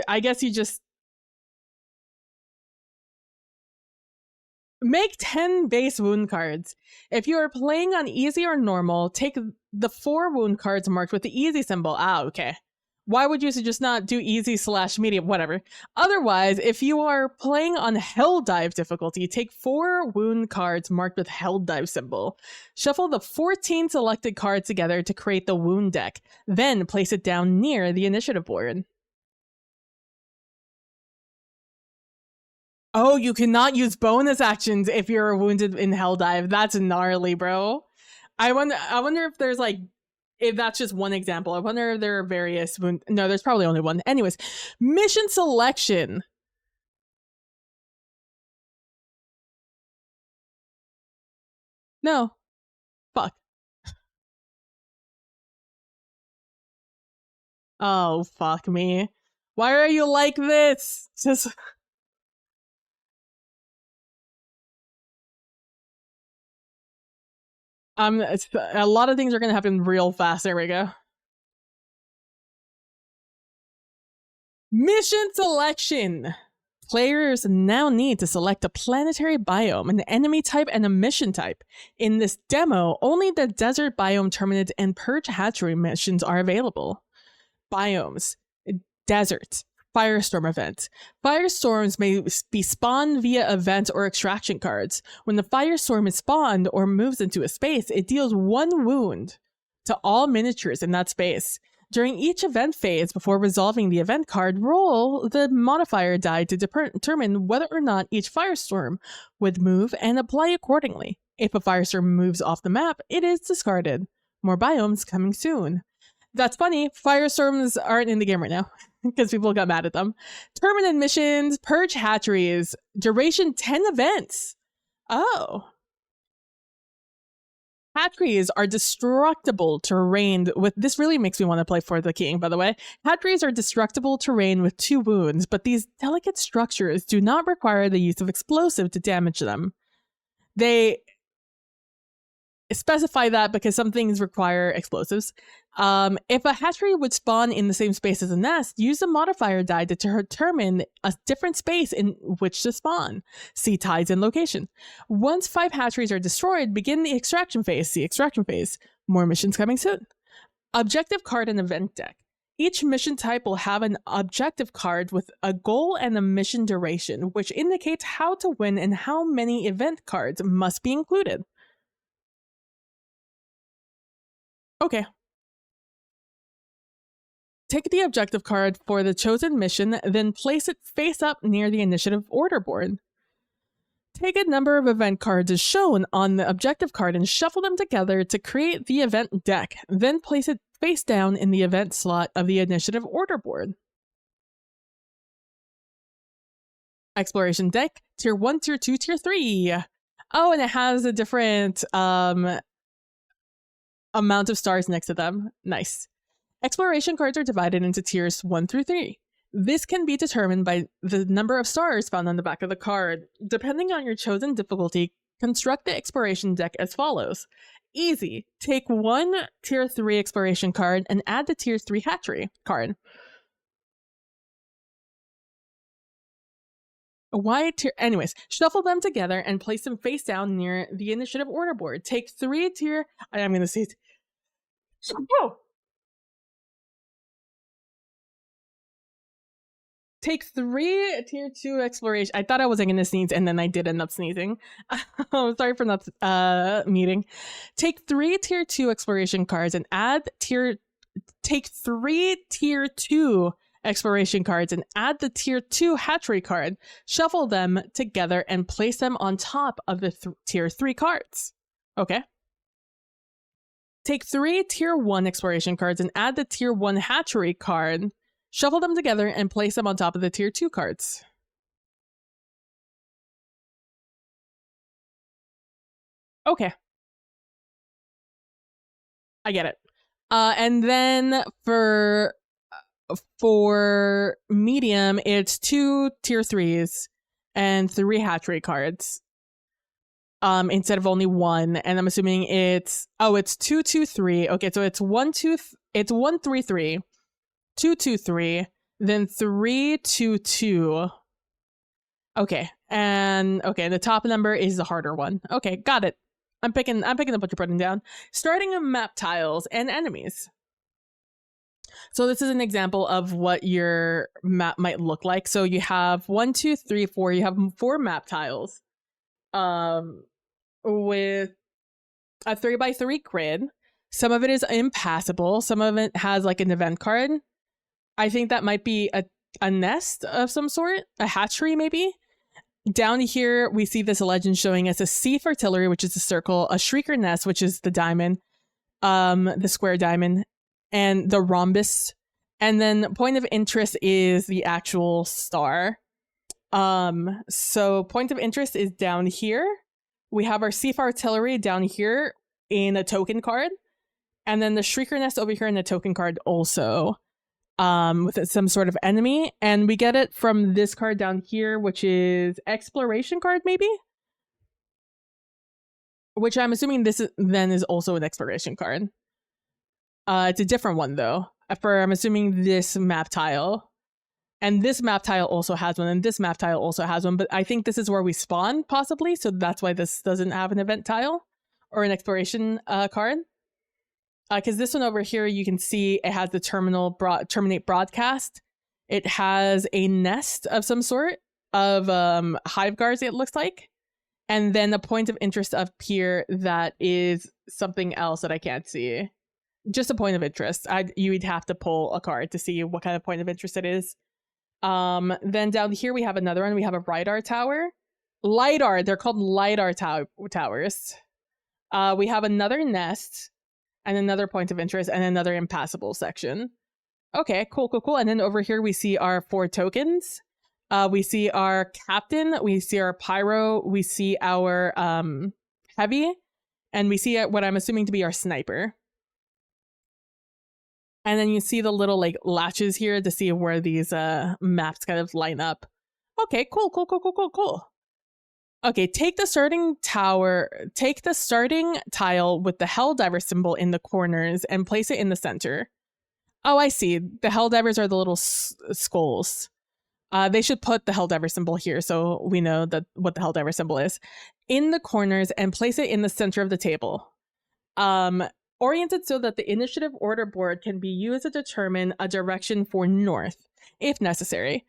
I guess you just... Make 10 base wound cards. If you are playing on easy or normal, take the 4 wound cards marked with the easy symbol. Ah, okay. Why would you just not do easy/medium? Whatever. Otherwise, if you are playing on Helldive difficulty, take 4 wound cards marked with Helldive symbol. Shuffle the 14 selected cards together to create the wound deck. Then place it down near the initiative board. Oh, you cannot use bonus actions if you're wounded in Helldive. That's gnarly, bro. I wonder if there's like, if that's just one example. I wonder if there are various no, there's probably only one. Anyways, mission selection. No. Fuck. Oh, fuck me. Why are you like this? Just... a lot of things are gonna happen real fast. There we go. Mission selection. Players now need to select a planetary biome, an enemy type, and a mission type. In this demo, only the desert biome terminid and purge hatchery missions are available. Biomes. Desert. Firestorm event. Firestorms may be spawned via event or extraction cards. When the firestorm is spawned or moves into a space, it deals 1 wound to all miniatures in that space. During each event phase, before resolving the event card, roll the modifier die to determine whether or not each firestorm would move and apply accordingly. If a firestorm moves off the map, it is discarded. More biomes coming soon. That's funny. Firestorms aren't in the game right now because people got mad at them. Terminid missions, purge hatcheries, duration 10 events. Oh. Hatcheries are destructible terrain with... This really makes me want to play For the King, by the way. Hatcheries are destructible terrain with 2 wounds, but these delicate structures do not require the use of explosive to damage them. They specify that because some things require explosives. If a hatchery would spawn in the same space as a nest, use the modifier die to determine a different space in which to spawn. See tides and location. Once 5 hatcheries are destroyed, begin the extraction phase. See extraction phase. More missions coming soon. Objective card and event deck. Each mission type will have an objective card with a goal and a mission duration, which indicates how to win and how many event cards must be included. Okay. Take the objective card for the chosen mission, then place it face up near the initiative order board. Take a number of event cards as shown on the objective card and shuffle them together to create the event deck, then place it face down in the event slot of the initiative order board. Exploration deck, tier 1, tier 2, tier 3. Oh, and it has a different amount of stars next to them. Nice. Exploration cards are divided into tiers 1 through 3. This can be determined by the number of stars found on the back of the card. Depending on your chosen difficulty, construct the exploration deck as follows. Easy. Take 1 tier 3 exploration card and add the tier 3 hatchery card. Anyways, shuffle them together and place them face down near the initiative order board. Take 3 tier... I'm going to see... Oh! Take 3 tier 2 exploration. I thought I wasn't going to sneeze, and then I did end up sneezing. Sorry for not meeting. Take 3 tier 2 exploration cards and take 3 tier 2 exploration cards and add the tier 2 hatchery card. Shuffle them together and place them on top of the tier 3 cards. Okay. Take 3 tier 1 exploration cards and add the tier 1 hatchery card. Shuffle them together and place them on top of the tier 2 cards. Okay. I get it. And then for medium, it's 2 tier 3s and 3 hatchery cards. Instead of only 1. And I'm assuming it's 2 2 3. Okay, so it's 1 3 3. 2 2 3, then 3 2 2. Okay, And okay, the top number is the harder one. Okay, got it. I'm picking up what you're putting down. Starting a map tiles and enemies. So this is an example of what your map might look like. So you have 1, 2, 3, 4. You have 4 map tiles, with a 3x3 grid. Some of it is impassable. Some of it has like an event card. I think that might be a nest of some sort, a hatchery maybe. Down here, we see this legend showing us a Sief Artillery, which is a circle, a Shrieker Nest, which is the diamond, the square diamond, and the rhombus. And then point of interest is the actual star. So point of interest is down here. We have our Sief Artillery down here in a token card. And then the Shrieker Nest over here in the token card also. With some sort of enemy, and we get it from this card down here, which is exploration card maybe, which I'm assuming this then is also an exploration card. It's a different one though, for I'm assuming this map tile, and this map tile also has one, and this map tile also has one, but I think this is where we spawn possibly, so that's why this doesn't have an event tile or an exploration card. Because this one over here, you can see it has the terminate broadcast. It has a nest of some sort of hive guards, it looks like. And then a point of interest up here that is something else that I can't see. Just a point of interest. You would have to pull a card to see what kind of point of interest it is. Then down here, we have another one. We have a LiDAR tower. LiDAR, they're called LiDAR towers. We have another nest. And another point of interest, and another impassable section. Okay, cool. And then over here, we see our 4 tokens. We see our captain, we see our pyro, we see our heavy, and we see what I'm assuming to be our sniper. And then you see the little like latches here to see where these maps kind of line up. Okay, cool. Okay, take the starting tile with the Helldiver symbol in the corners and place it in the center. Oh, I see. The Helldivers are the little skulls. They should put the Helldiver symbol here so we know what the Helldiver symbol is. In the corners and place it in the center of the table. Oriented so that the initiative order board can be used to determine a direction for north, if necessary.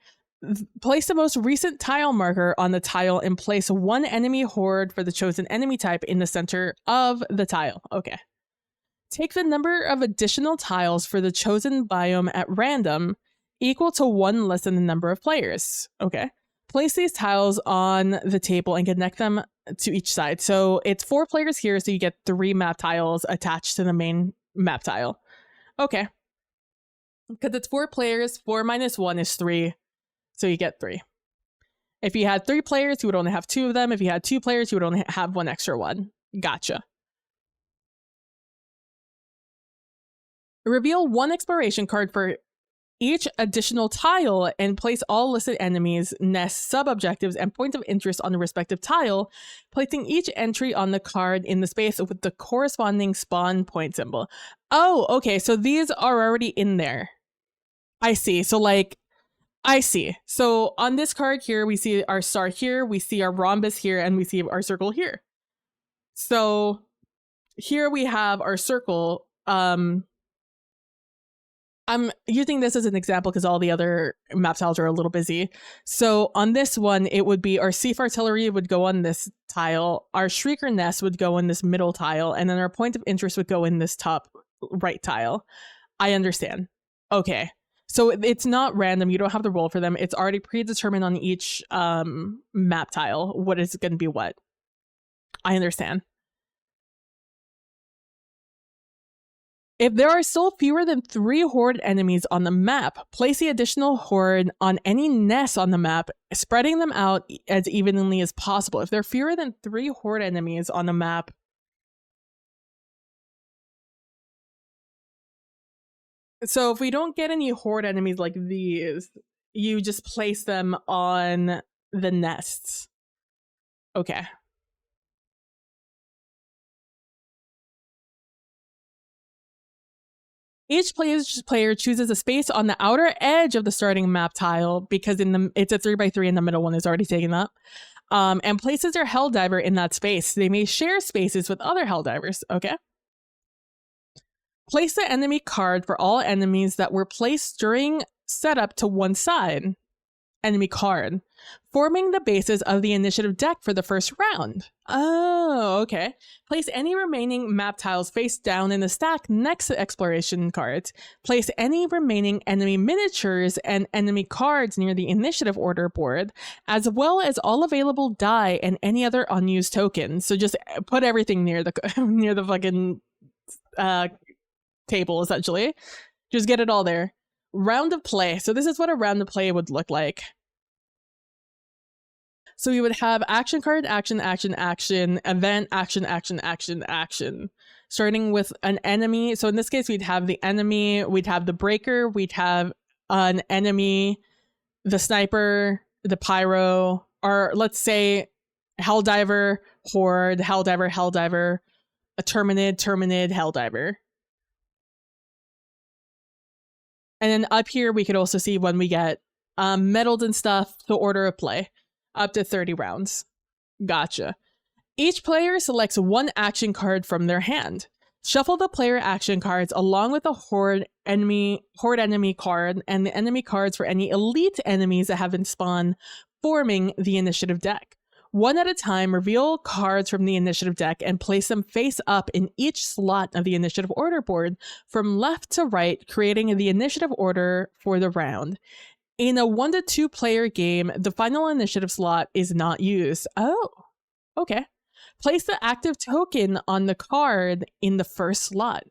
Place the most recent tile marker on the tile and place 1 enemy horde for the chosen enemy type in the center of the tile. Okay. Take the number of additional tiles for the chosen biome at random equal to 1 less than the number of players. Okay. Place these tiles on the table and connect them to each side. So it's 4 players here, so you get 3 map tiles attached to the main map tile. Okay. Because it's 4 players, 4 minus 1 is 3. So you get 3. If you had 3 players, you would only have 2 of them. If you had 2 players, you would only have 1 extra one. Gotcha. Reveal 1 exploration card for each additional tile and place all listed enemies, nests, sub-objectives, and points of interest on the respective tile, placing each entry on the card in the space with the corresponding spawn point symbol. Oh, okay. So these are already in there. I see. So like, I see. So on this card here, we see our star here, we see our rhombus here, and we see our circle here. So here we have our circle. I'm using this as an example because all the other map tiles are a little busy. So on this one, it would be our Sief Artillery would go on this tile, our Shrieker Nest would go in this middle tile, and then our point of interest would go in this top right tile. I understand. Okay. So it's not random. You don't have to roll for them. It's already predetermined on each map tile what is going to be what. I understand. If there are still fewer than 3 horde enemies on the map, place the additional horde on any nest on the map, spreading them out as evenly as possible. If there are fewer than 3 horde enemies on the map, so if we don't get any horde enemies like these, you just place them on the nests. Okay. Each player chooses a space on the outer edge of the starting map tile because it's a 3x3 and the middle one is already taken up. and places their Helldiver in that space. They may share spaces with other Helldivers. Okay. Place the enemy card for all enemies that were placed during setup to one side. Enemy card, forming the basis of the initiative deck for the first round. Oh, okay. Place any remaining map tiles face down in the stack next to exploration cards. Place any remaining enemy miniatures and enemy cards near the initiative order board, as well as all available die and any other unused tokens. So just put everything near the near the fucking table, essentially. Just get it all there. Round of play. So this is what a round of play would look like. So we would have action card, action, action, action, event, action, action, action, action. Starting with an enemy. So in this case, we'd have the enemy, we'd have the breaker, we'd have an enemy, the sniper, the pyro, or let's say Helldiver, Horde, Helldiver, Helldiver, a Terminid, Terminid, Helldiver. And then up here, we could also see when we get medals and stuff, the order of play, up to 30 rounds. Gotcha. Each player selects one action card from their hand. Shuffle the player action cards along with the horde enemy card and the enemy cards for any elite enemies that have been spawned, forming the initiative deck. One at a time, reveal cards from the initiative deck and place them face up in each slot of the initiative order board from left to right, creating the initiative order for the round. In a 1 to 2 player game, the final initiative slot is not used. Oh, okay. Place the active token on the card in the first slot.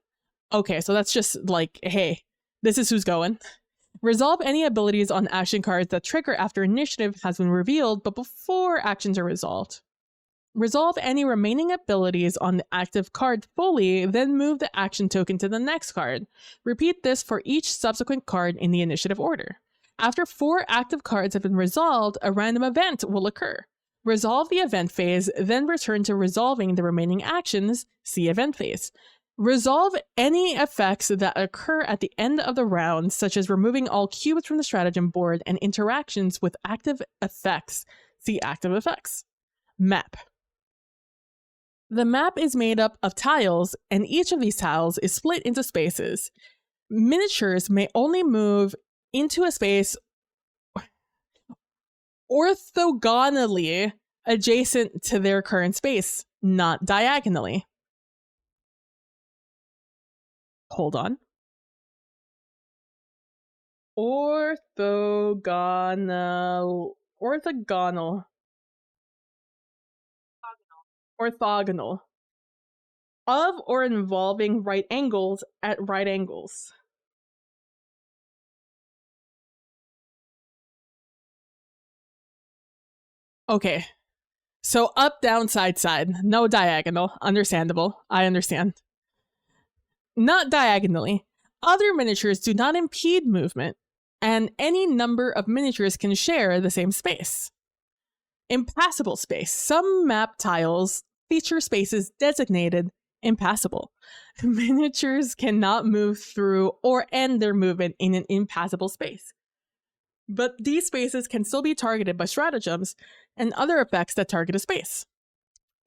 Okay, so that's just like, hey, this is who's going. Resolve any abilities on action cards that trigger after initiative has been revealed, but before actions are resolved. Resolve any remaining abilities on the active card fully, then move the action token to the next card. Repeat this for each subsequent card in the initiative order. After 4 active cards have been resolved, a random event will occur. Resolve the event phase, then return to resolving the remaining actions, see event phase. Resolve any effects that occur at the end of the round, such as removing all cubes from the stratagem board and interactions with active effects. See active effects. Map. The map is made up of tiles, and each of these tiles is split into spaces. Miniatures may only move into a space orthogonally adjacent to their current space, not diagonally. Hold on. Orthogonal. Of or involving right angles at right angles. Okay. So up, down, side, side. No diagonal. Understandable. I understand. Not diagonally. Other miniatures do not impede movement, and any number of miniatures can share the same space. Impassable space. Some map tiles feature spaces designated impassable. Miniatures cannot move through or end their movement in an impassable space. But these spaces can still be targeted by stratagems and other effects that target a space.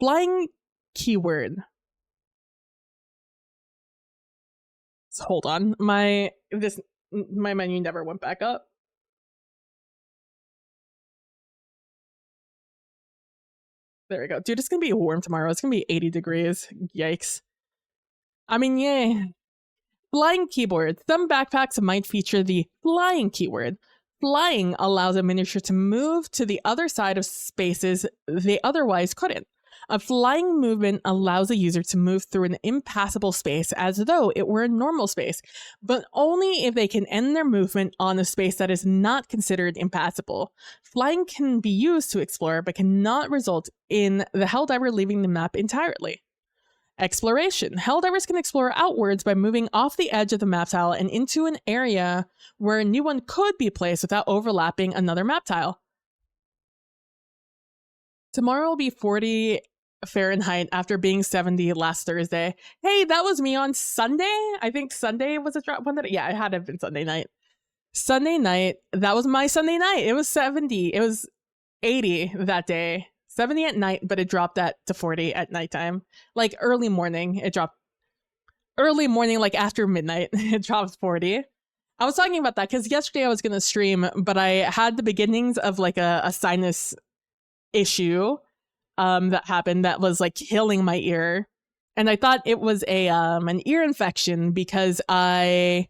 Flying keyword. So hold on, my menu never went back up. There we go. Dude, it's gonna be warm tomorrow. It's gonna be 80 degrees. Yikes. I mean, yay. Flying keyboard. Some backpacks might feature the flying keyword. Flying allows a miniature to move to the other side of spaces they otherwise couldn't. A flying movement allows a user to move through an impassable space as though it were a normal space, but only if they can end their movement on a space that is not considered impassable. Flying can be used to explore, but cannot result in the Helldiver leaving the map entirely. Exploration. Helldivers can explore outwards by moving off the edge of the map tile and into an area where a new one could be placed without overlapping another map tile. Tomorrow will be 40 Fahrenheit after being 70 last Thursday. Hey, that was me on Sunday. I think Sunday was a drop one that, yeah, it had to have been Sunday night. Sunday night, that was my Sunday night. It was 70. It was 80 that day. 70 at night, but it dropped to 40 at nighttime. Like early morning, it dropped. Early morning, like after midnight, it drops 40. I was talking about that because yesterday I was going to stream, but I had the beginnings of like a sinus issue that happened that was like killing my ear. And I thought it was an ear infection because I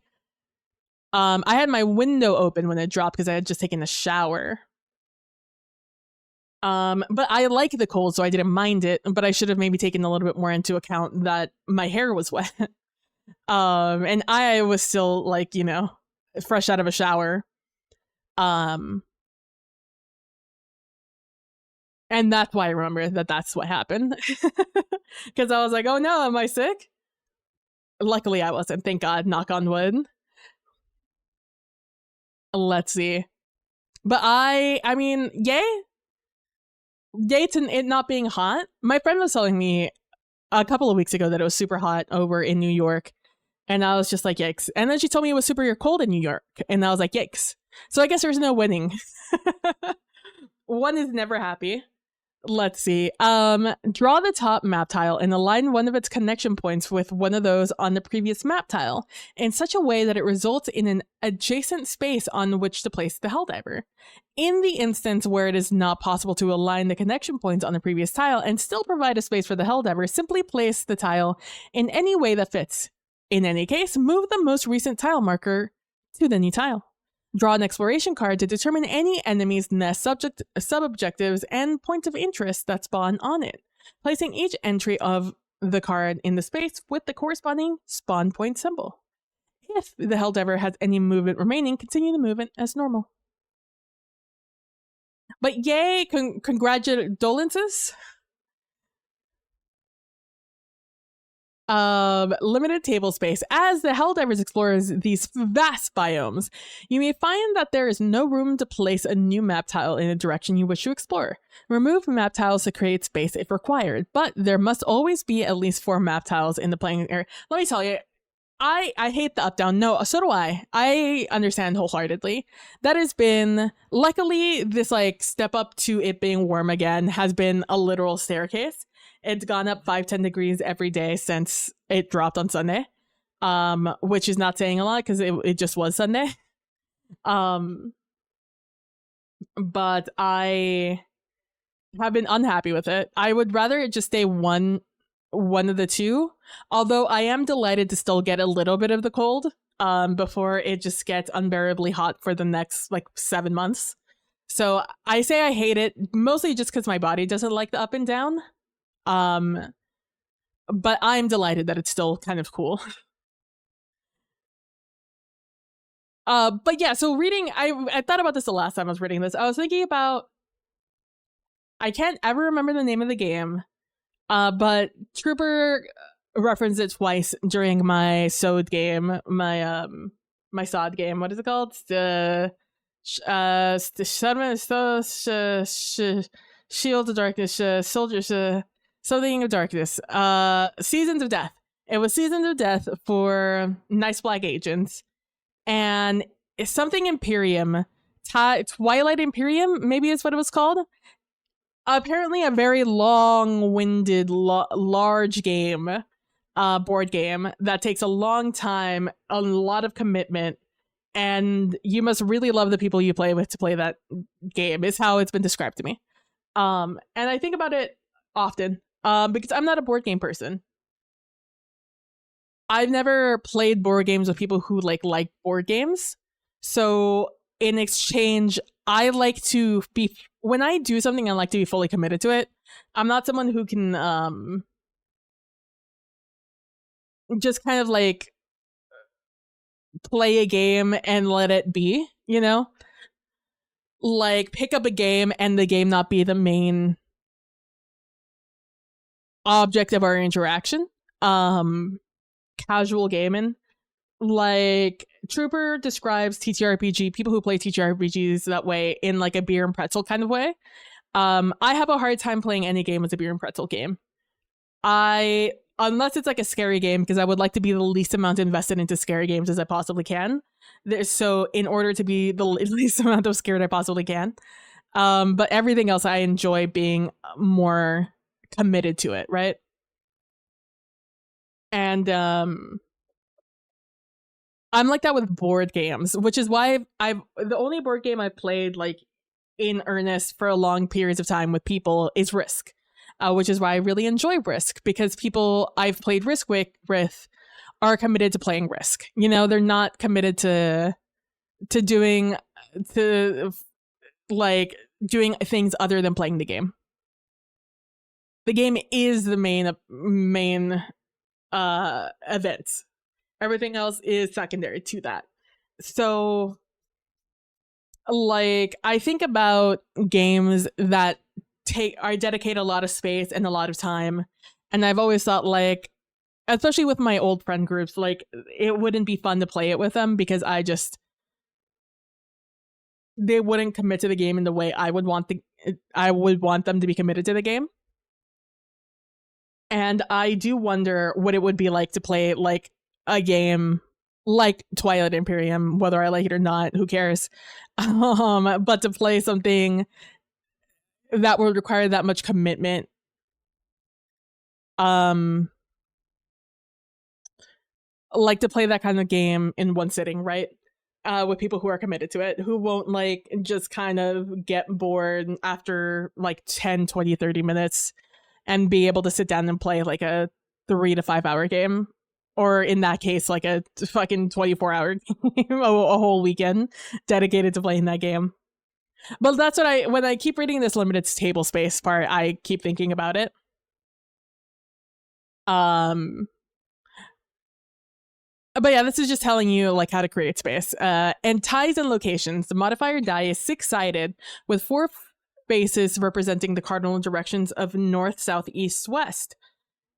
had my window open when it dropped because I had just taken a shower. But I like the cold, so I didn't mind it, but I should have maybe taken a little bit more into account that my hair was wet. And I was still like, you know, fresh out of a shower. And that's why I remember that's what happened. Because I was like, oh no, am I sick? Luckily I wasn't, thank God, knock on wood. Let's see. But I mean, yay to it not being hot. My friend was telling me a couple of weeks ago that it was super hot over in New York. And I was just like, yikes. And then she told me it was super cold in New York. And I was like, yikes. So I guess there's no winning. One is never happy. Let's see. Draw the top map tile and align one of its connection points with one of those on the previous map tile in such a way that it results in an adjacent space on which to place the Helldiver. In the instance where it is not possible to align the connection points on the previous tile and still provide a space for the Helldiver, simply place the tile in any way that fits. In any case, move the most recent tile marker to the new tile. Draw an exploration card to determine any enemy's nest sub-objectives and point of interest that spawn on it, placing each entry of the card in the space with the corresponding spawn point symbol. If the Helldiver has any movement remaining, continue the movement as normal. But yay, congratulations. Limited table space. As the Helldivers explores these vast biomes, you may find that there is no room to place a new map tile in a direction you wish to explore. Remove map tiles to create space if required, but there must always be at least 4 map tiles in the playing area. Let me tell you, I hate the up-down. No, so do I. I understand wholeheartedly. That has been, luckily, this like step up to it being warm again has been a literal staircase. It's gone up 5-10 degrees every day since it dropped on Sunday, which is not saying a lot because it just was Sunday. But I have been unhappy with it. I would rather it just stay one of the two, although I am delighted to still get a little bit of the cold before it just gets unbearably hot for the next like 7 months. So I say I hate it mostly just because my body doesn't like the up and down. But I'm delighted that it's still kind of cool. But yeah, so reading, I thought about this the last time I was reading this. I was thinking about, I can't ever remember the name of the game, but Trooper referenced it twice during my SOD game, my SOD game. What is it called? Shield of Darkness, Soldiers, something of Darkness, Seasons of Death. It was Seasons of Death for Nice Black Agents. And it's something Imperium, Twilight Imperium, maybe is what it was called. Apparently a very long-winded, large game, board game that takes a long time, a lot of commitment, and you must really love the people you play with to play that game, is how it's been described to me. And I think about it often, because I'm not a board game person. I've never played board games with people who like board games. So in exchange, I like to be, when I do something, I like to be fully committed to it. I'm not someone who can just kind of like play a game and let it be, you know? Like pick up a game and the game not be the main object of our interaction. Casual gaming. Like Trooper describes TTRPG, people who play TTRPGs that way, in like a beer and pretzel kind of way. I have a hard time playing any game as a beer and pretzel game. Unless it's like a scary game, because I would like to be the least amount invested into scary games as I possibly can. So in order to be the least amount of scared I possibly can. But everything else, I enjoy being more committed to it, right? And I'm like that with board games, which is why I've the only board game I've played like in earnest for a long periods of time with people is Risk, which is why I really enjoy Risk, because people I've played Risk with are committed to playing Risk. You know, they're not committed to doing things other than playing the game. The game is the main event. Everything else is secondary to that. So, like, I think about games that dedicate a lot of space and a lot of time, and I've always thought, like, especially with my old friend groups, like, it wouldn't be fun to play it with them because they wouldn't commit to the game in the way I would want them to be committed to the game. And I do wonder what it would be like to play like a game like Twilight Imperium, whether I like it or not, who cares? But to play something that would require that much commitment, like to play that kind of game in one sitting, right? With people who are committed to it, who won't like just kind of get bored after like 10, 20, 30 minutes and be able to sit down and play like a 3 to 5 hour game. Or in that case, like a fucking 24-hour game, a whole weekend dedicated to playing that game. But that's what when I keep reading this limited table space part, I keep thinking about it. But yeah, this is just telling you like how to create space. And ties and locations. The modifier die is 6-sided with 4 faces representing the cardinal directions of north, south, east, west,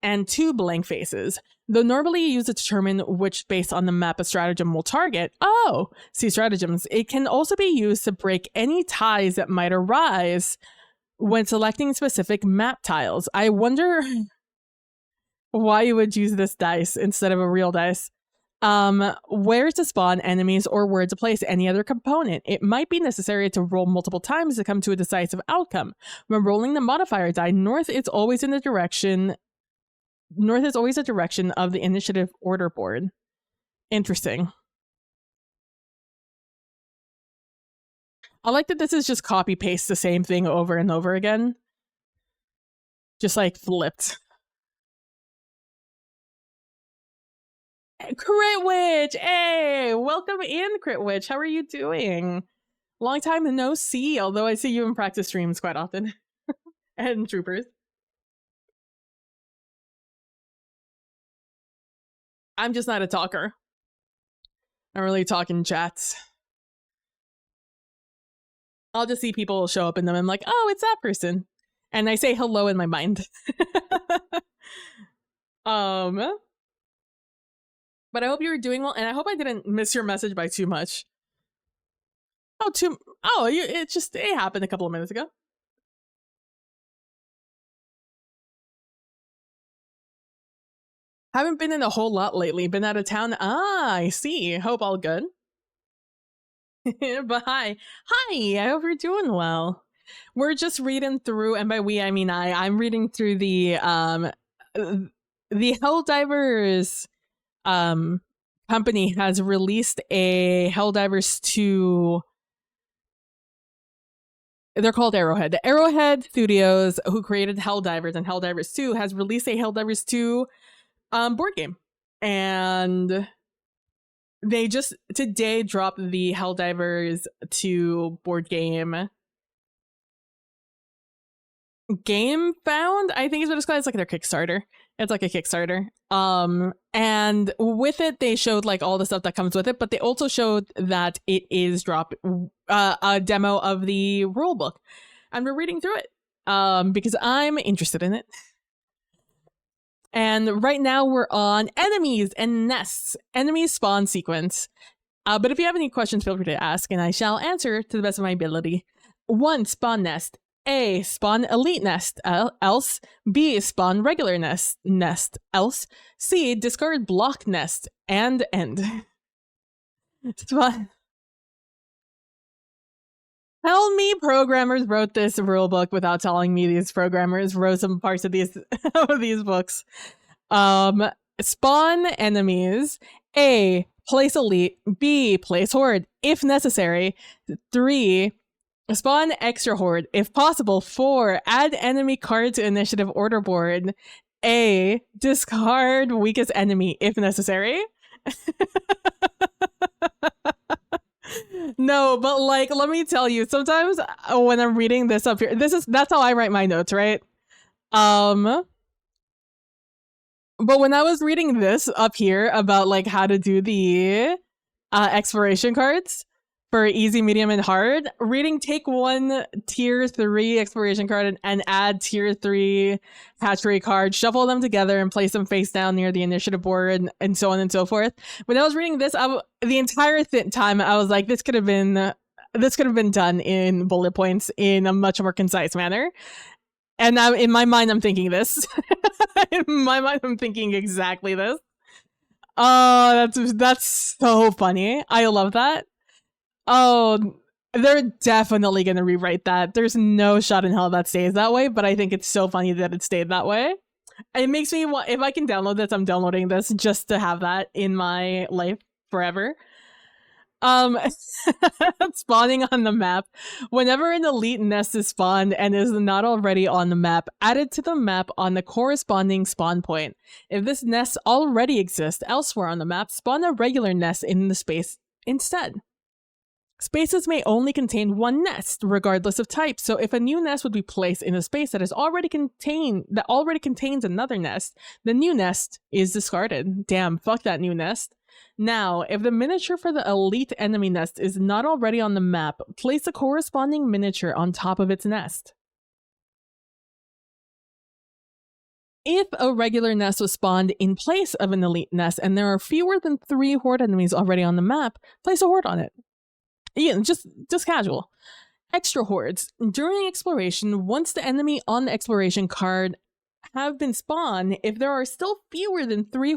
and 2 blank faces. Though normally used to determine which space on the map a stratagem will target, see stratagems, it can also be used to break any ties that might arise when selecting specific map tiles. I wonder why you would use this dice instead of a real dice. Where to spawn enemies or where to place any other component. It might be necessary to roll multiple times to come to a decisive outcome. When rolling the modifier die, north is always a direction of the initiative order board. Interesting. I like that this is just copy paste the same thing over and over again. Just like flipped. Crit Witch! Hey! Welcome in, Crit Witch. How are you doing? Long time no see, although I see you in practice streams quite often. And Troopers. I'm just not a talker. I'm really talking chats. I'll just see people show up in them and I'm like, oh, it's that person. And I say hello in my mind. But I hope you were doing well, and I hope I didn't miss your message by too much. It happened a couple of minutes ago. Haven't been in a whole lot lately. Been out of town. I see. Hope all good. But hi. I hope you're doing well. We're just reading through, and by we I mean I'm reading through the Helldivers company has released a Helldivers 2. They're called Arrowhead. The Arrowhead Studios, who created Helldivers and Helldivers 2, has released a Helldivers 2 board game. And they just today dropped the Helldivers 2 board game. Game Found, I think is what it's called. It's like their Kickstarter. It's like a Kickstarter. And with it, they showed like all the stuff that comes with it, but they also showed that it is a demo of the rule book. And we're reading through it because I'm interested in it. And right now we're on enemies and nests, enemy spawn sequence. But if you have any questions, feel free to ask, and I shall answer to the best of my ability. 1, spawn nest. A, spawn elite nest, else. B, spawn regular nest, else. C, discard block nest, and end. Spawn. Tell me programmers wrote this rule book without telling me these programmers wrote some parts of these of these books. Spawn enemies. A, place elite. B, place horde if necessary. 3, spawn extra horde if possible. 4, add enemy card to initiative order board. A, discard weakest enemy if necessary. No, but like, let me tell you, sometimes when I'm reading this up here, that's how I write my notes, right? But when I was reading this up here about like how to do the exploration cards for easy, medium, and hard, reading take 1 tier 3 exploration card and add tier 3 hatchery card, shuffle them together and place them face down near the initiative board and so on and so forth. When I was reading this, the entire time I was like, this could have been done in bullet points in a much more concise manner. And now in my mind, I'm thinking this. In my mind, I'm thinking exactly this. Oh, that's so funny. I love that. Oh, they're definitely going to rewrite that. There's no shot in hell that stays that way, but I think it's so funny that it stayed that way. It makes me want, if I can download this, I'm downloading this just to have that in my life forever. Spawning on the map. Whenever an elite nest is spawned and is not already on the map, add it to the map on the corresponding spawn point. If this nest already exists elsewhere on the map, spawn a regular nest in the space instead. Spaces may only contain one nest, regardless of type, so if a new nest would be placed in a space that already contains another nest, the new nest is discarded. Damn, fuck that new nest. Now, if the miniature for the elite enemy nest is not already on the map, place a corresponding miniature on top of its nest. If a regular nest was spawned in place of an elite nest and there are fewer than 3 horde enemies already on the map, place a horde on it. Yeah, just casual. Extra hordes. During exploration, once the enemy on the exploration card have been spawned, if there are still fewer than 3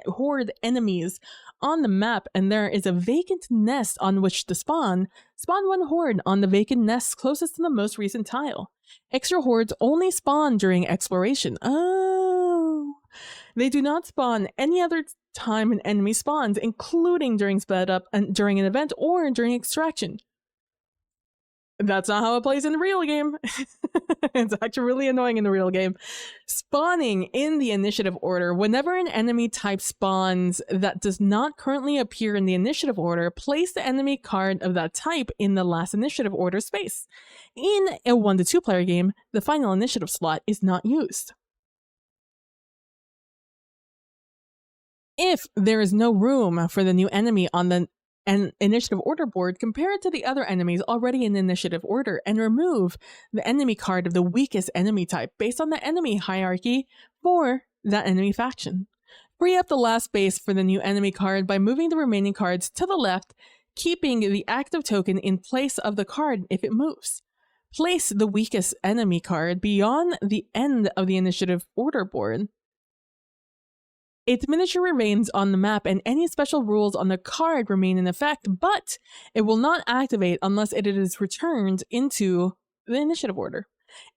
horde enemies on the map and there is a vacant nest on which to spawn 1 horde on the vacant nest closest to the most recent tile. Extra hordes only spawn during exploration. Oh. They do not spawn any other time an enemy spawns, including during sped up and during an event or during extraction. That's not how it plays in the real game. It's actually really annoying in the real game. Spawning in the initiative order. Whenever an enemy type spawns that does not currently appear in the initiative order, place the enemy card of that type in the last initiative order space. In a 1 to 2 player game, the final initiative slot is not used. If there is no room for the new enemy on the initiative order board, compare it to the other enemies already in initiative order and remove the enemy card of the weakest enemy type based on the enemy hierarchy for that enemy faction. Free up the last space for the new enemy card by moving the remaining cards to the left, keeping the active token in place of the card if it moves. Place the weakest enemy card beyond the end of the initiative order board. Its miniature remains on the map and any special rules on the card remain in effect, but it will not activate unless it is returned into the initiative order.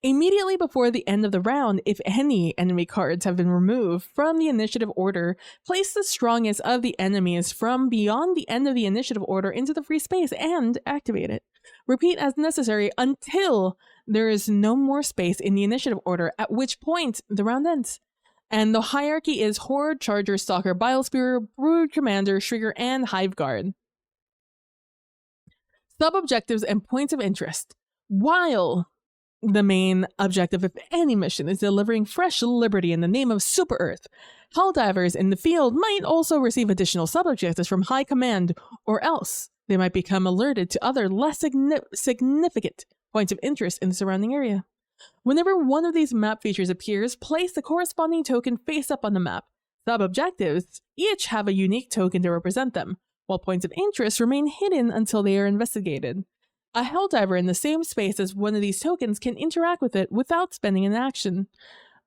Immediately before the end of the round, if any enemy cards have been removed from the initiative order, place the strongest of the enemies from beyond the end of the initiative order into the free space and activate it. Repeat as necessary until there is no more space in the initiative order, at which point the round ends. And the hierarchy is Horde, Charger, Stalker, Bilespear, Brood Commander, Shrieker, and Hive Guard. Sub-objectives and points of interest. While the main objective of any mission is delivering fresh liberty in the name of Super Earth, Helldivers in the field might also receive additional sub-objectives from High Command, or else they might become alerted to other less significant points of interest in the surrounding area. Whenever one of these map features appears, place the corresponding token face up on the map. Sub-objectives each have a unique token to represent them, while points of interest remain hidden until they are investigated. A Helldiver in the same space as one of these tokens can interact with it without spending an action.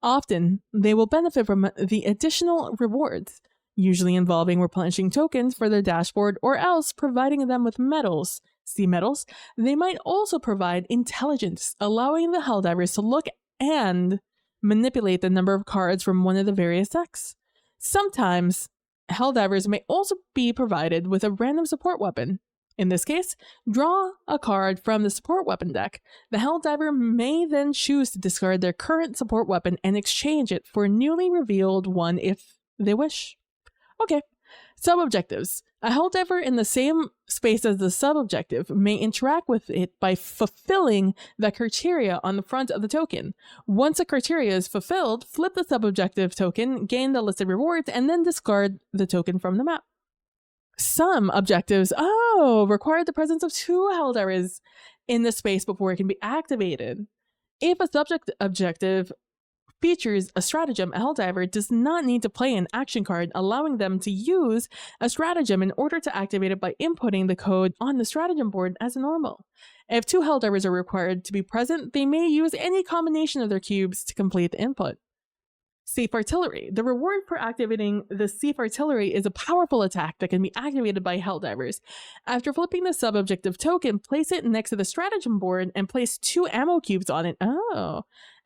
Often, they will benefit from the additional rewards, usually involving replenishing tokens for their dashboard or else providing them with medals, See metals? They might also provide intelligence, allowing the Helldivers to look and manipulate the number of cards from one of the various decks. Sometimes, Helldivers may also be provided with a random support weapon. In this case, draw a card from the support weapon deck. The Helldiver may then choose to discard their current support weapon and exchange it for a newly revealed one if they wish. Okay, sub-objectives. A Helldiver in the same space as the sub-objective may interact with it by fulfilling the criteria on the front of the token. Once a criteria is fulfilled, flip the sub-objective token, gain the listed rewards, and then discard the token from the map. Some objectives, require the presence of 2 Helldivers in the space before it can be activated. If a subject objective features a stratagem, a Helldiver does not need to play an action card, allowing them to use a stratagem in order to activate it by inputting the code on the stratagem board as normal. If 2 Helldivers are required to be present, they may use any combination of their cubes to complete the input. Safe Artillery. The reward for activating the Safe Artillery is a powerful attack that can be activated by Helldivers. After flipping the sub-objective token, place it next to the stratagem board and place 2 ammo cubes on it.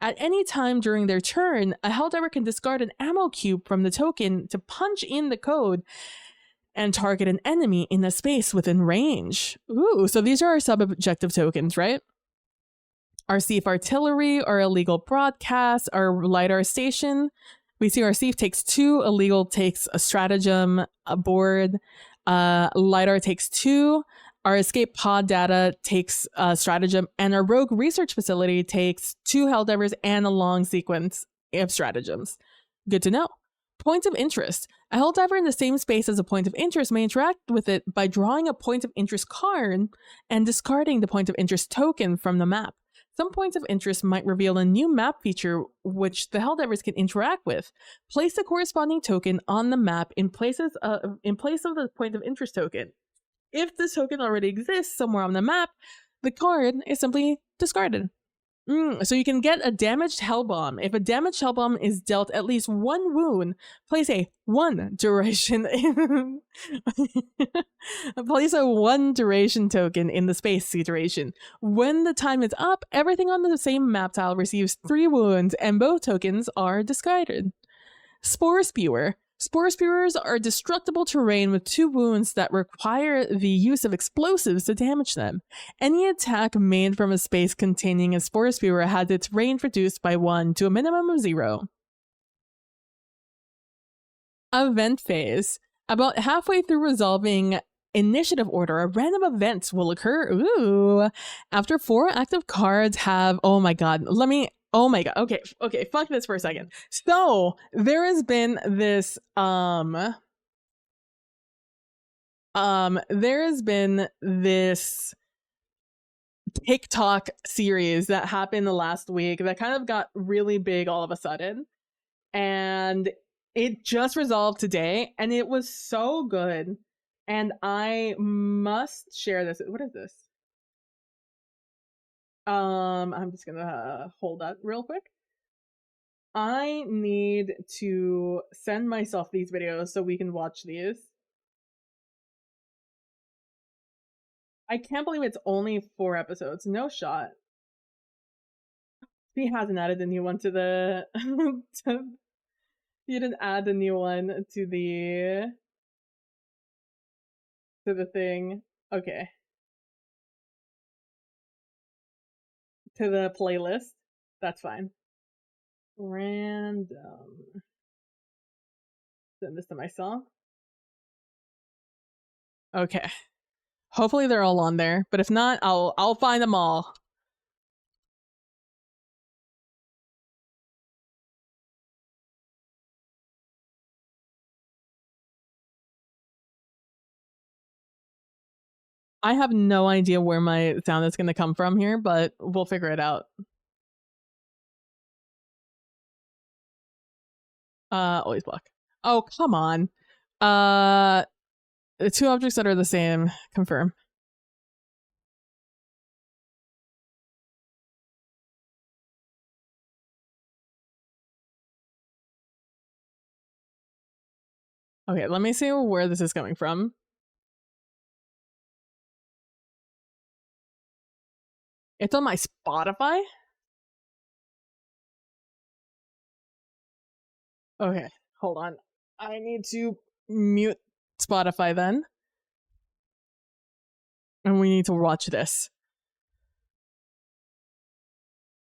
At any time during their turn, a Helldiver can discard an ammo cube from the token to punch in the code and target an enemy in the space within range. So these are our sub-objective tokens, right? Our Safe Artillery, our Illegal Broadcast, our LiDAR Station. We see our Safe takes 2, Illegal takes a stratagem, a board, LiDAR takes 2, our Escape Pod Data takes a stratagem, and our Rogue Research Facility takes 2 Helldivers and a long sequence of stratagems. Good to know. Point of Interest. A Helldiver in the same space as a point of interest may interact with it by drawing a point of interest card and discarding the point of interest token from the map. Some points of interest might reveal a new map feature which the Helldivers can interact with. Place the corresponding token on the map in place of the point of interest token. If this token already exists somewhere on the map, the card is simply discarded. So you can get a damaged Hellbomb. If a damaged Hellbomb is dealt at least 1 wound, place a 1 duration place a 1 duration token in the space situation. When the time is up, everything on the same map tile receives 3 wounds and both tokens are discarded. Spore Spewer. Spore Spewers are destructible terrain with 2 wounds that require the use of explosives to damage them. Any attack made from a space containing a Spore Spewer has its range reduced by 1 to a minimum of 0. Event Phase. About halfway through resolving initiative order, a random event will occur. After 4 active cards have... Oh my god. Okay, fuck this for a second. So, there has been this, TikTok series that happened the last week that kind of got really big all of a sudden. And it just resolved today, and it was so good. And I must share this. What is this? I'm just gonna hold that real quick. I need to send myself these videos so we can watch these. I can't believe it's only 4 episodes. No shot. He hasn't added the new one to the... He didn't add the new one to the thing. Okay. To the playlist. That's fine. Random. Send this to myself. Okay. Hopefully they're all on there, but if not, I'll find them all. I have no idea where my sound is going to come from here, but we'll figure it out. Always block. Oh, come on. The 2 objects that are the same. Confirm. Okay, let me see where this is coming from. It's on my Spotify? Okay, hold on. I need to mute Spotify then. And we need to watch this.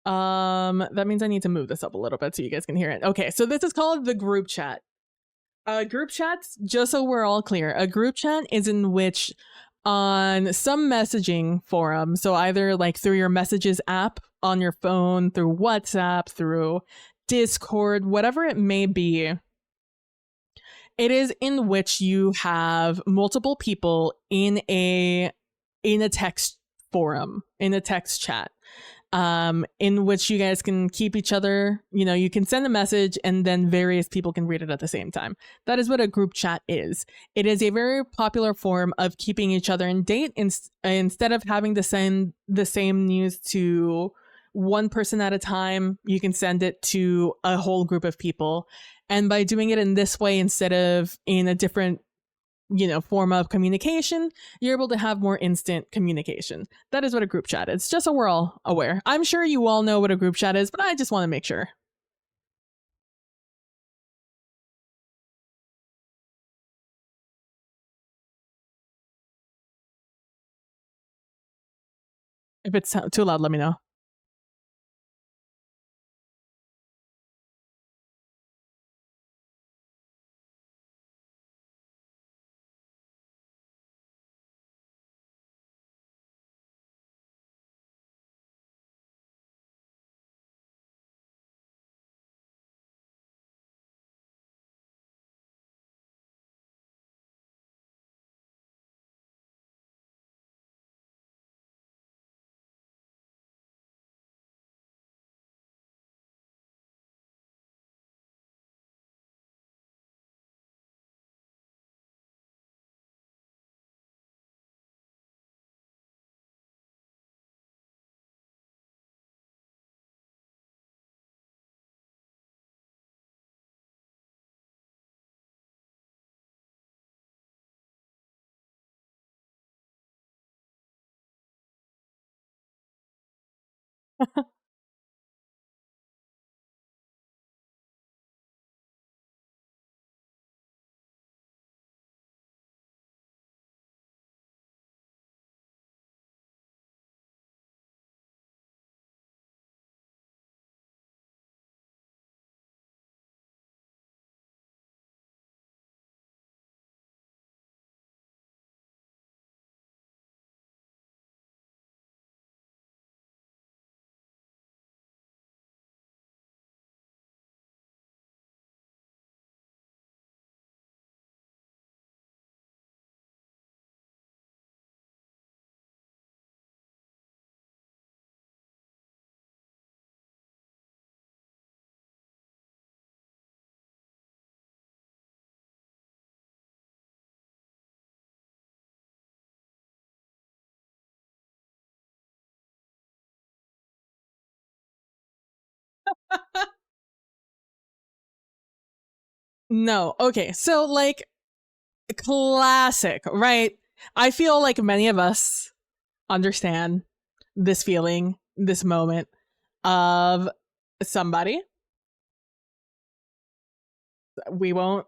That means I need to move this up a little bit so you guys can hear it. Okay, so this is called the group chat. Group chats, just so we're all clear, a group chat is in which on some messaging forum, so either like through your messages app on your phone, through WhatsApp, through Discord, whatever it may be, it is in which you have multiple people in a text forum, in a text chat, in which you guys can keep each other, you can send a message and then various people can read it at the same time. That is what a group chat is. It is a very popular form of keeping each other in date instead of having to send the same news to one person at a time. You can send it to a whole group of people. And by doing it in this way, instead of in a different form of communication, you're able to have more instant communication. That is what a group chat is, just so we're all aware. I'm sure you all know what a group chat is, but I just want to make sure. If it's too loud, let me know. No. Okay. So, like, classic, right? I feel like many of us understand this feeling, this moment of somebody. We won't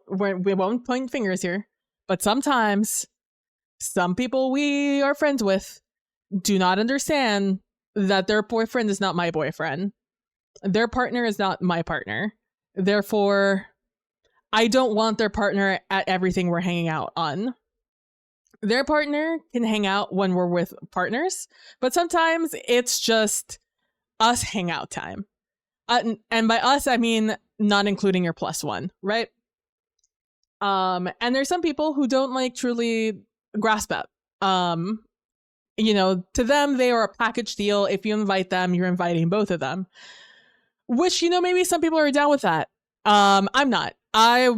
point fingers here, but sometimes some people we are friends with do not understand that their boyfriend is not my boyfriend. Their partner is not my partner. Therefore, I don't want their partner at everything we're hanging out on. Their partner can hang out when we're with partners, but sometimes it's just us hangout time. And by us, I mean not including your plus one, right? And there's some people who don't like truly grasp that. To them, they are a package deal. If you invite them, you're inviting both of them. Which, maybe some people are down with that. I'm not. I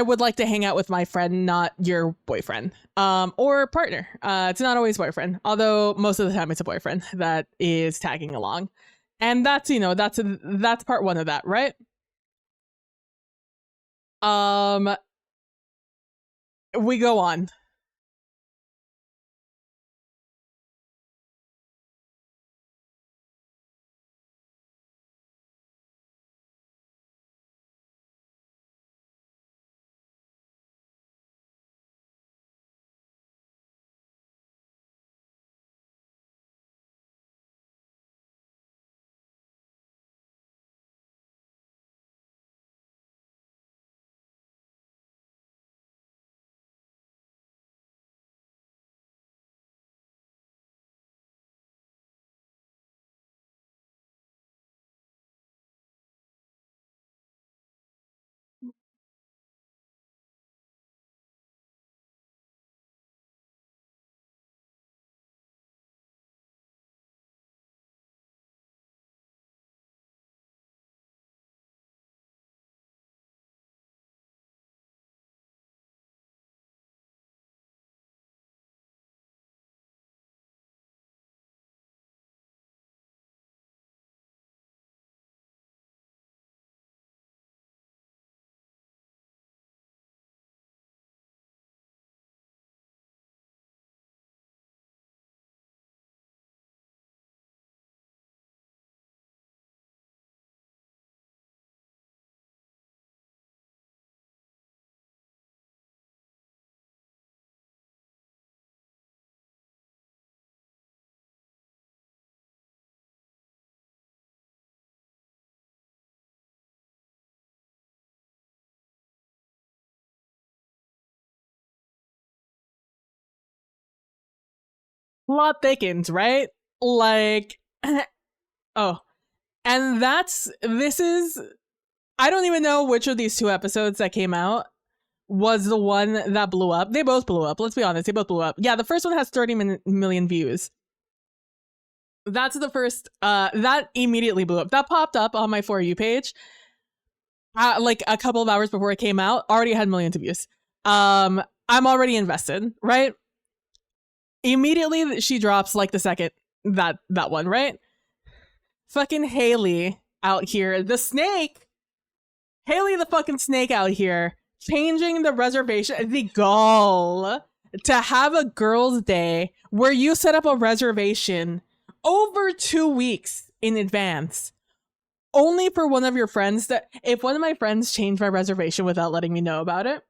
would like to hang out with my friend, not your boyfriend, or partner. It's not always boyfriend, although most of the time it's a boyfriend that is tagging along, and that's that's part one of that, right? We go on. plot thickens, right? Like, oh, and this is, I don't even know which of these two episodes that came out was the one that blew up. They both blew up. Let's be honest. They both blew up. Yeah, the first one has 30 million views. That's the first, that immediately blew up. That popped up on my For You page. Like a couple of hours before it came out, already had millions of views. I'm already invested, right? Immediately she drops like the second that one, right? Fucking Haley out here, the snake. Haley the fucking snake out here, changing the reservation, the gall to have a girls' day where you set up a reservation over 2 weeks in advance, only for one of your friends. That if one of my friends changed my reservation without letting me know about it,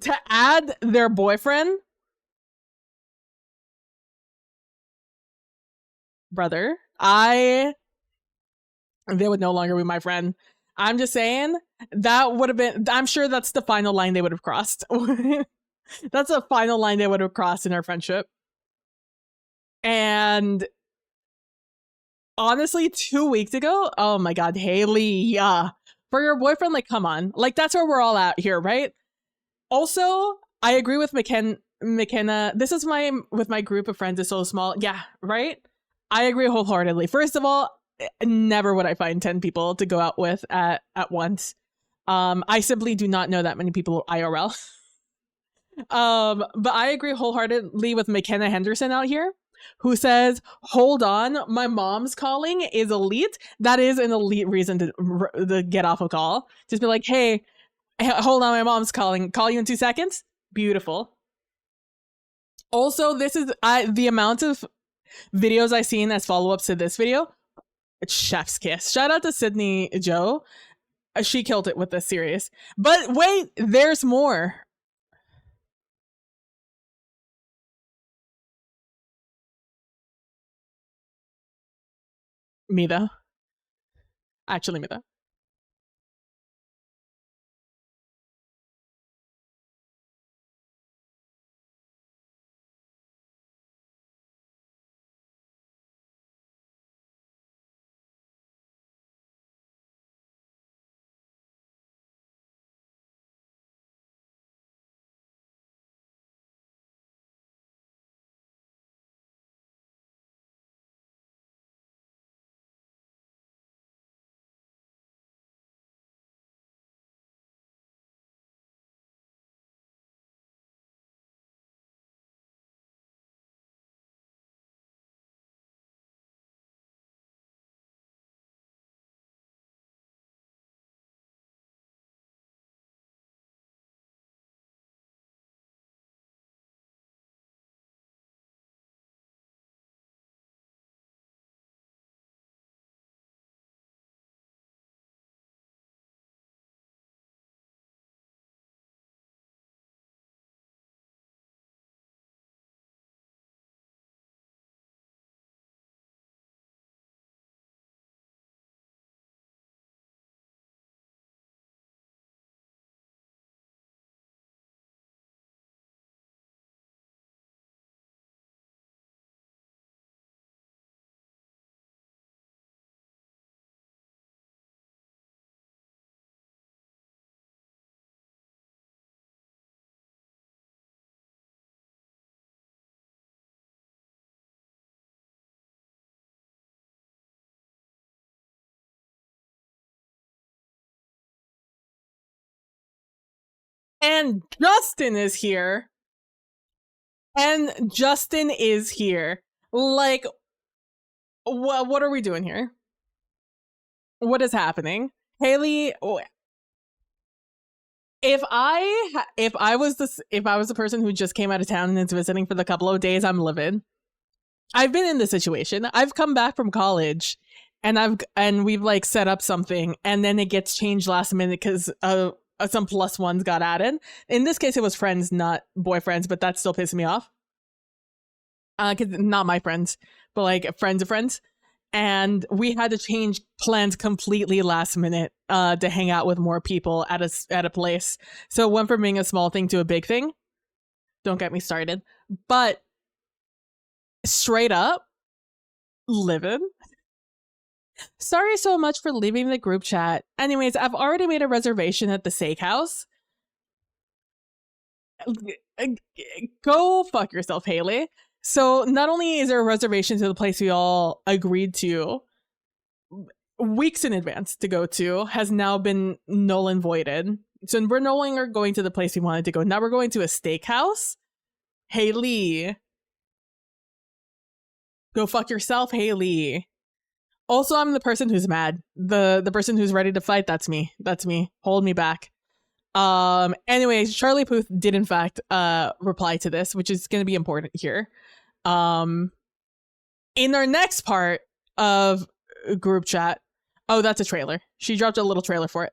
to add their boyfriend, brother, they would no longer be my friend. I'm just saying that would have been, I'm sure that's the final line they would have crossed. That's a final line they would have crossed in our friendship. And honestly, 2 weeks ago, oh my god, Haley, for your boyfriend, like, come on. Like, that's where we're all at here, right? Also, I agree with McKenna. This is with my group of friends is so small. Yeah, right? I agree wholeheartedly. First of all, never would I find 10 people to go out with at once. I simply do not know that many people IRL. But I agree wholeheartedly with McKenna Henderson out here, who says, hold on, my mom's calling is elite. That is an elite reason to get off a call. Just be like, hey, hold on, my mom's calling. Call you in 2 seconds. Beautiful. Also, this is the amount of videos I've seen as follow-ups to this video. It's chef's kiss. Shout out to Sydney Joe. She killed it with this series. But wait, there's more. Me though. Actually, me though. And Justin is here. Like, what are we doing here? What is happening? Haley, if I was the person who just came out of town and is visiting for the couple of days, I'm livid. I've been in this situation. I've come back from college and we've like set up something and then it gets changed last minute because some plus ones got added. In this case, it was friends, not boyfriends, but that still pisses me off. Cause not my friends, but like friends of friends. And we had to change plans completely last minute to hang out with more people at a place. So it went from being a small thing to a big thing. Don't get me started. But Straight up, living. Sorry so much for leaving the group chat. Anyways, I've already made a reservation at the steakhouse. Go fuck yourself, Haley. So not only is there a reservation to the place we all agreed to weeks in advance to go to, has now been null and voided. So we're no longer going to the place we wanted to go. Now we're going to a steakhouse. Haley. Go fuck yourself, Haley. Also, I'm the person who's mad. The person who's ready to fight, that's me. That's me. Hold me back. Anyways, Charlie Puth did in fact reply to this, which is gonna be important here. In our next part of group chat. Oh, that's a trailer. She dropped a little trailer for it.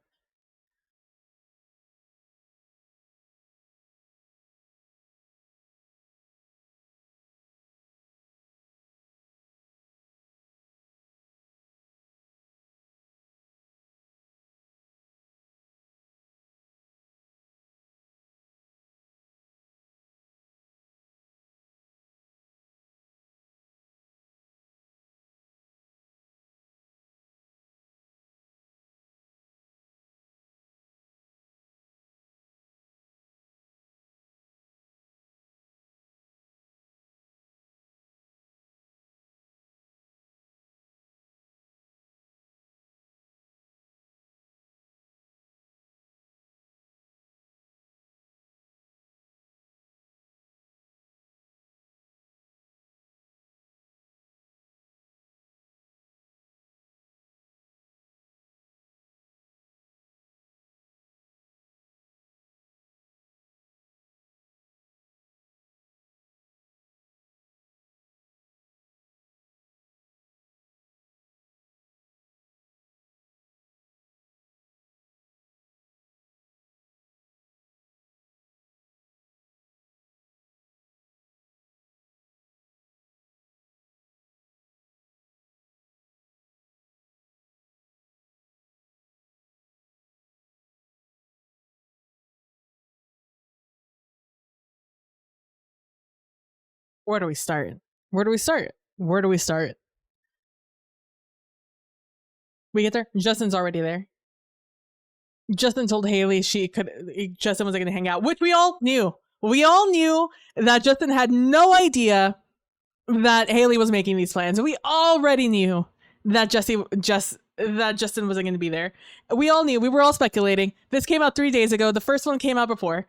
Where do we start? Where do we start? Where do we start? We get there. Justin's already there. Justin told Haley Justin wasn't going to hang out, which we all knew. We all knew that Justin had no idea that Haley was making these plans. We already knew that Justin wasn't going to be there. We all knew. We were all speculating. This came out 3 days ago. The first one came out before.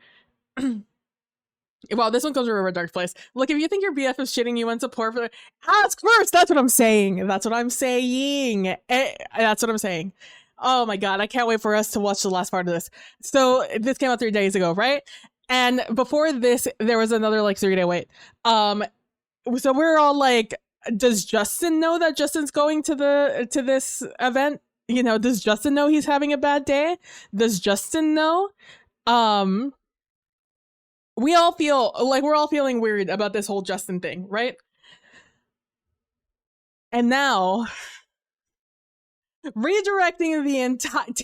Wow, this one comes from a dark place. Look, if you think your BF is shitting you on support for ask first. That's what I'm saying. That's what I'm saying. That's what I'm saying. Oh my god, I can't wait for us to watch the last part of this. So this came out 3 days ago, right? And before this, there was another like 3-day wait. So we're all like, does Justin know that Justin's going to this event? You know, does Justin know he's having a bad day? Does Justin know? We all feel like we're all feeling weird about this whole Justin thing, right? And now, redirecting the entire 10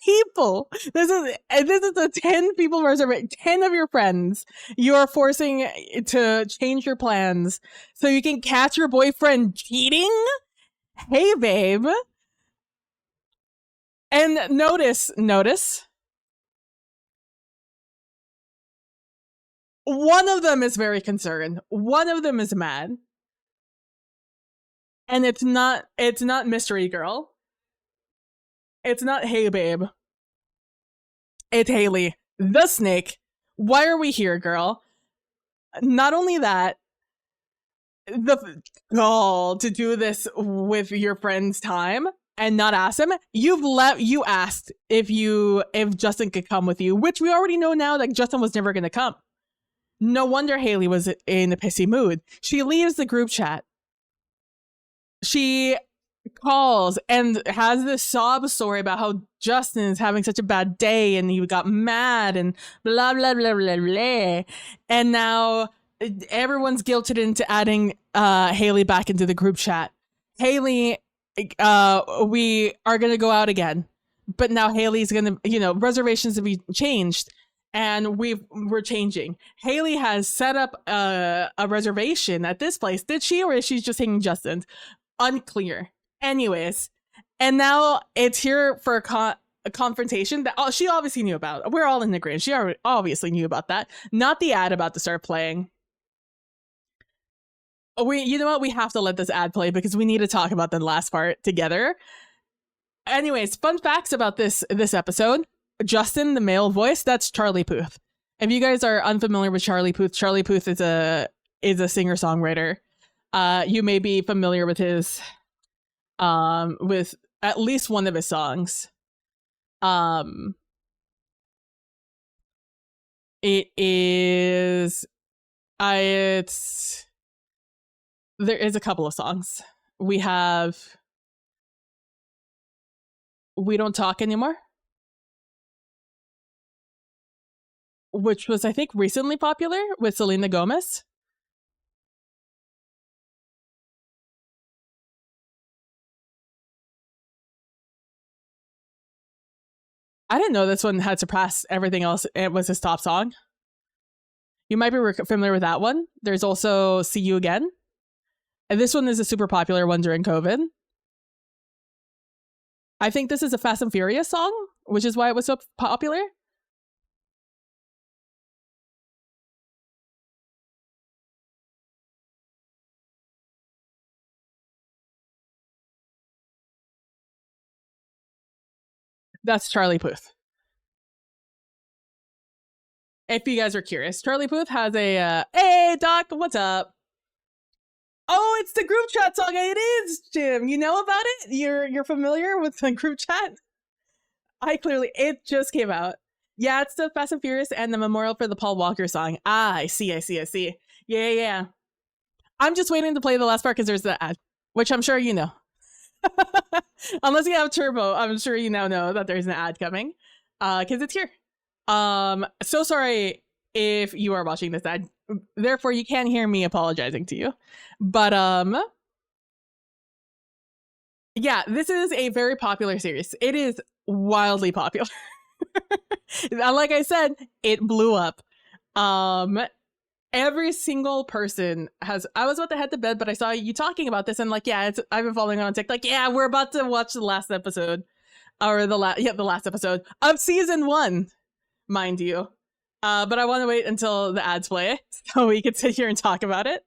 people. This is a 10 people reservation. 10 of your friends you are forcing to change your plans so you can catch your boyfriend cheating. Hey, babe. And notice. One of them is very concerned. One of them is mad. And it's not Mystery Girl. It's not Hey Babe. It's Haley, the snake. Why are we here, girl? Not only that, the gall to do this with your friend's time and not ask him. You asked if Justin could come with you, which we already know now that Justin was never gonna come. No wonder Haley was in a pissy mood. She leaves the group chat. She calls and has this sob story about how Justin is having such a bad day and he got mad and blah, blah, blah, blah, blah. And now everyone's guilted into adding Haley back into the group chat. Haley, we are going to go out again. But now Haley's going to, reservations to be changed. and we're changing. Haley has set up a reservation at this place. Did she, or is she just taking Justin's? Unclear. Anyways, and now it's here for a confrontation that she obviously knew about. We're all in agreement. She obviously knew about that. Not the ad about to start playing. You know what? We have to let this ad play because we need to talk about the last part together. Anyways, fun facts about this episode. Justin, the male voice, that's Charlie Puth. If you guys are unfamiliar with Charlie Puth is a singer-songwriter. You may be familiar with his with at least one of his songs. There is a couple of songs. We have We Don't Talk Anymore, which was, I think, recently popular with Selena Gomez. I didn't know this one had surpassed everything else. It was his top song. You might be familiar with that one. There's also See You Again. And this one is a super popular one during COVID. I think this is a Fast and Furious song, which is why it was so popular. That's Charlie Puth. If you guys are curious, Charlie Puth has a hey Doc, what's up? Oh, it's the group chat song. It is, Jim. You know about it? You're familiar with the group chat? It just came out. Yeah, it's the Fast and Furious and the memorial for the Paul Walker song. Ah, I see. Yeah. I'm just waiting to play the last part because there's the ad, which I'm sure you know. Unless you have Turbo, I'm sure you now know that there's an ad coming. Because it's here. So sorry if you are watching this ad. Therefore, you can't hear me apologizing to you. But yeah, this is a very popular series. It is wildly popular. Like I said, it blew up. Every single person has. I was about to head to bed, but I saw you talking about this, and like, yeah, I've been following on TikTok. Yeah, we're about to watch the last episode, or the last episode of season 1, mind you. But I want to wait until the ads play so we can sit here and talk about it.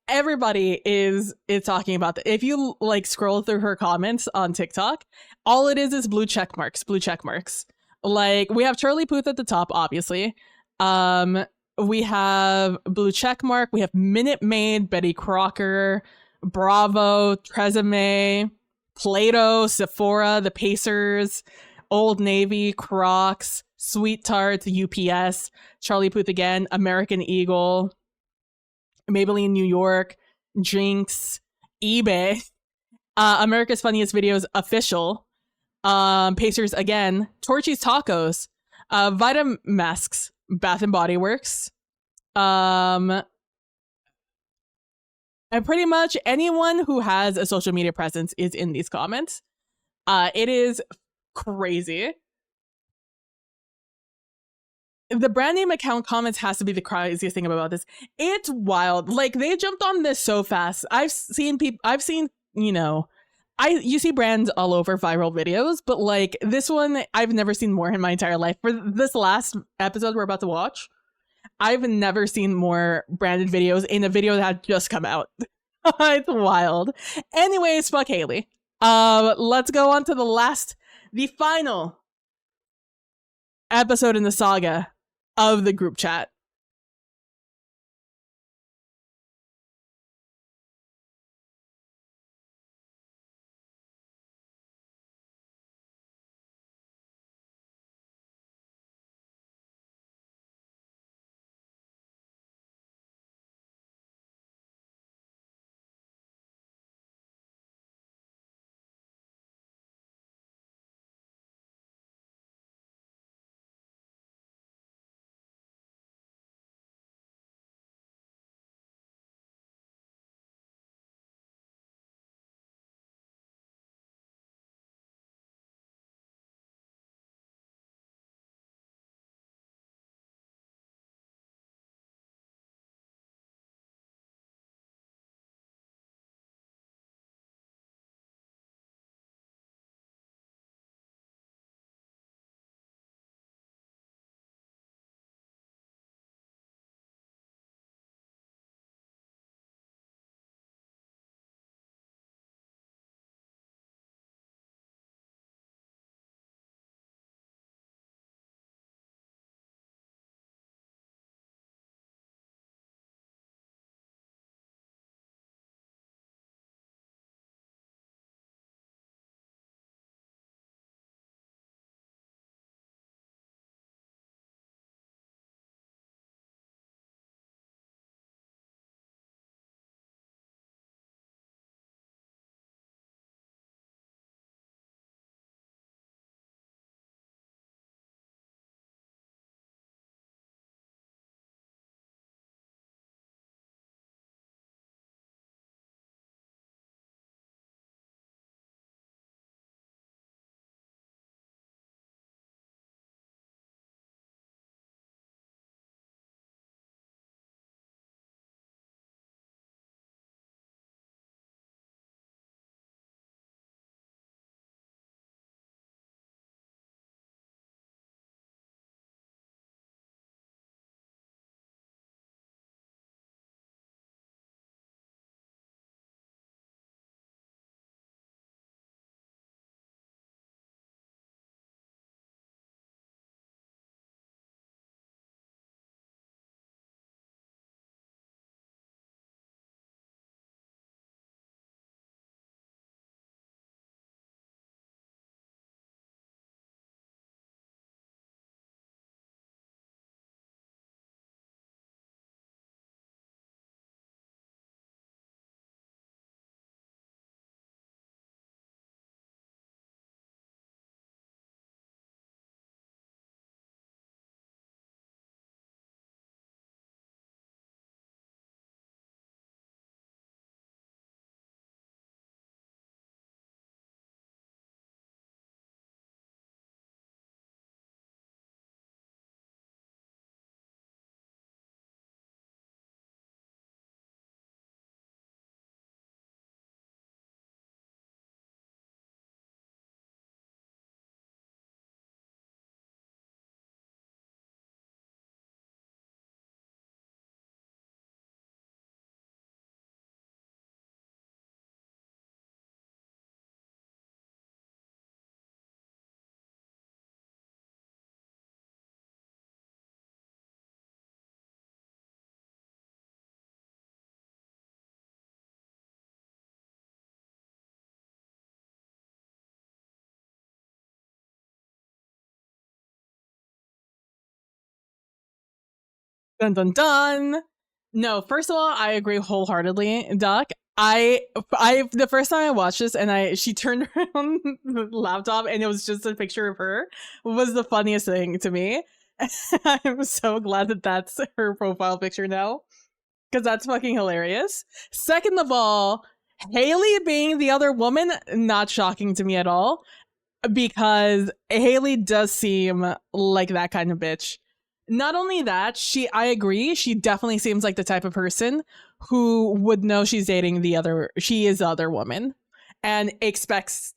Everybody is talking about that. If you like scroll through her comments on TikTok, all it is blue check marks. Like, we have Charlie Puth at the top, obviously. We have blue check mark. We have Minute Maid, Betty Crocker, Bravo, Tresemme, Play-Doh, Sephora, The Pacers, Old Navy, Crocs, Sweet Tarts, UPS, Charlie Puth again, American Eagle, Maybelline New York, Jinx, eBay, America's Funniest Videos official, Pacers again, Torchy's Tacos, Vitamasks, Bath and Body Works, and pretty much anyone who has a social media presence is in these comments. It is crazy. The brand name account comments has to be the craziest thing about this. It's wild. Like, they jumped on this so fast. I've seen, you know, you see brands all over viral videos, but like this one, I've never seen more in my entire life. For this last episode we're about to watch, I've never seen more branded videos in a video that had just come out. It's wild. Anyways, fuck Haley. Let's go on to the final episode in the saga of the group chat. Dun dun dun. No, first of all, I agree wholeheartedly, Doc. I the first time I watched this and she turned around the laptop and it was just a picture of her was the funniest thing to me. I'm so glad that that's her profile picture now because that's fucking hilarious. Second of all, Haley being the other woman, not shocking to me at all because Haley does seem like that kind of bitch. Not only that, I agree, she definitely seems like the type of person who would know she's dating she is the other woman and expects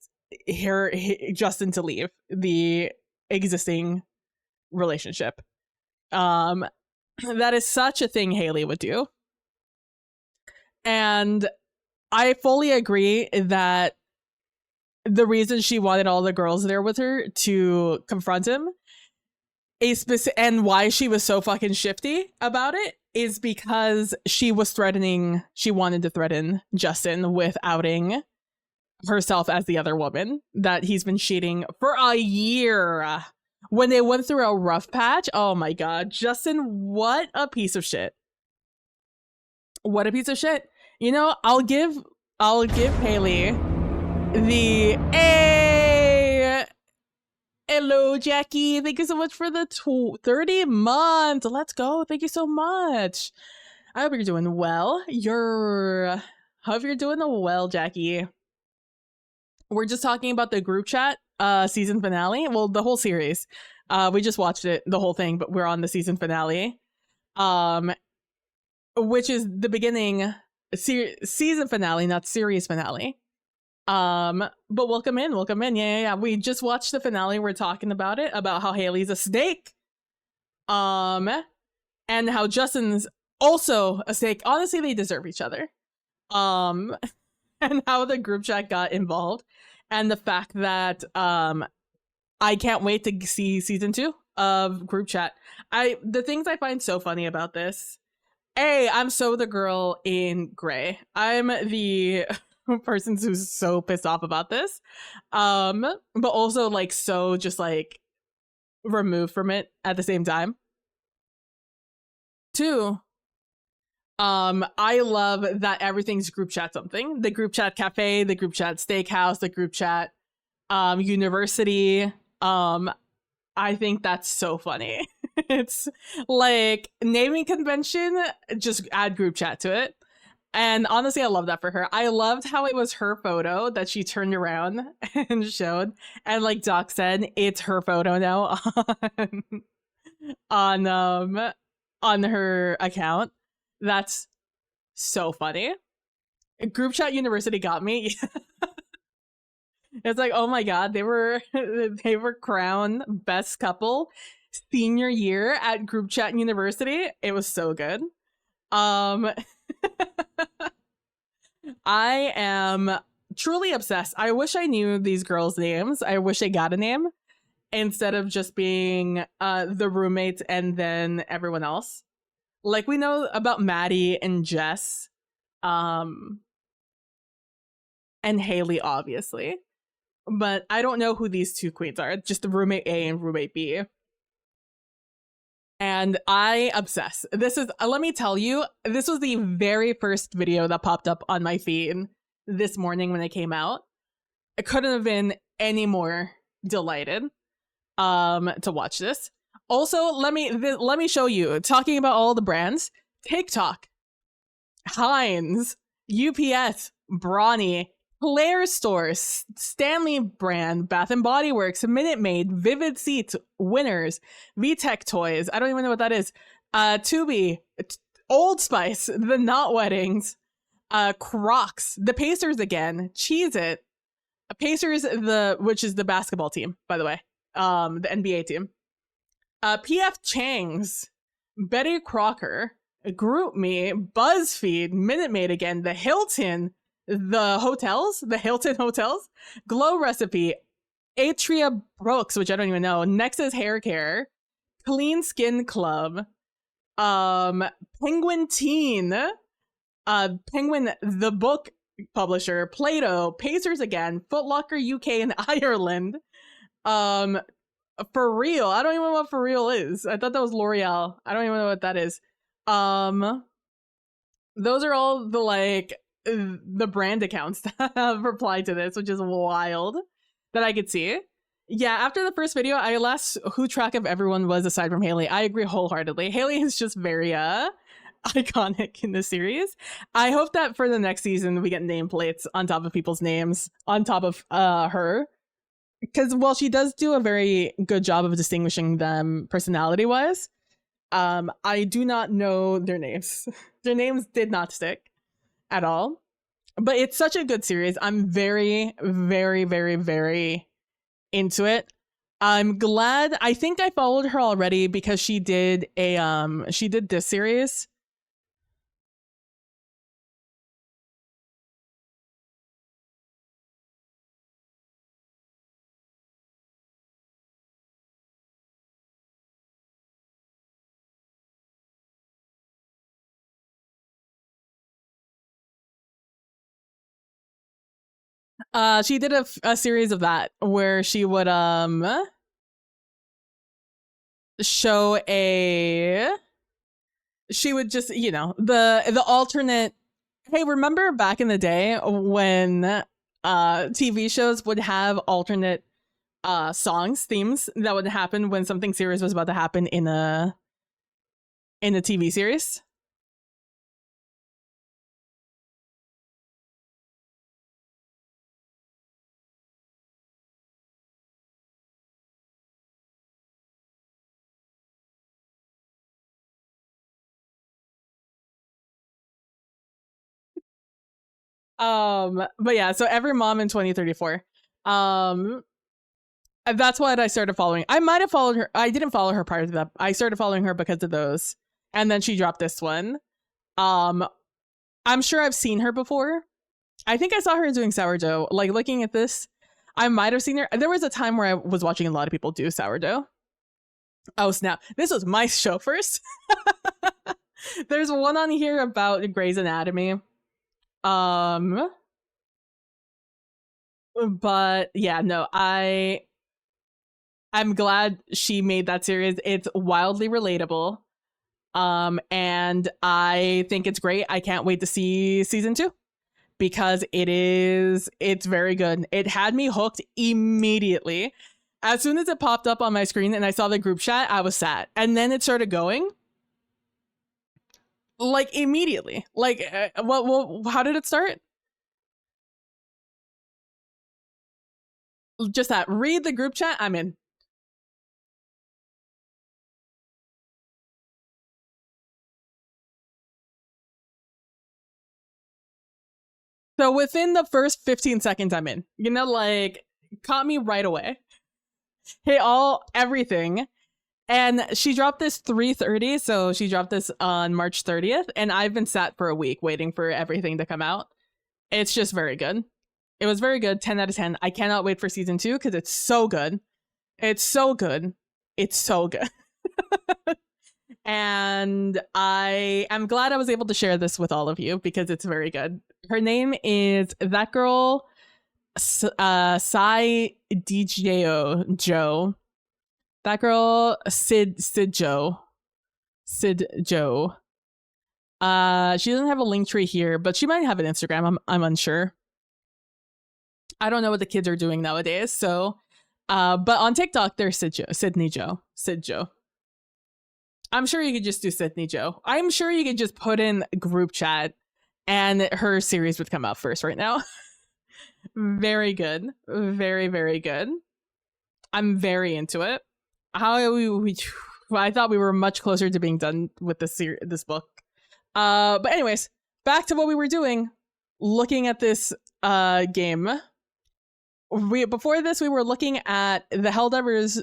Justin to leave the existing relationship. That is such a thing Haley would do. And I fully agree that the reason she wanted all the girls there with her to confront him and why she was so fucking shifty about it is because she wanted to threaten Justin with outing herself as the other woman that he's been cheating for a year. When they went through a rough patch, oh my god, Justin, what a piece of shit. What a piece of shit. You know, I'll give Haley the hello, Jackie. Thank you so much for the 30 months. Let's go. Thank you so much. I hope you're doing well. Hope you're doing well, Jackie. We're just talking about the group chat season finale. Well, the whole series. We just watched it, the whole thing, but we're on the season finale. Which is the beginning season finale, not series finale. But welcome in. Yeah. We just watched the finale. We're talking about it, about how Haley's a snake. And how Justin's also a snake. Honestly, they deserve each other. And how the group chat got involved. And the fact that I can't wait to see season 2 of group chat. The things I find so funny about this. I'm so the girl in gray. I'm the person who's so pissed off about this. But also like so just like removed from it at the same time. 2, I love that everything's group chat something. The group chat cafe, the group chat steakhouse, the group chat university. I think that's so funny. It's like naming convention, just add group chat to it. And honestly, I love that for her. I loved how it was her photo that she turned around and showed. And like Doc said, it's her photo now on her account. That's so funny. Group chat university got me. It's like, oh my god, they were crowned best couple senior year at group chat university. It was so good. I am truly obsessed. I wish I knew these girls' names. I wish I got a name instead of just being the roommates and then everyone else. Like we know about Maddie and Jess, and Haley, obviously. But I don't know who these two queens are. Just the roommate A and roommate B. And I obsess. This is, let me tell you, this was the very first video that popped up on my feed this morning when it came out. I couldn't have been any more delighted to watch this. Also, let me show you, talking about all the brands, TikTok, Heinz, UPS, Brawny, Claire's Stores, Stanley brand, Bath and Body Works, Minute Maid, Vivid Seats, Winners, VTech Toys, I don't even know what that is, Tubi, Old Spice, The Not Weddings, Crocs, the Pacers again, Cheez-It, Pacers, which is the basketball team, by the way, the NBA team, PF Chang's, Betty Crocker, GroupMe, BuzzFeed, Minute Maid again, the Hilton Hotels, Glow Recipe, Atria Brooks, which I don't even know, Nexus Hair Care, Clean Skin Club, Penguin Teen, Penguin the book publisher, Play-Doh, Pacers again, Foot Locker UK and Ireland, For Real. I don't even know what For Real is. I thought that was L'Oreal. I don't even know what that is. Those are all the like the brand accounts that have replied to this, which is wild that I could see. Yeah, after the first video, I lost who track of everyone was aside from Haley. I agree wholeheartedly. Haley is just very iconic in the series. I hope that for the next season we get nameplates on top of people's names on top of her, because while she does do a very good job of distinguishing them personality wise, I do not know their names. Their names did not stick at all. But it's such a good series. I'm very, very, very, very into it. I'm glad. I think I followed her already because she did this series. She did a series of that where she would show she would just, you know, the alternate. Hey, remember back in the day when TV shows would have alternate songs, themes that would happen when something serious was about to happen in a TV series? But yeah, so every mom in 2034. That's what I started following. I might have followed her. I didn't follow her prior to that. I started following her because of those. And then she dropped this one. I'm sure I've seen her before. I think I saw her doing sourdough. Like looking at this, I might have seen her. There was a time where I was watching a lot of people do sourdough. Oh snap. This was my show first. There's one on here about Grey's Anatomy. But yeah, no, I'm glad she made that series. It's wildly relatable. And I think it's great. I can't wait to see season 2 because it's very good. It had me hooked immediately. As soon as it popped up on my screen and I saw the group chat, I was sad. And then it started going like immediately. Like how did it start? Just that, read the group chat, I'm in. So within the first 15 seconds, I'm in. You know, like, caught me right away. Hey, everything. And she dropped this 3:30, so she dropped this on March 30th, and I've been sat for a week waiting for everything to come out. It's just very good. It was very good, 10 out of 10. I cannot wait for season 2 because it's so good. It's so good. It's so good. And I am glad I was able to share this with all of you because it's very good. Her name is that girl, Sai DJO Joe. That girl, Sid Joe. Sid Joe. She doesn't have a link tree here, but she might have an Instagram. I'm unsure. I don't know what the kids are doing nowadays. So, but on TikTok, there's Sydney Joe. Sid Joe. I'm sure you could just do Sydney Joe. I'm sure you could just put in group chat and her series would come out first right now. Very good. Very, very good. I'm very into it. I thought we were much closer to being done with this book. But anyways, back to what we were doing. Looking at this game. Before this, we were looking at the Helldivers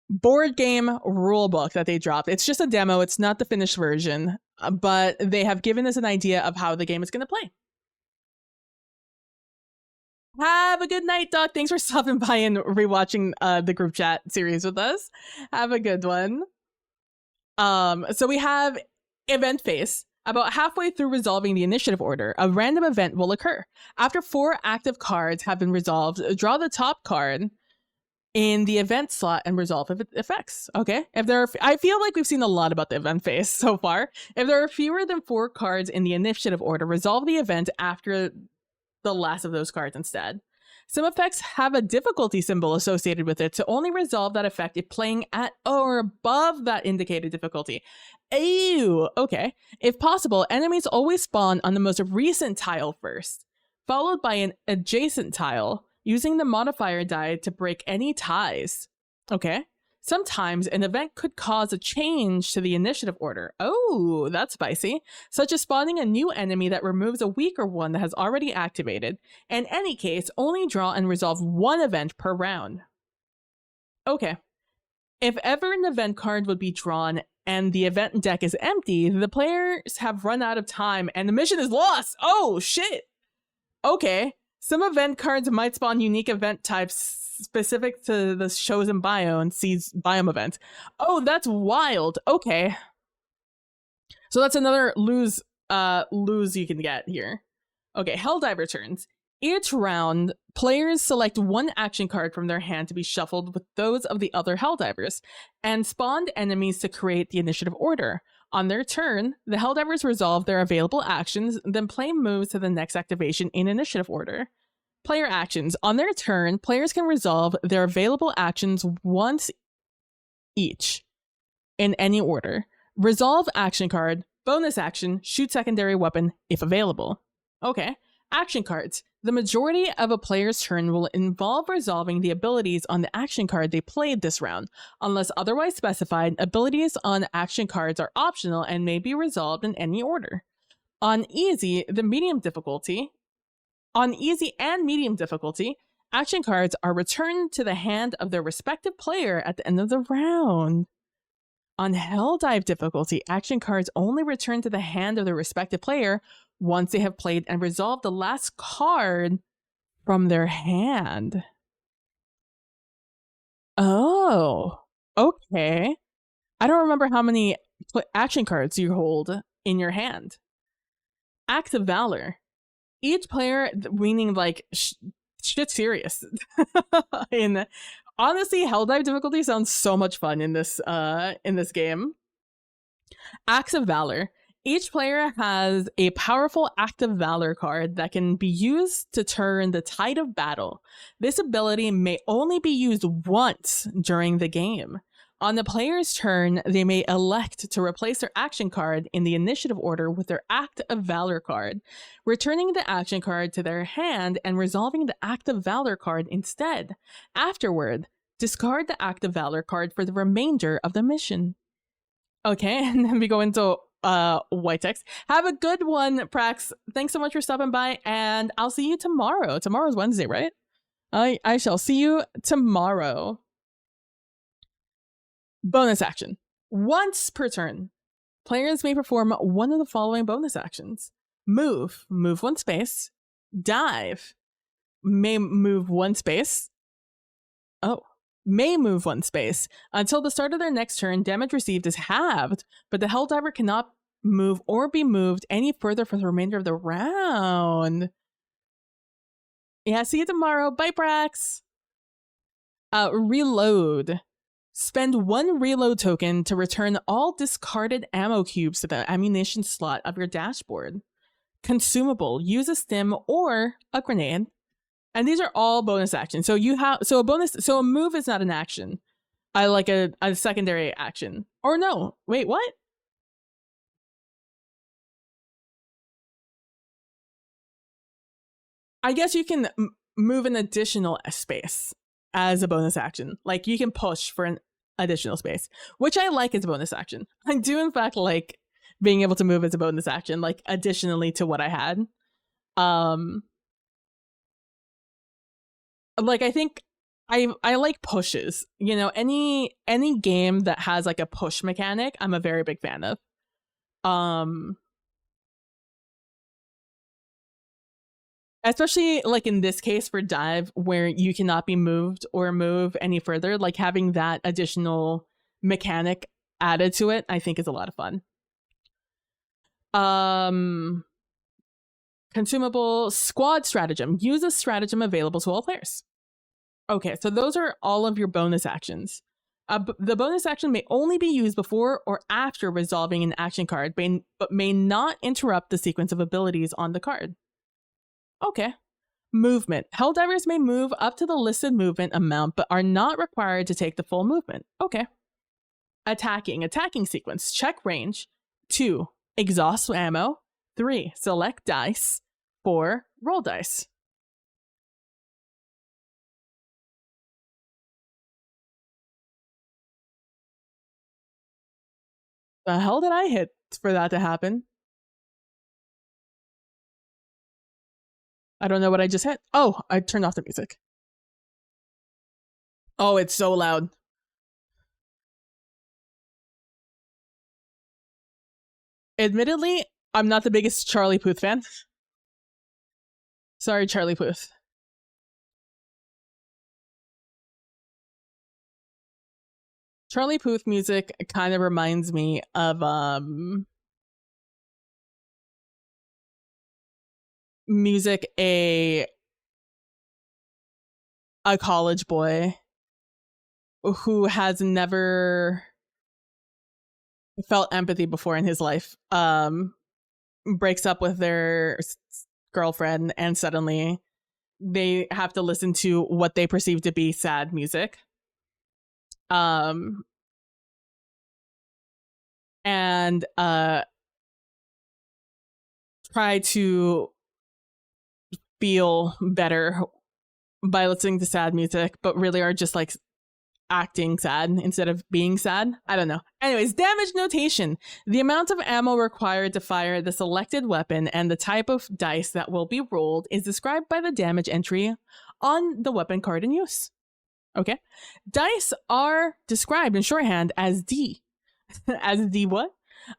board game rulebook that they dropped. It's just a demo. It's not the finished version, but they have given us an idea of how the game is going to play. Have a good night, Doc. Thanks for stopping by and rewatching the group chat series with us. Have a good one. So we have event phase. About halfway through resolving the initiative order, a random event will occur. After 4 active cards have been resolved, draw the top card in the event slot and resolve effects. Okay. If there are, I feel like we've seen a lot about the event phase so far. If there are fewer than 4 cards in the initiative order, resolve the event after the last of those cards instead. Some effects have a difficulty symbol associated with it to only resolve that effect if playing at or above that indicated difficulty. Ew. Okay. If possible, enemies always spawn on the most recent tile first, followed by an adjacent tile, using the modifier die to break any ties. Okay. Sometimes an event could cause a change to the initiative order. Oh, that's spicy. Such as spawning a new enemy that removes a weaker one that has already activated. In any case, only draw and resolve 1 event per round. Okay. If ever an event card would be drawn and the event deck is empty, the players have run out of time and the mission is lost. Oh, shit. Okay. Some event cards might spawn unique event types specific to the chosen biome, seeds biome event. Oh, that's wild. Okay. So that's another lose you can get here. Okay, Helldiver turns. Each round, players select 1 action card from their hand to be shuffled with those of the other Helldivers, and spawned enemies to create the initiative order. On their turn, the Helldivers resolve their available actions, then play moves to the next activation in initiative order. Player actions. On their turn, players can resolve their available actions once each, in any order. Resolve action card, bonus action, shoot secondary weapon, if available. Okay. Action cards. The majority of a player's turn will involve resolving the abilities on the action card they played this round. Unless otherwise specified, abilities on action cards are optional and may be resolved in any order. On easy and medium difficulty, action cards are returned to the hand of their respective player at the end of the round. On Helldive difficulty, action cards only return to the hand of their respective player once they have played and resolved the last card from their hand. Oh, okay. I don't remember how many action cards you hold in your hand. Act of Valor. Each player, meaning like shit serious. Honestly, Helldive difficulty sounds so much fun in this game. Acts of Valor. Each player has a powerful Act of Valor card that can be used to turn the tide of battle. This ability may only be used once during the game. On the player's turn, they may elect to replace their action card in the initiative order with their Act of Valor card, returning the action card to their hand and resolving the Act of Valor card instead. Afterward, discard the Act of Valor card for the remainder of the mission. Okay, and then we go into white text. Have a good one, Prax. Thanks so much for stopping by, and I'll see you tomorrow. Tomorrow's Wednesday, right? I shall see you tomorrow. Bonus action. Once per turn, players may perform one of the following bonus actions. Move 1 space. Dive, may move 1 space. May move 1 space. Until the start of their next turn, damage received is halved, but the Helldiver cannot move or be moved any further for the remainder of the round. Yeah, see you tomorrow. Bye, Prax. Reload. Spend 1 reload token to return all discarded ammo cubes to the ammunition slot of your dashboard. Consumable. Use a stim or a grenade. And these are all bonus actions. So a move is not an action. I like a secondary action. Or no, wait, what? I guess you can move an additional space as a bonus action. Like you can push for an additional space, which I like as a bonus action. I do in fact like being able to move as a bonus action, like additionally to what I had. Like I think I like pushes. You know, any game that has like a push mechanic, I'm a very big fan of. Especially like in this case for dive, where you cannot be moved or move any further, like having that additional mechanic added to it, I think is a lot of fun. Consumable squad stratagem. Use a stratagem available to all players. Okay, so those are all of your bonus actions. The bonus action may only be used before or after resolving an action card, but may not interrupt the sequence of abilities on the card. Okay. Movement. Helldivers may move up to the listed movement amount, but are not required to take the full movement. Okay. Attacking. Attacking sequence. Check range. 2. Exhaust ammo. 3. Select dice. 4. Roll dice. The hell did I hit for that to happen? I don't know what I just hit. Oh, I turned off the music. Oh, it's so loud. Admittedly, I'm not the biggest Charlie Puth fan. Sorry, Charlie Puth. Charlie Puth music kind of reminds me of music a college boy who has never felt empathy before in his life breaks up with their girlfriend, and suddenly they have to listen to what they perceive to be sad music. And try to feel better by listening to sad music, but really are just like acting sad instead of being sad. I don't know. Anyways, damage notation. The amount of ammo required to fire the selected weapon and the type of dice that will be rolled is described by the damage entry on the weapon card in use. Okay. Dice are described in shorthand as D. As D what?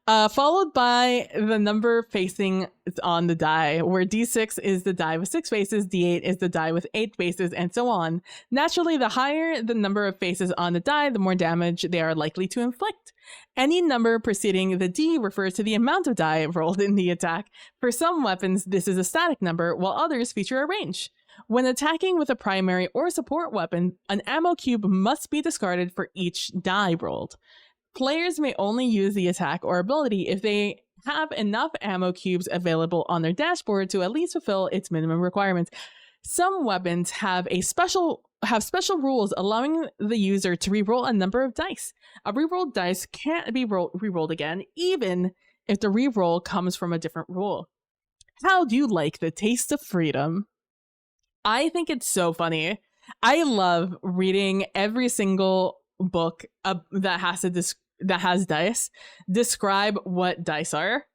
Followed by the number facing on the die, where D6 is the die with 6 faces, D8 is the die with 8 faces, and so on. Naturally, the higher the number of faces on the die, the more damage they are likely to inflict. Any number preceding the D refers to the amount of die rolled in the attack. For some weapons, this is a static number, while others feature a range. When attacking with a primary or support weapon, an ammo cube must be discarded for each die rolled. Players may only use the attack or ability if they have enough ammo cubes available on their dashboard to at least fulfill its minimum requirements. Some weapons have special rules allowing the user to reroll a number of dice. A rerolled dice can't be rerolled again, even if the reroll comes from a different rule. How do you like the taste of freedom? I think it's so funny. I love reading every single book that has dice describe what dice are.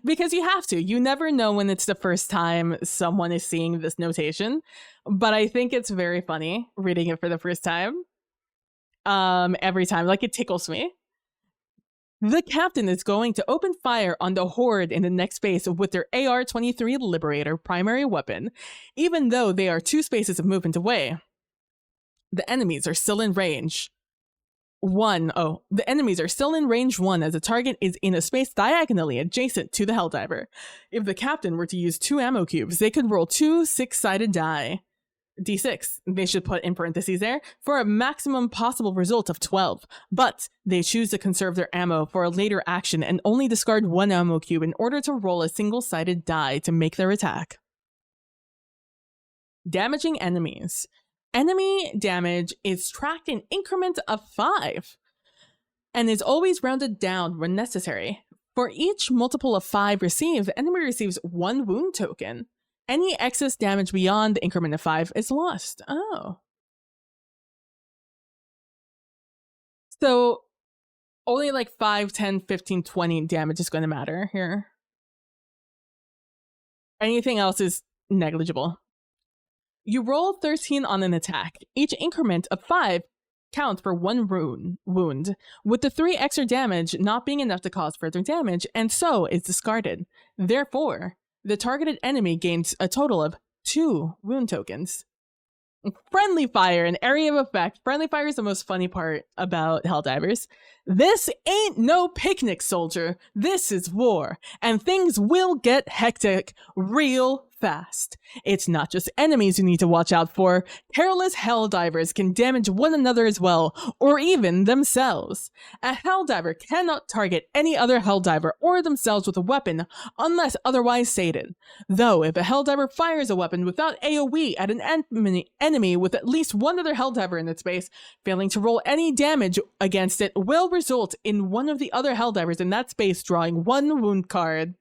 Because you have to. You never know when it's the first time someone is seeing this notation. But I think it's very funny reading it for the first time. Every time. Like, it tickles me. The captain is going to open fire on the horde in the next space with their AR-23 Liberator primary weapon, even though they are 2 spaces of movement away. The enemies are still in range. The enemies are still in range 1 as the target is in a space diagonally adjacent to the Helldiver. If the captain were to use 2 ammo cubes, they could roll 2 6-sided die. D6, they should put in parentheses there, for a maximum possible result of 12. But they choose to conserve their ammo for a later action and only discard 1 ammo cube in order to roll a single-sided die to make their attack. Damaging enemies. Enemy damage is tracked in increments of 5 and is always rounded down when necessary. For each multiple of 5 received, the enemy receives 1 wound token. Any excess damage beyond the increment of 5 is lost. Oh. So only like 5, 10, 15, 20 damage is going to matter here. Anything else is negligible. You roll 13 on an attack. Each increment of 5 counts for 1 wound, with the 3 extra damage not being enough to cause further damage, and so is discarded. Therefore, the targeted enemy gains a total of 2 wound tokens. Friendly fire, an area of effect. Friendly fire is the most funny part about Helldivers. This ain't no picnic, soldier. This is war, and things will get hectic real fast. It's not just enemies you need to watch out for. Careless Helldivers can damage one another as well, or even themselves. A Helldiver cannot target any other Helldiver or themselves with a weapon unless otherwise stated. Though, if a Helldiver fires a weapon without AoE at an enemy with at least one other Helldiver in its base, failing to roll any damage against it will result in one of the other Helldivers in that space drawing one wound card.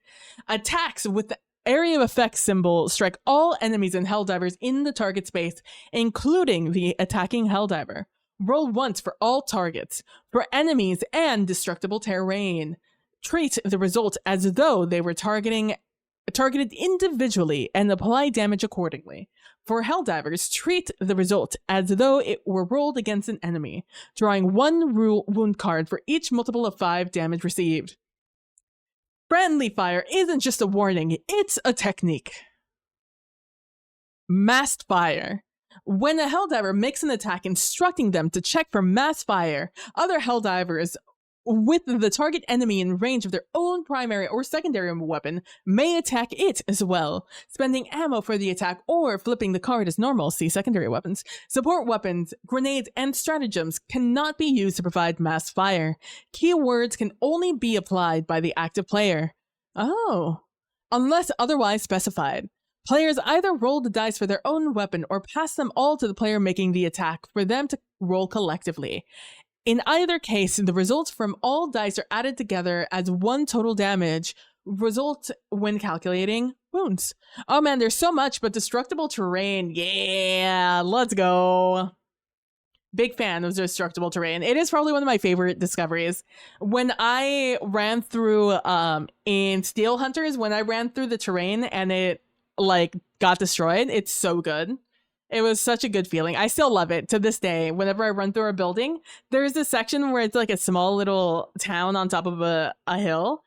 Attacks with the area of effect symbol strike all enemies and Helldivers in the target space, including the attacking Helldiver. Roll once for all targets. For enemies and destructible terrain, treat the result as though they were targeted individually and apply damage accordingly. For Helldivers, treat the result as though it were rolled against an enemy, drawing one wound card for each multiple of 5 damage received. Friendly fire isn't just a warning, it's a technique. Massed fire. When a Helldiver makes an attack instructing them to check for mass fire, other Helldivers with the target enemy in range of their own primary or secondary weapon may attack it as well, spending ammo for the attack or flipping the card as normal. See secondary weapons. Support weapons, grenades, and stratagems cannot be used to provide mass fire. Keywords can only be applied by the active player. Oh. Unless otherwise specified. Players either roll the dice for their own weapon or pass them all to the player making the attack for them to roll collectively. In either case, the results from all dice are added together as one total damage result when calculating wounds. Oh man, there's so much, but destructible terrain, yeah, let's go. Big fan of destructible terrain. It is probably one of my favorite discoveries. When I ran through in Steel Hunters, when I ran through the terrain and it like got destroyed, it's so good. It was such a good feeling. I still love it to this day. Whenever I run through a building, there's this section where it's like a small little town on top of a hill.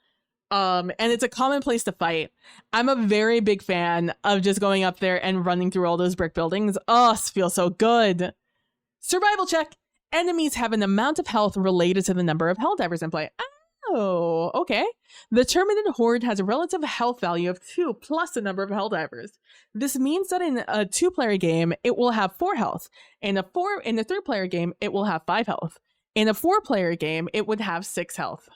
And it's a common place to fight. I'm a very big fan of just going up there and running through all those brick buildings. Oh, it feels so good. Survival check. Enemies have an amount of health related to the number of Helldivers in play. Oh, okay. The Terminated Horde has a relative health value of 2 plus the number of Helldivers. This means that in a 2-player game, it will have 4 health. In a 3-player game, it will have 5 health. In a 4-player game, it would have 6 health.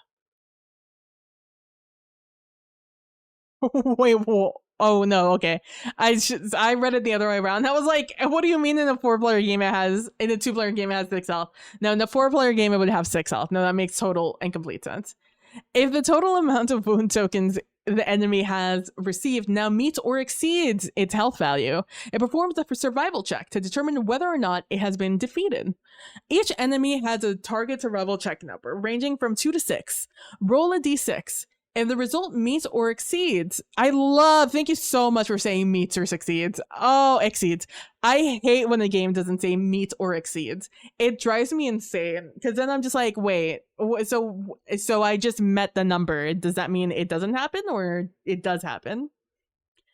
Wait, whoa. Oh no, okay. I read it the other way around. I was like, what do you mean in a 4-player game in a 2-player game it has 6 health? No, in the 4-player game it would have 6 health. No, that makes total and complete sense. If the total amount of wound tokens the enemy has received now meets or exceeds its health value, it performs a survival check to determine whether or not it has been defeated. Each enemy has a target survival check number ranging from 2 to 6. Roll a d6. If the result meets or exceeds, thank you so much for saying meets or succeeds. Oh, exceeds. I hate when a game doesn't say meets or exceeds. It drives me insane because then I'm just like, wait, so I just met the number. Does that mean it doesn't happen or it does happen?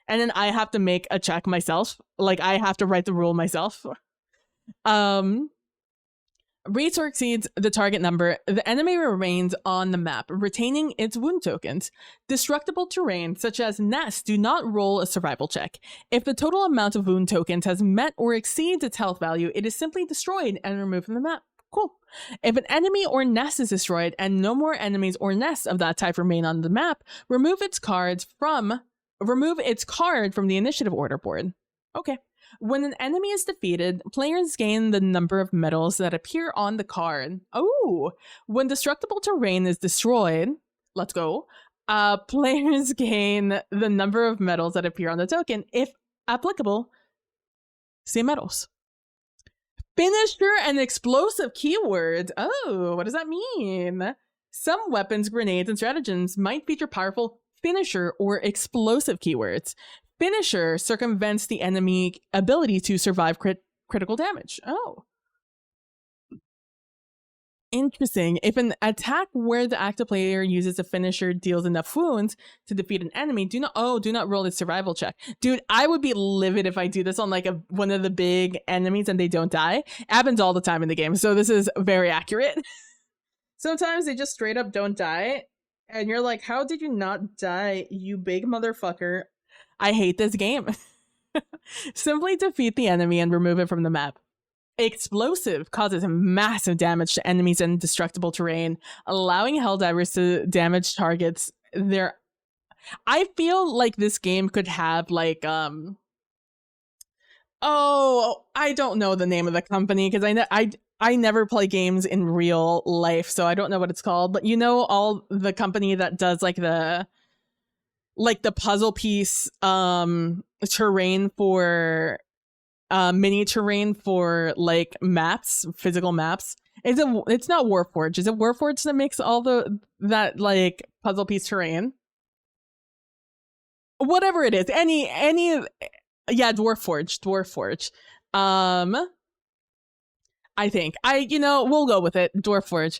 And then I have to make a check myself. Like I have to write the rule myself. Meets or exceeds the target number, the enemy remains on the map, retaining its wound tokens. Destructible terrain, such as nests, do not roll a survival check. If the total amount of wound tokens has met or exceeds its health value, it is simply destroyed and removed from the map. Cool. If an enemy or nest is destroyed and no more enemies or nests of that type remain on the map, remove its card from the initiative order board. Okay. When an enemy is defeated, players gain the number of medals that appear on the card. Oh, when destructible terrain is destroyed, let's go, players gain the number of medals that appear on the token. If applicable, say medals. Finisher and explosive keywords. Oh, what does that mean? Some weapons, grenades, and stratagems might feature powerful finisher or explosive keywords. Finisher circumvents the enemy ability to survive critical damage. Oh. Interesting. If an attack where the active player uses a finisher deals enough wounds to defeat an enemy, do not roll its survival check. Dude, I would be livid if I do this on like one of the big enemies and they don't die. It happens all the time in the game, so this is very accurate. Sometimes they just straight up don't die, and you're like, how did you not die, you big motherfucker? I hate this game. Simply defeat the enemy and remove it from the map. Explosive causes massive damage to enemies and indestructible terrain, allowing Helldivers to damage targets. I feel like this game could have like oh, I don't know the name of the company because I never play games in real life, so I don't know what it's called. But you know, all the company that does like the puzzle piece terrain for mini terrain for like maps, physical maps. It's not Warforged. Is it Warforged that makes all that like puzzle piece terrain? Whatever it is, yeah, Dwarforge. I think we'll go with it, Dwarforge.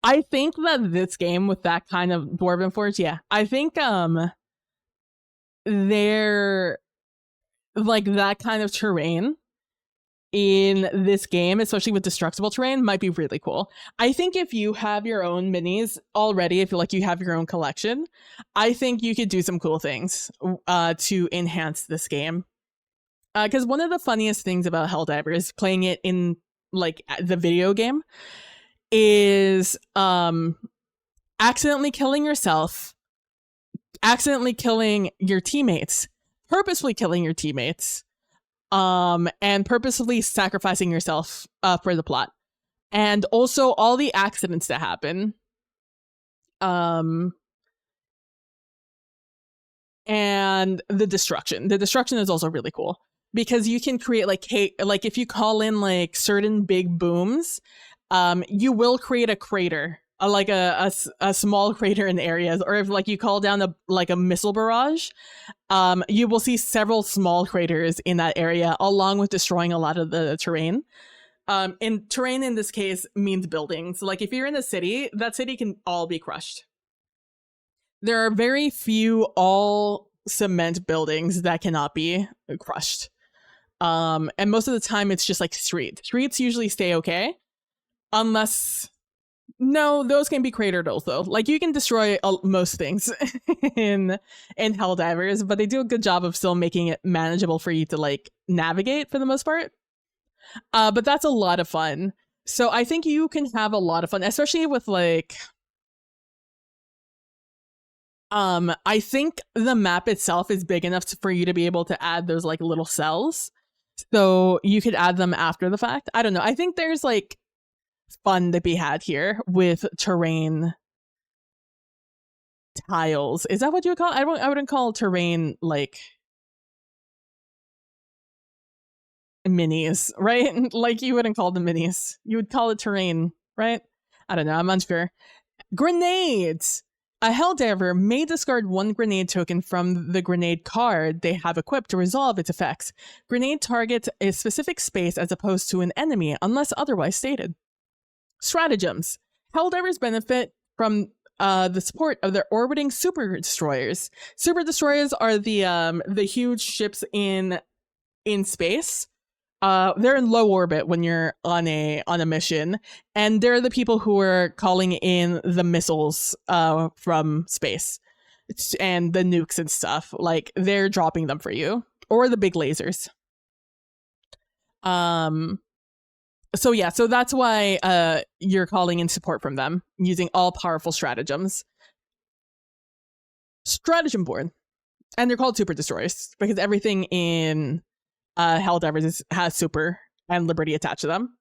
I think that this game with that kind of Dwarven Forge, yeah, I think they're like that kind of terrain in this game, especially with destructible terrain, might be really cool. I think if you have your own minis already, if you have your own collection, I think you could do some cool things to enhance this game. Because one of the funniest things about Helldivers, playing it in like the video game, is accidentally killing yourself, accidentally killing your teammates, purposefully killing your teammates, and purposefully sacrificing yourself for the plot, and also all the accidents that happen, and the destruction. The destruction is also really cool because you can create like if you call in like certain big booms, you will create a crater, like a small crater in areas, or if like you call down a missile barrage, you will see several small craters in that area, along with destroying a lot of the terrain. And terrain in this case means buildings. Like if you're in a city, that city can all be crushed. There are very few all cement buildings that cannot be crushed. And most of the time it's just like streets usually stay okay, unless no, those can be cratered also. Like you can destroy most things in Helldivers, but they do a good job of still making it manageable for you to like navigate for the most part. But that's a lot of fun. So I think you can have a lot of fun, especially with like I think the map itself is big enough for you to be able to add those like little cells. So you could add them after the fact. I don't know. I think there's like fun to be had here with terrain tiles. Is that what you would call it? I wouldn't call terrain like minis, right? Like you wouldn't call them minis. You would call it terrain, right? I don't know. I'm unsure. Grenades! A Helldiver may discard one grenade token from the grenade card they have equipped to resolve its effects. Grenade targets a specific space as opposed to an enemy, unless otherwise stated. Stratagems. Helldivers benefit from the support of their orbiting super destroyers. Super destroyers are the huge ships in space. They're in low orbit when you're on a mission, and they're the people who are calling in the missiles from space and the nukes and stuff. Like they're dropping them for you, or the big lasers. So yeah, so that's why you're calling in support from them using all powerful stratagems. Stratagem board, and they're called super destroyers because everything in Helldivers has super and liberty attached to them.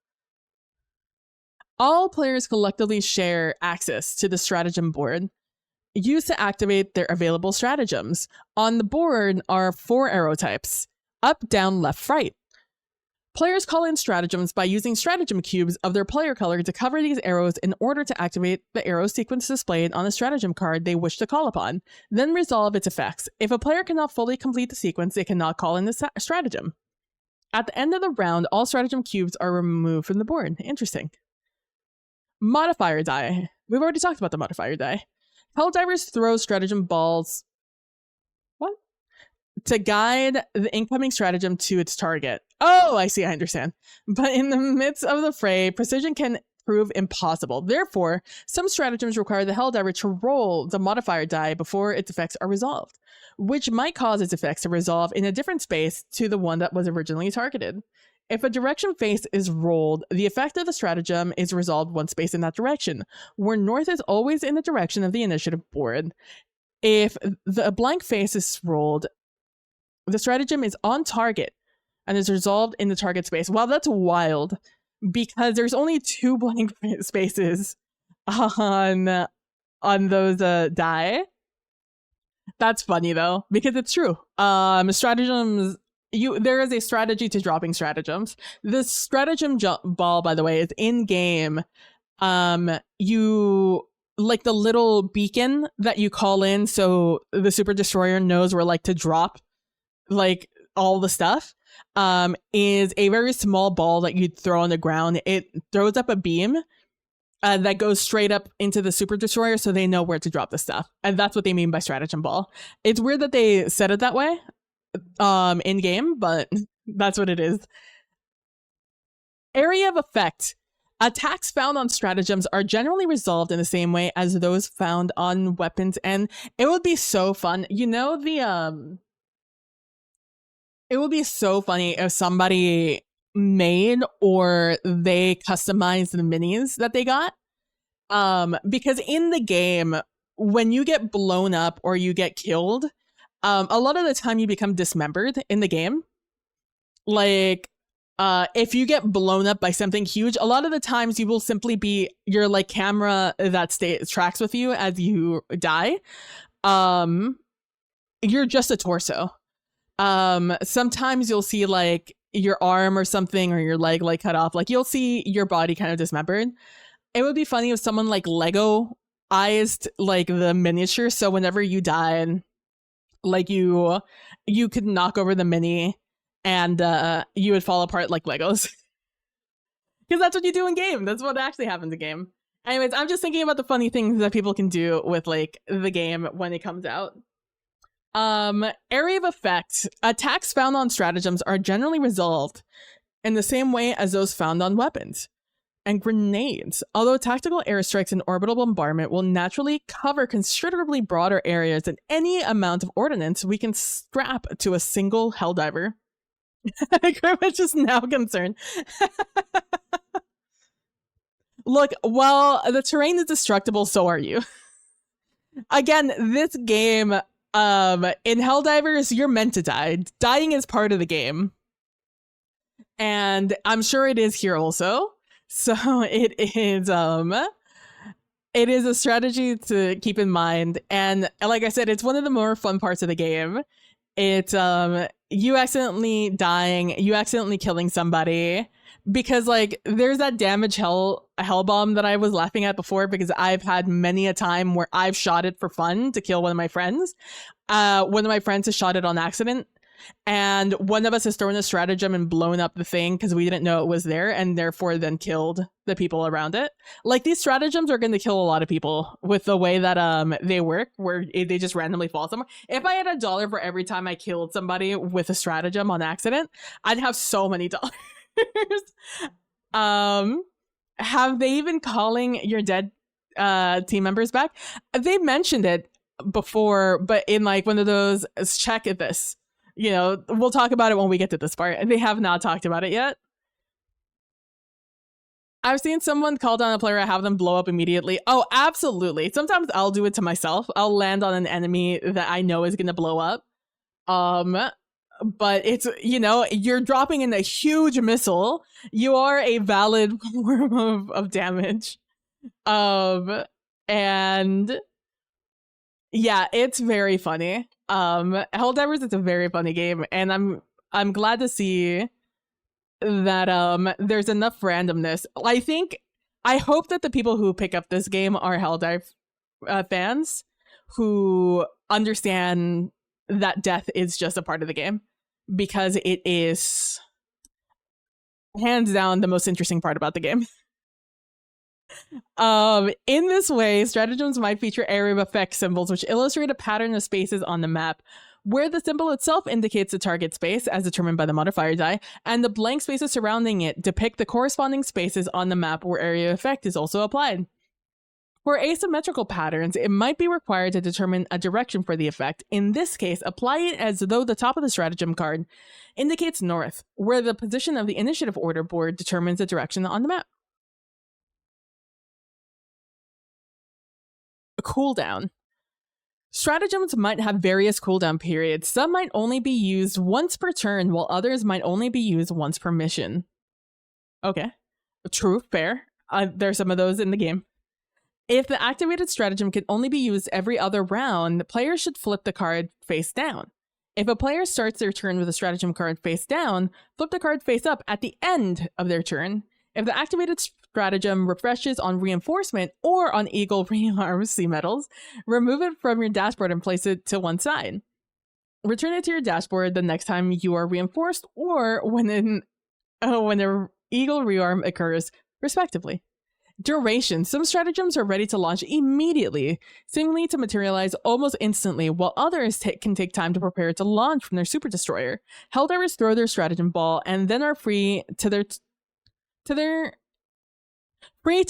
All players collectively share access to the stratagem board, used to activate their available stratagems. On the board are 4 arrow types: up, down, left, right. Players call in stratagems by using stratagem cubes of their player color to cover these arrows in order to activate the arrow sequence displayed on a stratagem card they wish to call upon, then resolve its effects. If a player cannot fully complete the sequence, they cannot call in the stratagem. At the end of the round, all stratagem cubes are removed from the board. Interesting. Modifier die. We've already talked about the modifier die. Helldivers throw stratagem balls to guide the incoming stratagem to its target. Oh, I see, I understand. But in the midst of the fray, precision can prove impossible. Therefore, some stratagems require the Helldiver to roll the modifier die before its effects are resolved, which might cause its effects to resolve in a different space to the one that was originally targeted. If a direction face is rolled, the effect of the stratagem is resolved one space in that direction, where north is always in the direction of the initiative board. If the blank face is rolled, the stratagem is on target and is resolved in the target space. Wow, that's wild, because there's only 2 blank spaces on those die. That's funny though, because it's true. Stratagems, there is a strategy to dropping stratagems. The stratagem ball, by the way, is in game. You like the little beacon that you call in, so the Super Destroyer knows where like to drop like all the stuff. Is a very small ball that you throw on the ground. It throws up a beam that goes straight up into the Super Destroyer, so they know where to drop the stuff. And that's what they mean by stratagem ball. It's weird that they said it that way in game, but that's what it is. Area of effect. Attacks found on stratagems are generally resolved in the same way as those found on weapons, and it would be so fun. You know, it would be so funny if somebody made or they customized the minis that they got. Because in the game, when you get blown up or you get killed, a lot of the time you become dismembered in the game. Like, if you get blown up by something huge, a lot of the times you will simply be your like camera that tracks with you as you die. You're just a torso. Sometimes you'll see like your arm or something, or your leg like cut off. Like you'll see your body kind of dismembered. It would be funny if someone like Lego-ized like the miniature, so whenever you died, like you could knock over the mini and you would fall apart like Legos. Because that's what you do in game. That's what actually happens in game. Anyways, I'm just thinking about the funny things that people can do with like the game when it comes out. Area of effect. Attacks found on stratagems are generally resolved in the same way as those found on weapons and grenades. Although tactical airstrikes and orbital bombardment will naturally cover considerably broader areas than any amount of ordnance we can strap to a single Helldiver. Grimmage is now concerned. Look, while the terrain is destructible, so are you. Again, this game, in Helldivers, you're meant to die. Dying is part of the game. And I'm sure it is here also. So it is a strategy to keep in mind. And like I said, it's one of the more fun parts of the game. It's you accidentally dying, you accidentally killing somebody, because like there's that damage hell bomb that I was laughing at before, because I've had many a time where I've shot it for fun to kill one of my friends. One of my friends has shot it on accident, and one of us has thrown a stratagem and blown up the thing because we didn't know it was there, and therefore then killed the people around it. Like, these stratagems are going to kill a lot of people with the way that they work, where they just randomly fall somewhere. If I had $1 for every time I killed somebody with a stratagem on accident, I'd have so many dollars. Have they been calling your dead team members back? They mentioned it before, but in like one of those check at this, you know, we'll talk about it when we get to this part, and they have not talked about it yet. I've seen someone call down a player and have them blow up immediately. Oh, absolutely. Sometimes I'll do it to myself. I'll land on an enemy that I know is going to blow up. But it's, you know, you're dropping in a huge missile. You are a valid form of damage. And yeah, it's very funny. Helldivers is a very funny game, and I'm glad to see that there's enough randomness. I hope that the people who pick up this game are Helldive fans who understand that death is just a part of the game, because it is hands down the most interesting part about the game. In this way, stratagems might feature area of effect symbols which illustrate a pattern of spaces on the map. where the symbol itself indicates the target space as determined by the modifier die, and the blank spaces surrounding it depict the corresponding spaces on the map where area effect is also applied. For asymmetrical patterns, it might be required to determine a direction for the effect. In this case, apply it as though the top of the stratagem card indicates north, where the position of the initiative order board determines the direction on the map. A cooldown. Stratagems might have various cooldown periods. Some might only be used once per turn, while others might only be used once per mission. Okay. True, fair. There's some of those in the game. If the activated stratagem can only be used every other round, the player should flip the card face down. If a player starts their turn with a stratagem card face down, flip the card face up at the end of their turn. If the activated stratagem refreshes on reinforcement or on Eagle Rearm Sea Metals, remove it from your dashboard and place it to one side. Return it to your dashboard the next time you are reinforced or when an Eagle Rearm occurs, respectively. Duration. Some stratagems are ready to launch immediately, seemingly to materialize almost instantly, while others can take time to prepare to launch from their super destroyer. Helldivers throw their stratagem ball and then are free to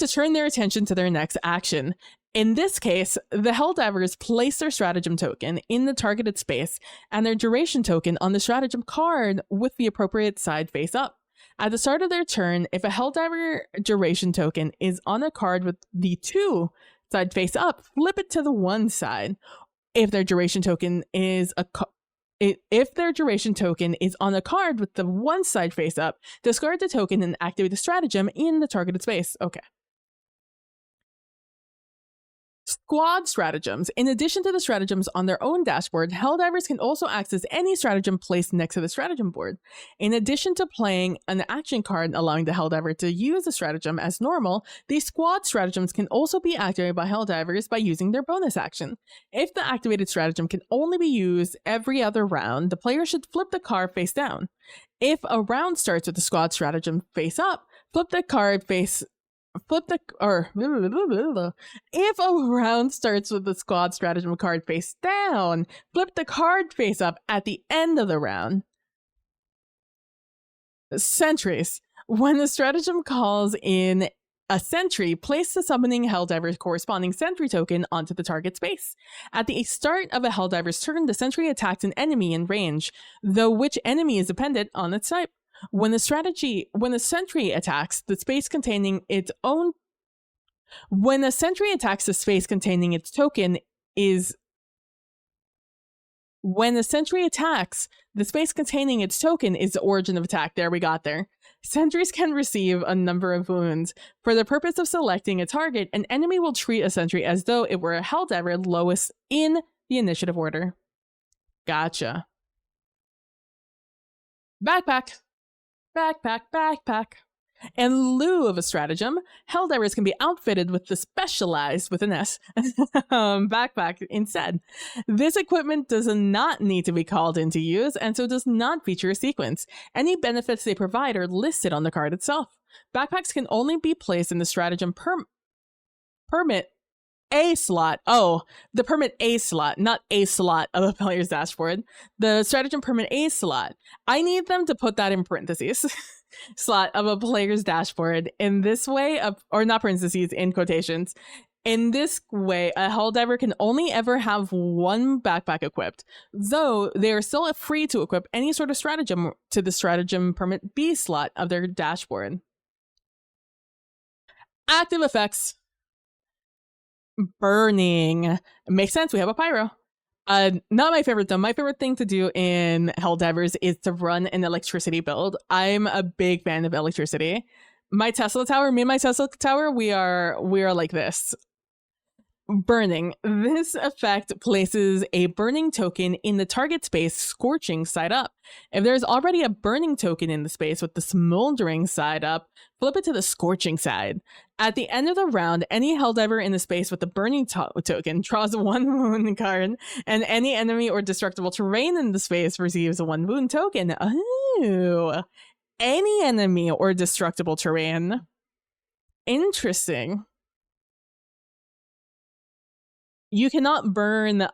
turn their attention to their next action. In this case, the Helldivers place their stratagem token in the targeted space and their duration token on the stratagem card with the appropriate side face up. At the start of their turn, if a Helldiver duration token is on a card with the two side face up, flip it to the one side. If their duration token is on a card with the one side face up, discard the token and activate the stratagem in the targeted space. Okay. Squad stratagems. In addition to the stratagems on their own dashboard, Helldivers can also access any stratagem placed next to the stratagem board. In addition to playing an action card allowing the Helldiver to use the stratagem as normal, these squad stratagems can also be activated by Helldivers by using their bonus action. If the activated stratagem can only be used every other round, the player should flip the card face down. If a round starts with the squad stratagem face up, if a round starts with the squad stratagem card face down, flip the card face up at the end of the round. Sentries. When the stratagem calls in a sentry, place the summoning Helldiver's corresponding sentry token onto the target space. At the start of a Helldiver's turn, the sentry attacks an enemy in range, though which enemy is dependent on its type. When the sentry attacks the space containing its token is the origin of attack. There, we got there. Sentries can receive a number of wounds. For the purpose of selecting a target, an enemy will treat a sentry as though it were a Helldiver lowest in the initiative order. Gotcha. Backpack. In lieu of a stratagem, Helldivers can be outfitted with the specialized, with an S, backpack instead. This equipment does not need to be called into use, and so does not feature a sequence. Any benefits they provide are listed on the card itself. Backpacks can only be placed in the stratagem permit A slot. Oh, the permit A slot, not a slot of a player's dashboard. The stratagem permit A slot. I need them to put that in parentheses. Slot of a player's dashboard. In this way, or not parentheses, in quotations. In this way, a Helldiver can only ever have one backpack equipped, though they are still free to equip any sort of stratagem to the stratagem permit B slot of their dashboard. Active effects. Burning. Makes sense, we have a pyro. Not my favorite though. My favorite thing to do in Helldivers is to run an electricity build. I'm a big fan of electricity. Me and my Tesla Tower, we are like this. Burning. This effect places a burning token in the target space, scorching side up. If there's already a burning token in the space with the smoldering side up, flip it to the scorching side. At the end of the round, any Helldiver in the space with the burning token draws one wound card, and any enemy or destructible terrain in the space receives a one wound token. Oh, any enemy or destructible terrain. Interesting. You cannot burn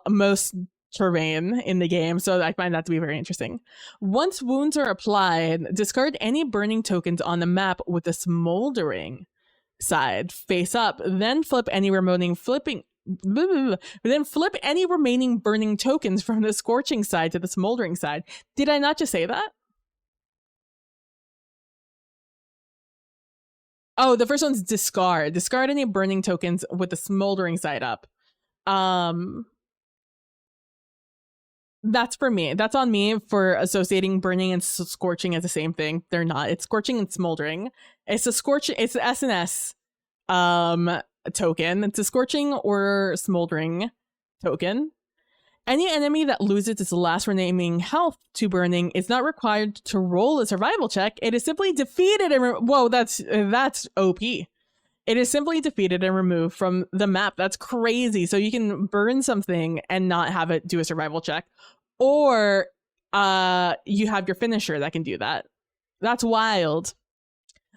most terrain in the game, so I find that to be very interesting. Once wounds are applied, discard any burning tokens on the map with the smoldering side face up, then flip any remaining burning tokens from the scorching side to the smoldering side. Did I not just say that? Oh, the first one's discard. Discard any burning tokens with the smoldering side up. That's for me. That's on me for associating burning and scorching as the same thing. They're not. It's scorching and smoldering. It's a scorching. It's the SNS token. It's a scorching or smoldering token. Any enemy that loses its last remaining health to burning is not required to roll a survival check. It is simply defeated and whoa, that's OP. It is simply defeated and removed from the map. That's crazy. So you can burn something and not have it do a survival check. Or you have your finisher that can do that. That's wild.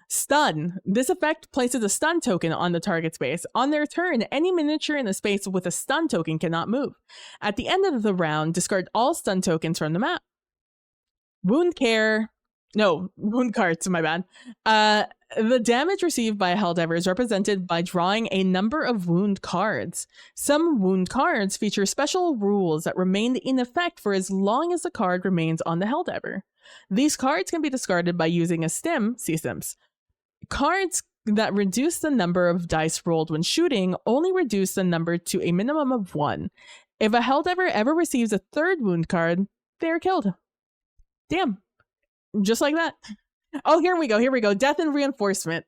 Stun. This effect places a stun token on the target space. On their turn, any miniature in the space with a stun token cannot move. At the end of the round, discard all stun tokens from the map. Wound cards, my bad. The damage received by a Helldiver is represented by drawing a number of wound cards. Some wound cards feature special rules that remain in effect for as long as the card remains on the Helldiver. These cards can be discarded by using a stim, see stims. Cards that reduce the number of dice rolled when shooting only reduce the number to a minimum of 1. If a Helldiver ever receives a third wound card, they are killed. Damn. Just like that. Oh, here we go. Death and reinforcement.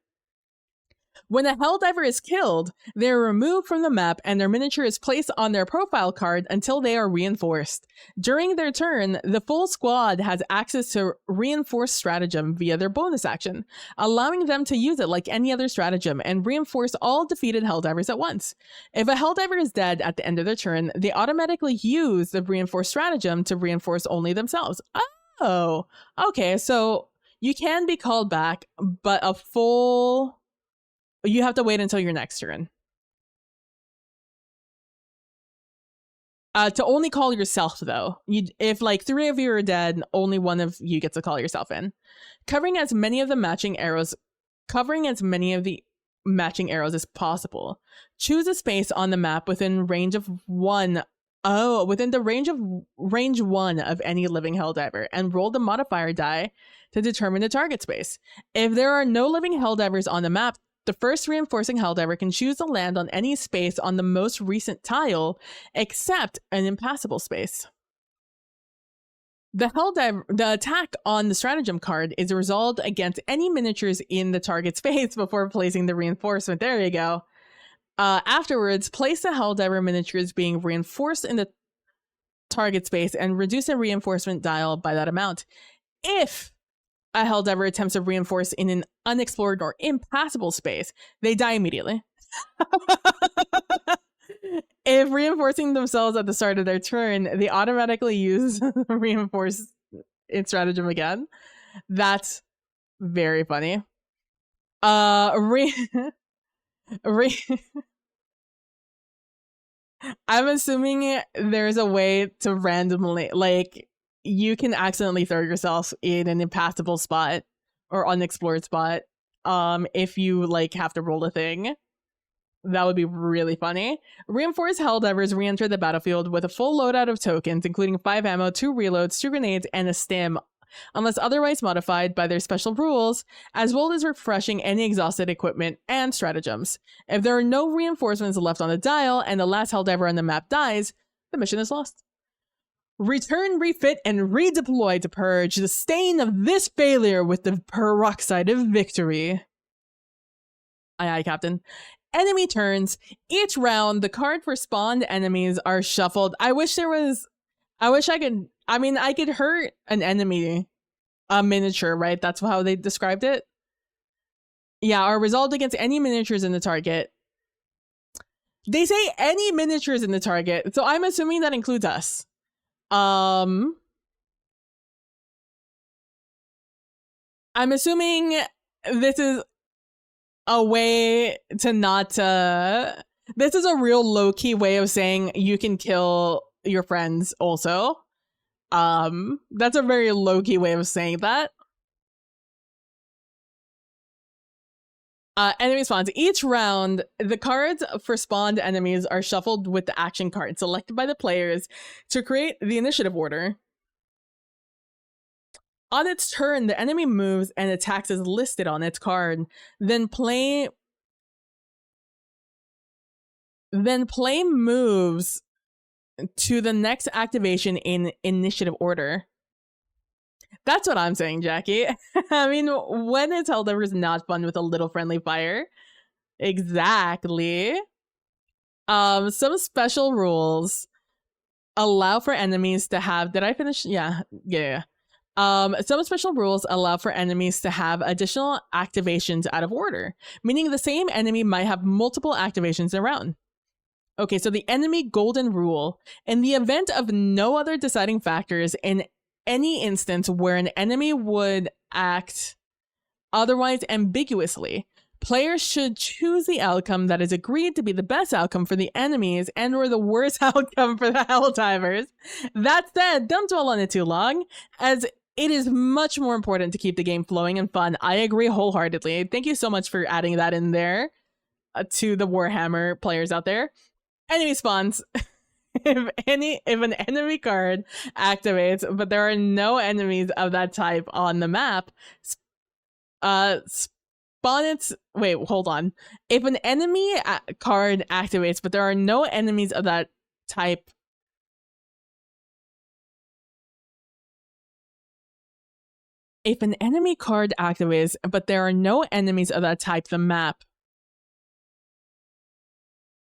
When a Helldiver is killed, they are removed from the map and their miniature is placed on their profile card until they are reinforced. During their turn, the full squad has access to reinforced stratagem via their bonus action, allowing them to use it like any other stratagem and reinforce all defeated Helldivers at once. If a Helldiver is dead at the end of their turn, they automatically use the reinforced stratagem to reinforce only themselves. Oh, okay, so you can be called back, but you have to wait until your next turn. To only call yourself, though. If like 3 of you are dead, only 1 of you gets to call yourself in. Covering as many of the matching arrows as possible. Choose a space on the map within range of 1. Oh, within the range 1 of any living Helldiver, and roll the modifier die to determine the target space. If there are no living Helldivers on the map, the first reinforcing Helldiver can choose to land on any space on the most recent tile, except an impassable space. The attack on the stratagem card is resolved against any miniatures in the target space before placing the reinforcement. There you go. Afterwards, place the Helldiver miniatures being reinforced in the target space and reduce the reinforcement dial by that amount. If a Helldiver attempts to reinforce in an unexplored or impassable space, they die immediately. If reinforcing themselves at the start of their turn, they automatically use reinforce in stratagem again. That's very funny. I'm assuming there's a way to randomly, like, you can accidentally throw yourself in an impassable spot or unexplored spot if you like have to roll a thing. That would be really funny. Reinforced Helldivers re-enter the battlefield with a full loadout of tokens, including 5 ammo, 2 reloads, 2 grenades, and a stim, unless otherwise modified by their special rules, as well as refreshing any exhausted equipment and stratagems. If there are no reinforcements left on the dial and the last Helldiver on the map dies, the mission is lost. Return, refit, and redeploy to purge the stain of this failure with the peroxide of victory. Aye, aye, Captain. Enemy turns. Each round, the card for spawned enemies are shuffled. I could hurt an enemy, a miniature, right? That's how they described it. Yeah, are resolved against any miniatures in the target. They say any miniatures in the target, so I'm assuming that includes us. I'm assuming this is a way to not This is a real low-key way of saying you can kill your friends also. That's a very low-key way of saying that. Enemy spawns. Each round, the cards for spawned enemies are shuffled with the action card selected by the players to create the initiative order. On its turn, the enemy moves and attacks as listed on its card. Then play moves to the next activation in initiative order. That's what I'm saying, Jackie. I mean, when is Helldivers not fun with a little friendly fire? Exactly. Some special rules allow for enemies to have... Did I finish? Yeah. Some special rules allow for enemies to have additional activations out of order, meaning the same enemy might have multiple activations in a round. Okay, so the enemy golden rule. In the event of no other deciding factors in any instance where an enemy would act otherwise ambiguously, players should choose the outcome that is agreed to be the best outcome for the enemies and or the worst outcome for the Helldivers. That said, don't dwell on it too long, as it is much more important to keep the game flowing and fun. I agree wholeheartedly. Thank you so much for adding that in there to the Warhammer players out there. Enemy spawns. If an enemy card activates, but there are no enemies of that type on the map, spawn its... Wait, hold on. If an enemy card activates, but there are no enemies of that type... If an enemy card activates, but there are no enemies of that type, the map...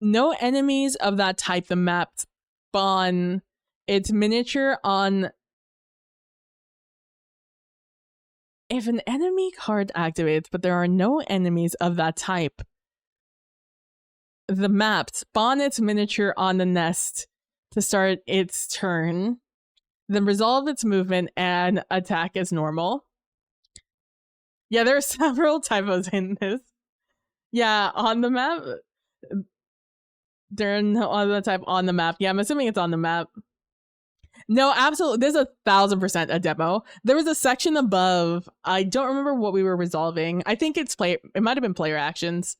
No enemies of that type, the map spawn its miniature on... If an enemy card activates, but there are no enemies of that type, the map spawn its miniature on the nest to start its turn, then resolve its movement and attack as normal. Yeah, there are several typos in this. Yeah, on the map... There are no other type on the map. Yeah, I'm assuming it's on the map. No, absolutely. There's 1,000% a demo. There was a section above. I don't remember what we were resolving. I think it might have been player actions.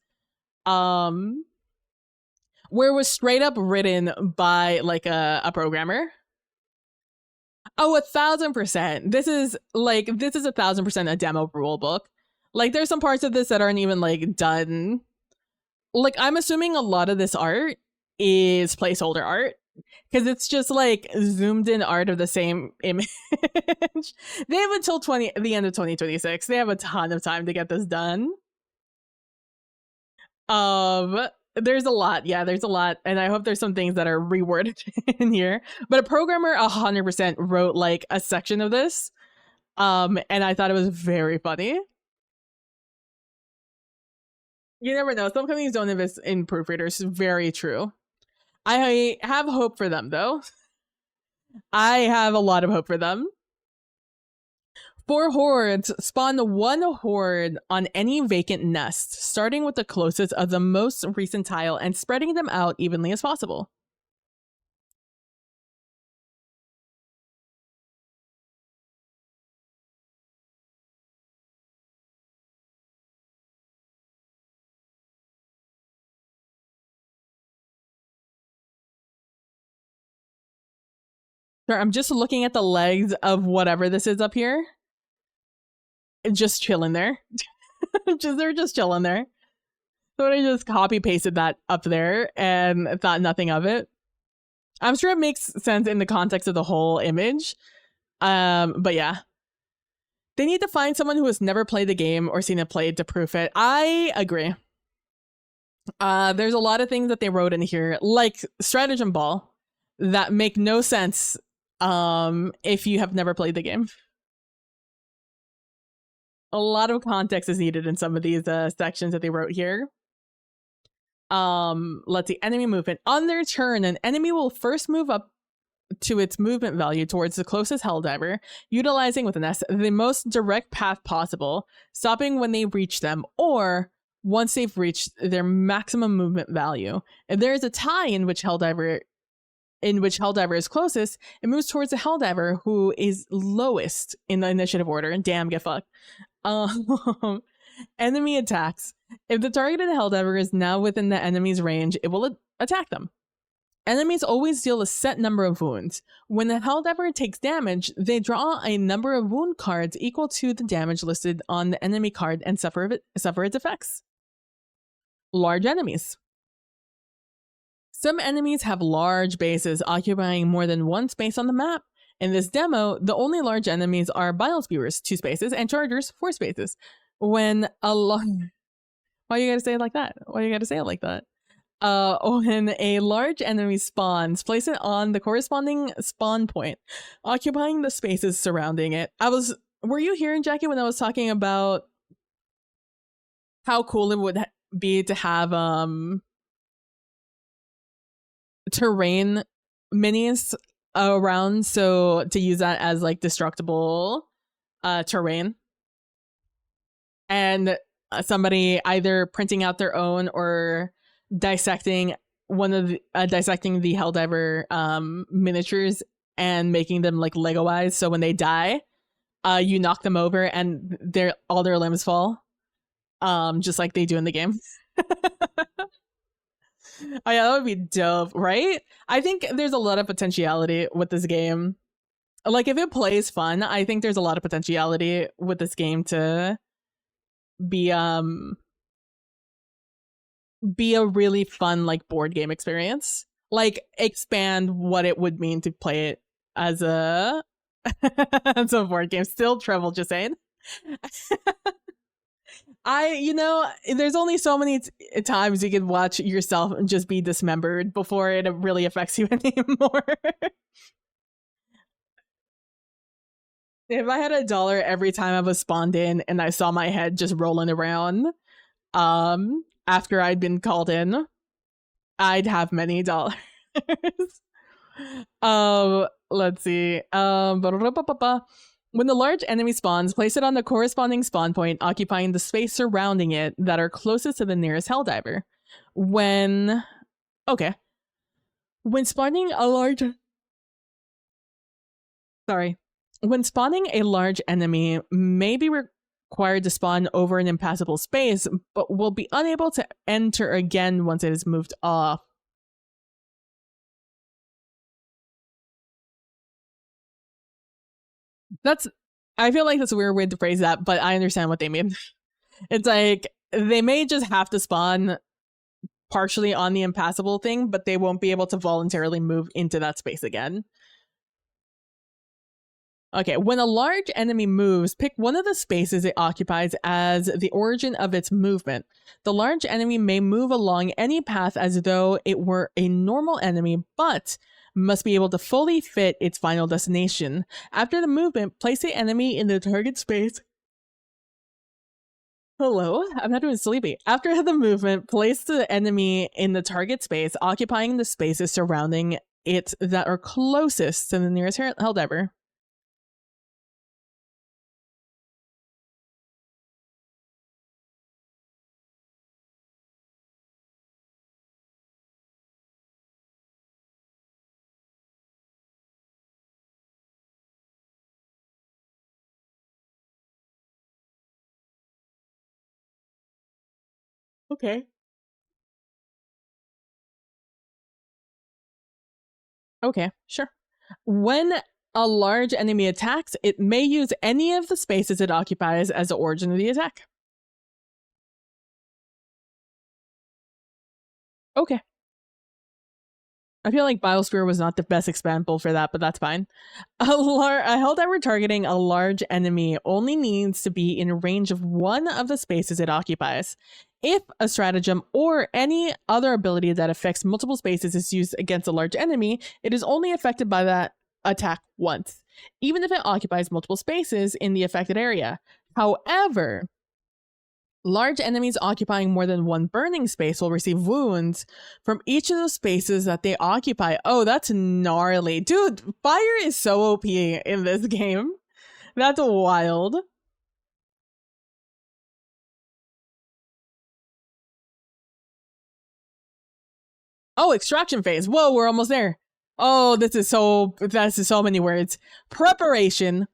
Where it was straight up written by like a programmer. Oh, 1,000%. This is 1,000% a demo rule book. Like, there's some parts of this that aren't even like done. Like, I'm assuming a lot of this art is placeholder art because it's just like zoomed in art of the same image. They have until the end of 2026. They have a ton of time to get this done. There's a lot. Yeah, there's a lot. And I hope there's some things that are reworded in here. But a programmer 100% wrote like a section of this. And I thought it was very funny. You never know. Some companies don't invest in proofreaders. Very true. I have hope for them, though. I have a lot of hope for them. For hordes, spawn one horde on any vacant nest, starting with the closest of the most recent tile and spreading them out evenly as possible. I'm just looking at the legs of whatever this is up here. Just chilling there. They're just chilling there. So I just copy pasted that up there and thought nothing of it. I'm sure it makes sense in the context of the whole image. But yeah. They need to find someone who has never played the game or seen it played to proof it. I agree. There's a lot of things that they wrote in here, like Stratagem Ball, that make no sense if you have never played the game. A lot of context is needed in some of these sections that they wrote here. Let's see. Enemy movement. On their turn, an enemy will first move up to its movement value towards the closest Helldiver, utilizing with an S the most direct path possible, stopping when they reach them, or once they've reached their maximum movement value. If there is a tie in which Helldiver is closest, it moves towards the Helldiver who is lowest in the initiative order. And damn, get fucked. Enemy attacks. If the targeted Helldiver is now within the enemy's range, it will attack them. Enemies always deal a set number of wounds. When the Helldiver takes damage, they draw a number of wound cards equal to the damage listed on the enemy card and suffer its effects. Large enemies. Some enemies have large bases occupying more than one space on the map. In this demo, the only large enemies are Bile Spewers, 2 spaces, and Chargers, 4 spaces. When a Why you gotta say it like that? Why you gotta say it like that? When a large enemy spawns, place it on the corresponding spawn point, occupying the spaces surrounding it. Were you hearing, Jackie, when I was talking about how cool it would be to have terrain minis around, so to use that as like destructible terrain, and somebody either printing out their own or dissecting the Helldiver miniatures and making them like Lego-wise, so when they die, you knock them over and all their limbs fall, just like they do in the game. Oh yeah, that would be dope, right? I think there's a lot of potentiality with this game. Like, if it plays fun, I think there's a lot of potentiality with this game to be a really fun like board game experience. Like, expand what it would mean to play it as a as a board game. Still trouble, just saying. There's only so many times you can watch yourself just be dismembered before it really affects you anymore. If I had $1 every time I was spawned in and I saw my head just rolling around after I'd been called in, I'd have many dollars. Let's see. When the large enemy spawns, place it on the corresponding spawn point, occupying the space surrounding it that are closest to the nearest Helldiver. When spawning a large enemy may be required to spawn over an impassable space, but will be unable to enter again once it is moved off. I feel like that's a weird way to phrase that, but I understand what they mean. It's like, they may just have to spawn partially on the impassable thing, but they won't be able to voluntarily move into that space again. Okay, when a large enemy moves, pick one of the spaces it occupies as the origin of its movement. The large enemy may move along any path as though it were a normal enemy, but must be able to fully fit its final destination. After the movement, place the enemy in the target space. Hello? I'm not doing sleepy. After the movement, place the enemy in the target space, occupying the spaces surrounding it that are closest to the nearest Helldiver. Okay. Okay, sure. When a large enemy attacks, it may use any of the spaces it occupies as the origin of the attack. Okay. I feel like Bile Spewer was not the best example for that, but that's fine. A Helldiver targeting a large enemy only needs to be in range of one of the spaces it occupies. If a stratagem or any other ability that affects multiple spaces is used against a large enemy, it is only affected by that attack once, even if it occupies multiple spaces in the affected area. However, large enemies occupying more than one burning space will receive wounds from each of those spaces that they occupy. Oh, that's gnarly. Dude, fire is so OP in this game. That's wild. Oh, extraction phase. Whoa, we're almost there. Oh, this is so many words. Preparation.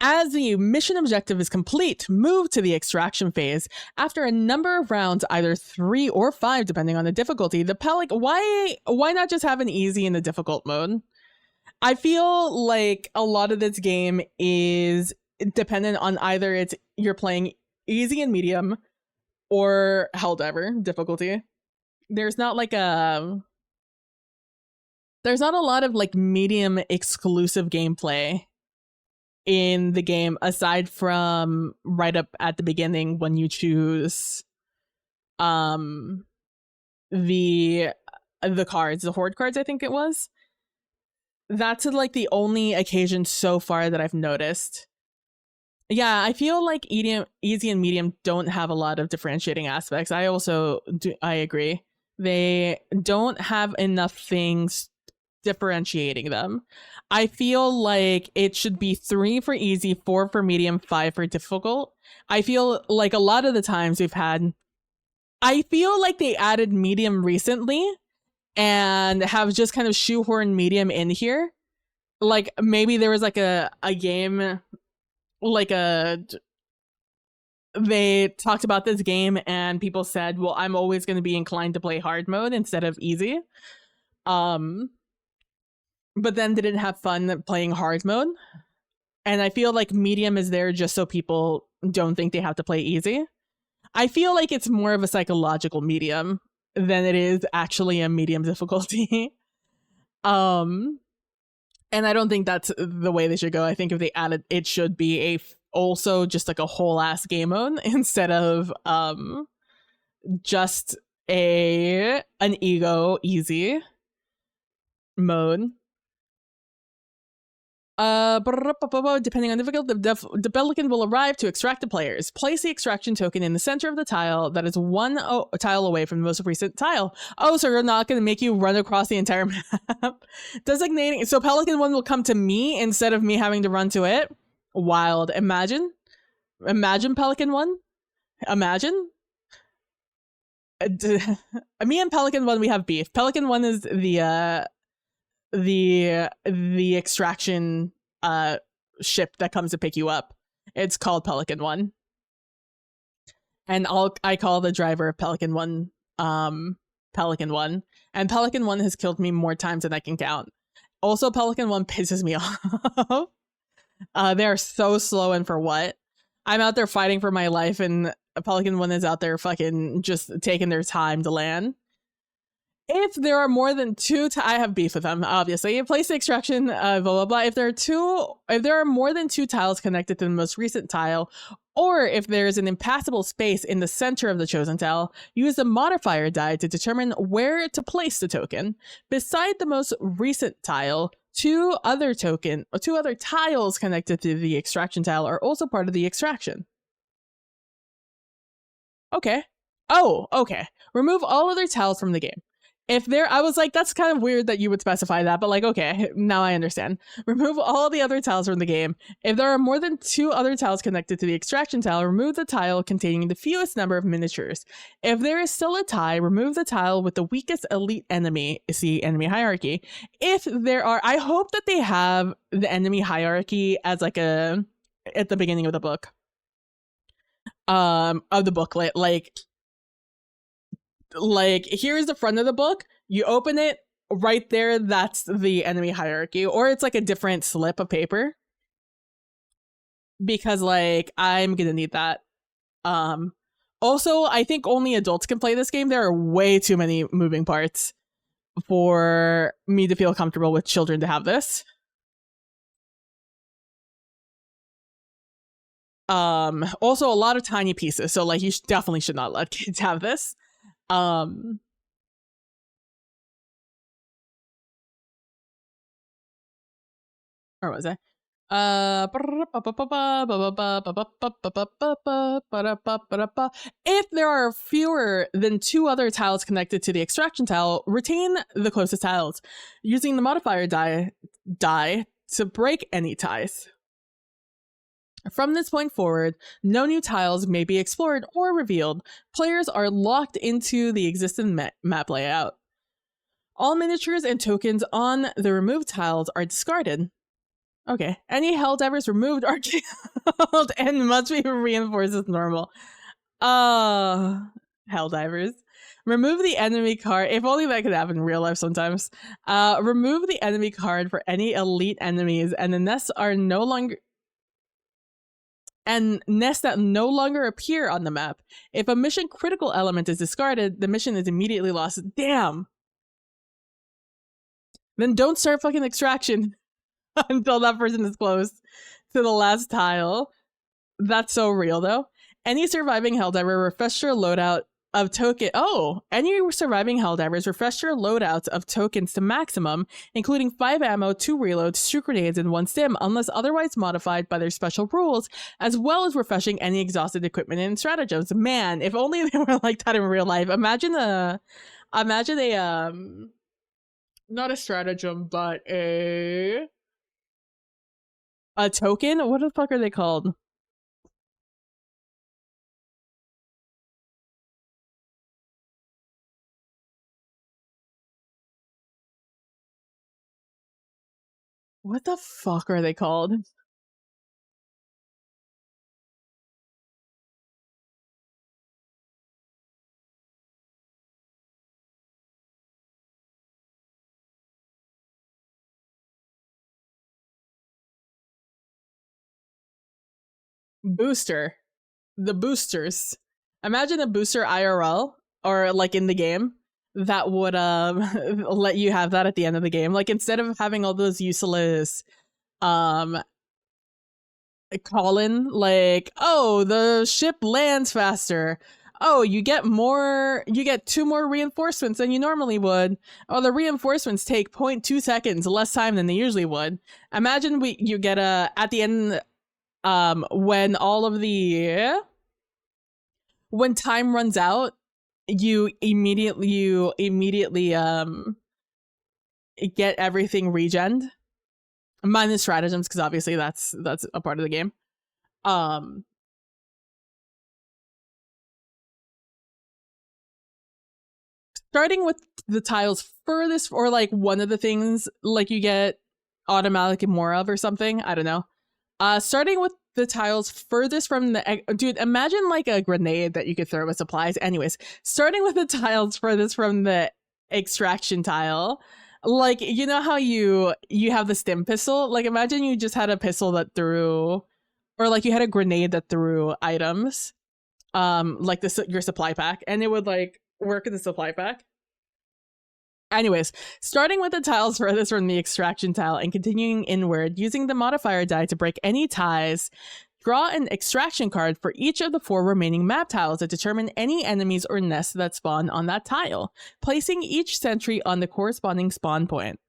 As the mission objective is complete, move to the extraction phase. After a number of rounds, either 3 or 5, depending on the difficulty, the why not just have an easy in the difficult mode? I feel like a lot of this game is dependent on either you're playing easy and medium or Helldiver difficulty. There's not a lot of like medium exclusive gameplay in the game aside from right up at the beginning when you choose the cards, the horde cards, I think it was. That's like the only occasion so far that I've noticed. Yeah, I feel like easy and medium don't have a lot of differentiating aspects. I agree. They don't have enough things differentiating them. I feel like it should be 3 for easy, 4 for medium, 5 for difficult. I feel like a lot of the times I feel like they added medium recently and have just kind of shoehorned medium in here. Like maybe there was like a game, like they talked about this game and people said, well, I'm always going to be inclined to play hard mode instead of easy. But then they didn't have fun playing hard mode. And I feel like medium is there just so people don't think they have to play easy. I feel like it's more of a psychological medium than it is actually a medium difficulty. And I don't think that's the way they should go. I think if they added, it should be also just like a whole ass game mode instead of just an ego easy mode. Depending on difficulty, the Pelican will arrive to extract the players. Place the extraction token in the center of the tile that is one tile away from the most recent tile. Oh, so you're not going to make you run across the entire map. Designating, so Pelican 1 will come to me instead of me having to run to it. Wild. Imagine Pelican 1. Imagine. Me and Pelican 1, we have beef. Pelican 1 is the extraction ship that comes to pick you up. It's called Pelican 1. And I call the driver of Pelican 1 Pelican 1. And Pelican 1 has killed me more times than I can count. Also, Pelican 1 pisses me off. They are so slow, and for what? I'm out there fighting for my life and Pelican 1 is out there fucking just taking their time to land. If there are more than 2, I have beef with them, obviously. Place the extraction, blah, blah, blah. If there are more than 2 tiles connected to the most recent tile, or if there is an impassable space in the center of the chosen tile, use the modifier die to determine where to place the token. Beside the most recent tile, 2 other tiles connected to the extraction tile are also part of the extraction. Okay. Oh, okay. Remove all other tiles from the game. I was like, that's kind of weird that you would specify that, but like, okay, now I understand. Remove all the other tiles from the game. If there are more than 2 other tiles connected to the extraction tile, remove the tile containing the fewest number of miniatures. If there is still a tie, remove the tile with the weakest elite enemy. See enemy hierarchy. If there are, I hope that they have the enemy hierarchy as like at the beginning of the book. Of the booklet, like here's the front of the book, you open it right there, that's the enemy hierarchy, or it's like a different slip of paper, because like I'm gonna need that. Also, I think only adults can play this game. There are way too many moving parts for me to feel comfortable with children to have this. Also a lot of tiny pieces, so like you definitely should not let kids have this. Where was I? If there are fewer than 2 other tiles connected to the extraction tile, retain the closest tiles, using the modifier die to break any ties. From this point forward, no new tiles may be explored or revealed. Players are locked into the existing map layout. All miniatures and tokens on the removed tiles are discarded. Okay. Any Helldivers removed are killed and must be reinforced as normal. Helldivers. Remove the enemy card. If only that could happen in real life sometimes. Remove the enemy card for any elite enemies, and the nests are no longer... and nests that no longer appear on the map. If a mission critical element is discarded, the mission is immediately lost. Damn. Then don't start fucking extraction until that person is close to the last tile. That's so real, though. Any surviving Helldiver refresh your loadout of token. Oh, any surviving Helldivers refresh your loadouts of tokens to maximum, including 5 ammo, 2 reloads, 2 grenades, and 1 stim, unless otherwise modified by their special rules, as well as refreshing any exhausted equipment and stratagems. Man, if only they were like that in real life. Imagine a not a stratagem, but a token. What the fuck are they called? What the fuck are they called? Booster. The boosters. Imagine a booster IRL or like in the game that would let you have that at the end of the game. Like instead of having all those useless call-in, like, oh, the ship lands faster. Oh, you get 2 more reinforcements than you normally would. Oh, the reinforcements take 0.2 seconds less time than they usually would. Imagine you get at the end when all of the when time runs out, you immediately get everything regened. Minus stratagems, because obviously that's a part of the game. Starting with the tiles furthest, or like one of the things like you get automatic more of or something. I don't know. Starting with the tiles furthest from the... Dude, imagine like a grenade that you could throw with supplies. Anyways, starting with the tiles furthest from the extraction tile. Like, you know how you have the stim pistol? Like, imagine you just had a pistol that threw... Or like you had a grenade that threw items. Like your supply pack. And it would like work in the supply pack. Anyways, starting with the tiles furthest from the extraction tile and continuing inward, using the modifier die to break any ties, draw an extraction card for each of the 4 remaining map tiles to determine any enemies or nests that spawn on that tile, placing each sentry on the corresponding spawn point.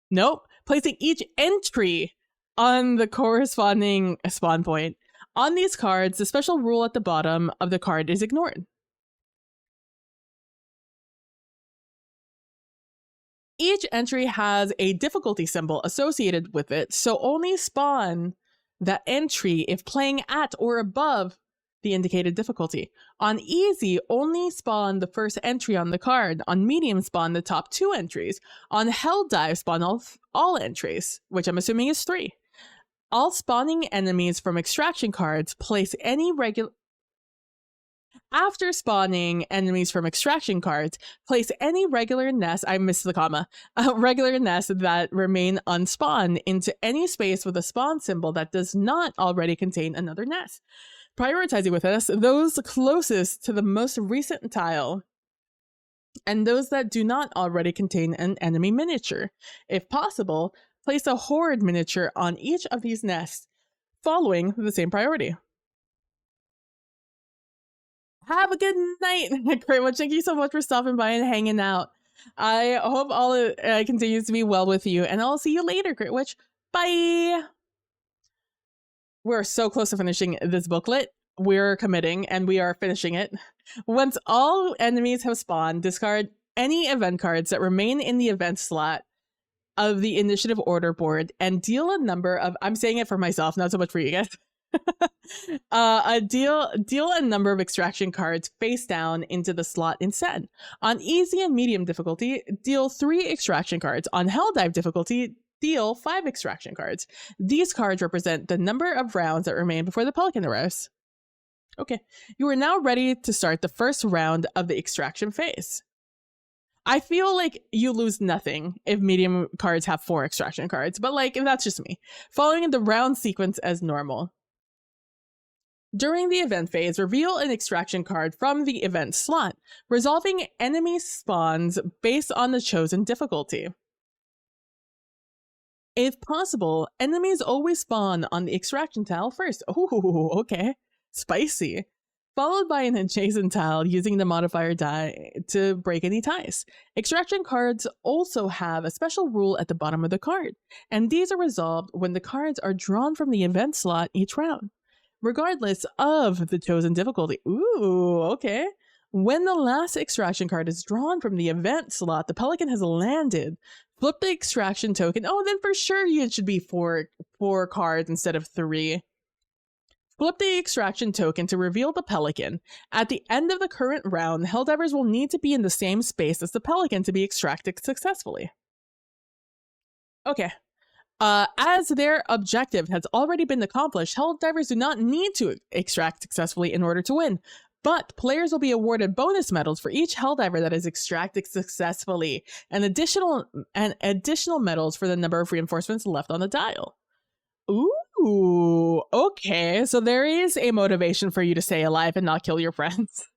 Nope, placing each entry on the corresponding spawn point. On these cards, the special rule at the bottom of the card is ignored. Each entry has a difficulty symbol associated with it, so only spawn that entry if playing at or above the indicated difficulty. On easy, only spawn the first entry on the card. On medium, spawn the top 2 entries. On Helldive, spawn all entries, which I'm assuming is 3. All spawning enemies from extraction cards place any regular... After spawning enemies from extraction cards, place any regular nest, I missed the comma, regular nests that remain unspawned into any space with a spawn symbol that does not already contain another nest. Prioritizing with us those closest to the most recent tile and those that do not already contain an enemy miniature. If possible, place a horde miniature on each of these nests, following the same priority. Have a good night. Great much. Thank you so much for stopping by and hanging out. I hope all continues to be well with you, and I'll see you later, Great Witch. Bye. We're so close to finishing this booklet. We're committing, and we are finishing it. Once all enemies have spawned, discard any event cards that remain in the event slot of the initiative order board and deal a number of... I'm saying it for myself, not so much for you guys. Deal a number of extraction cards face down into the slot instead. On easy and medium difficulty, deal 3 extraction cards. On Helldive difficulty, deal 5 extraction cards. These cards represent the number of rounds that remain before the Pelican arrives. Okay, you are now ready to start the first round of the extraction phase. I feel like you lose nothing if medium cards have 4 extraction cards, but like, that's just me. Following the round sequence as normal. During the event phase, reveal an extraction card from the event slot, resolving enemy spawns based on the chosen difficulty. If possible, enemies always spawn on the extraction tile first. Ooh, okay. Spicy. Followed by an adjacent tile using the modifier die to break any ties. Extraction cards also have a special rule at the bottom of the card, and these are resolved when the cards are drawn from the event slot each round, regardless of the chosen difficulty. Ooh, okay. When the last extraction card is drawn from the event slot, the Pelican has landed. Flip the extraction token. Oh, then for sure it should be four cards instead of 3. Flip the extraction token to reveal the Pelican. At the end of the current round, Helldivers will need to be in the same space as the Pelican to be extracted successfully. Okay. As their objective has already been accomplished, Helldivers do not need to extract successfully in order to win. But players will be awarded bonus medals for each Helldiver that is extracted successfully, and additional medals for the number of reinforcements left on the dial. Ooh, okay. So there is a motivation for you to stay alive and not kill your friends.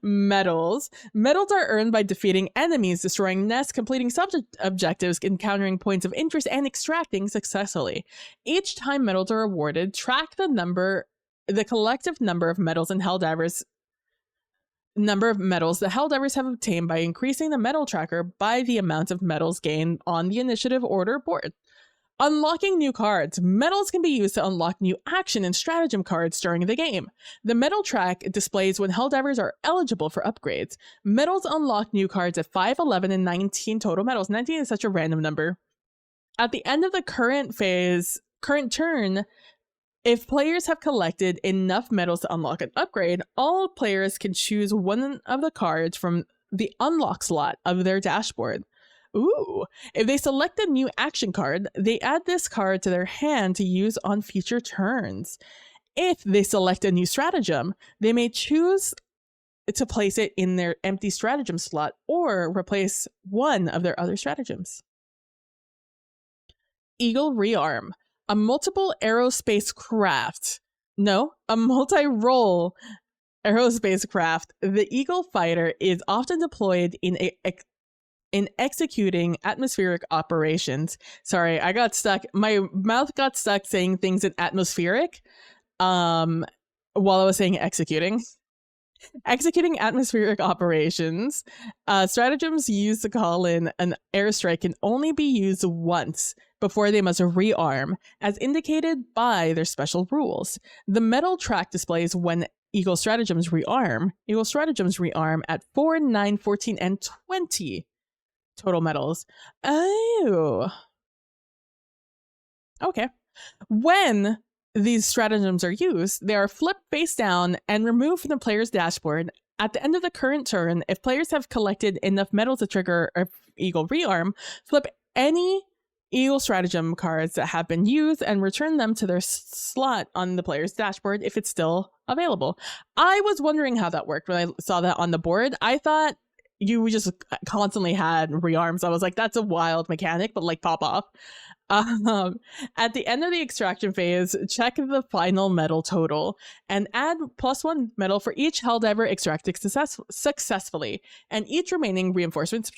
Medals. Medals are earned by defeating enemies, destroying nests, completing sub-objectives, encountering points of interest, and extracting successfully. Each time medals are awarded, track the collective number of medals and Helldivers the Helldivers have obtained by increasing the medal tracker by the amount of medals gained on the initiative order board. Unlocking new cards. Medals can be used to unlock new action and stratagem cards during the game. The medal track displays when Helldivers are eligible for upgrades. Medals unlock new cards at 5, 11, and 19 total medals. 19 is such a random number. At the end of the current turn, if players have collected enough medals to unlock an upgrade, all players can choose one of the cards from the unlock slot of their dashboard. Ooh, if they select a new action card, they add this card to their hand to use on future turns. If they select a new stratagem, they may choose to place it in their empty stratagem slot or replace one of their other stratagems. Eagle Rearm, a multi-role aerospace craft. The Eagle Fighter is often deployed in executing atmospheric operations. Sorry, I got stuck. My mouth got stuck saying things in atmospheric while I was saying executing. Executing atmospheric operations. Stratagems used to call in an airstrike can only be used once before they must rearm, as indicated by their special rules. The medal track displays when Eagle Stratagems rearm. Eagle Stratagems rearm at 4, 9, 14, and 20 total medals. Oh. Okay. When these stratagems are used, they are flipped face down and removed from the player's dashboard. At the end of the current turn, if players have collected enough medals to trigger an Eagle Rearm, flip any Eagle Stratagem cards that have been used and return them to their slot on the player's dashboard if it's still available. I was wondering how that worked when I saw that on the board. I thought you just constantly had rearms. I was like, that's a wild mechanic, but like pop off. At the end of the extraction phase, check the final medal total and add +1 medal for each Helldiver extracted successfully, and each remaining reinforcement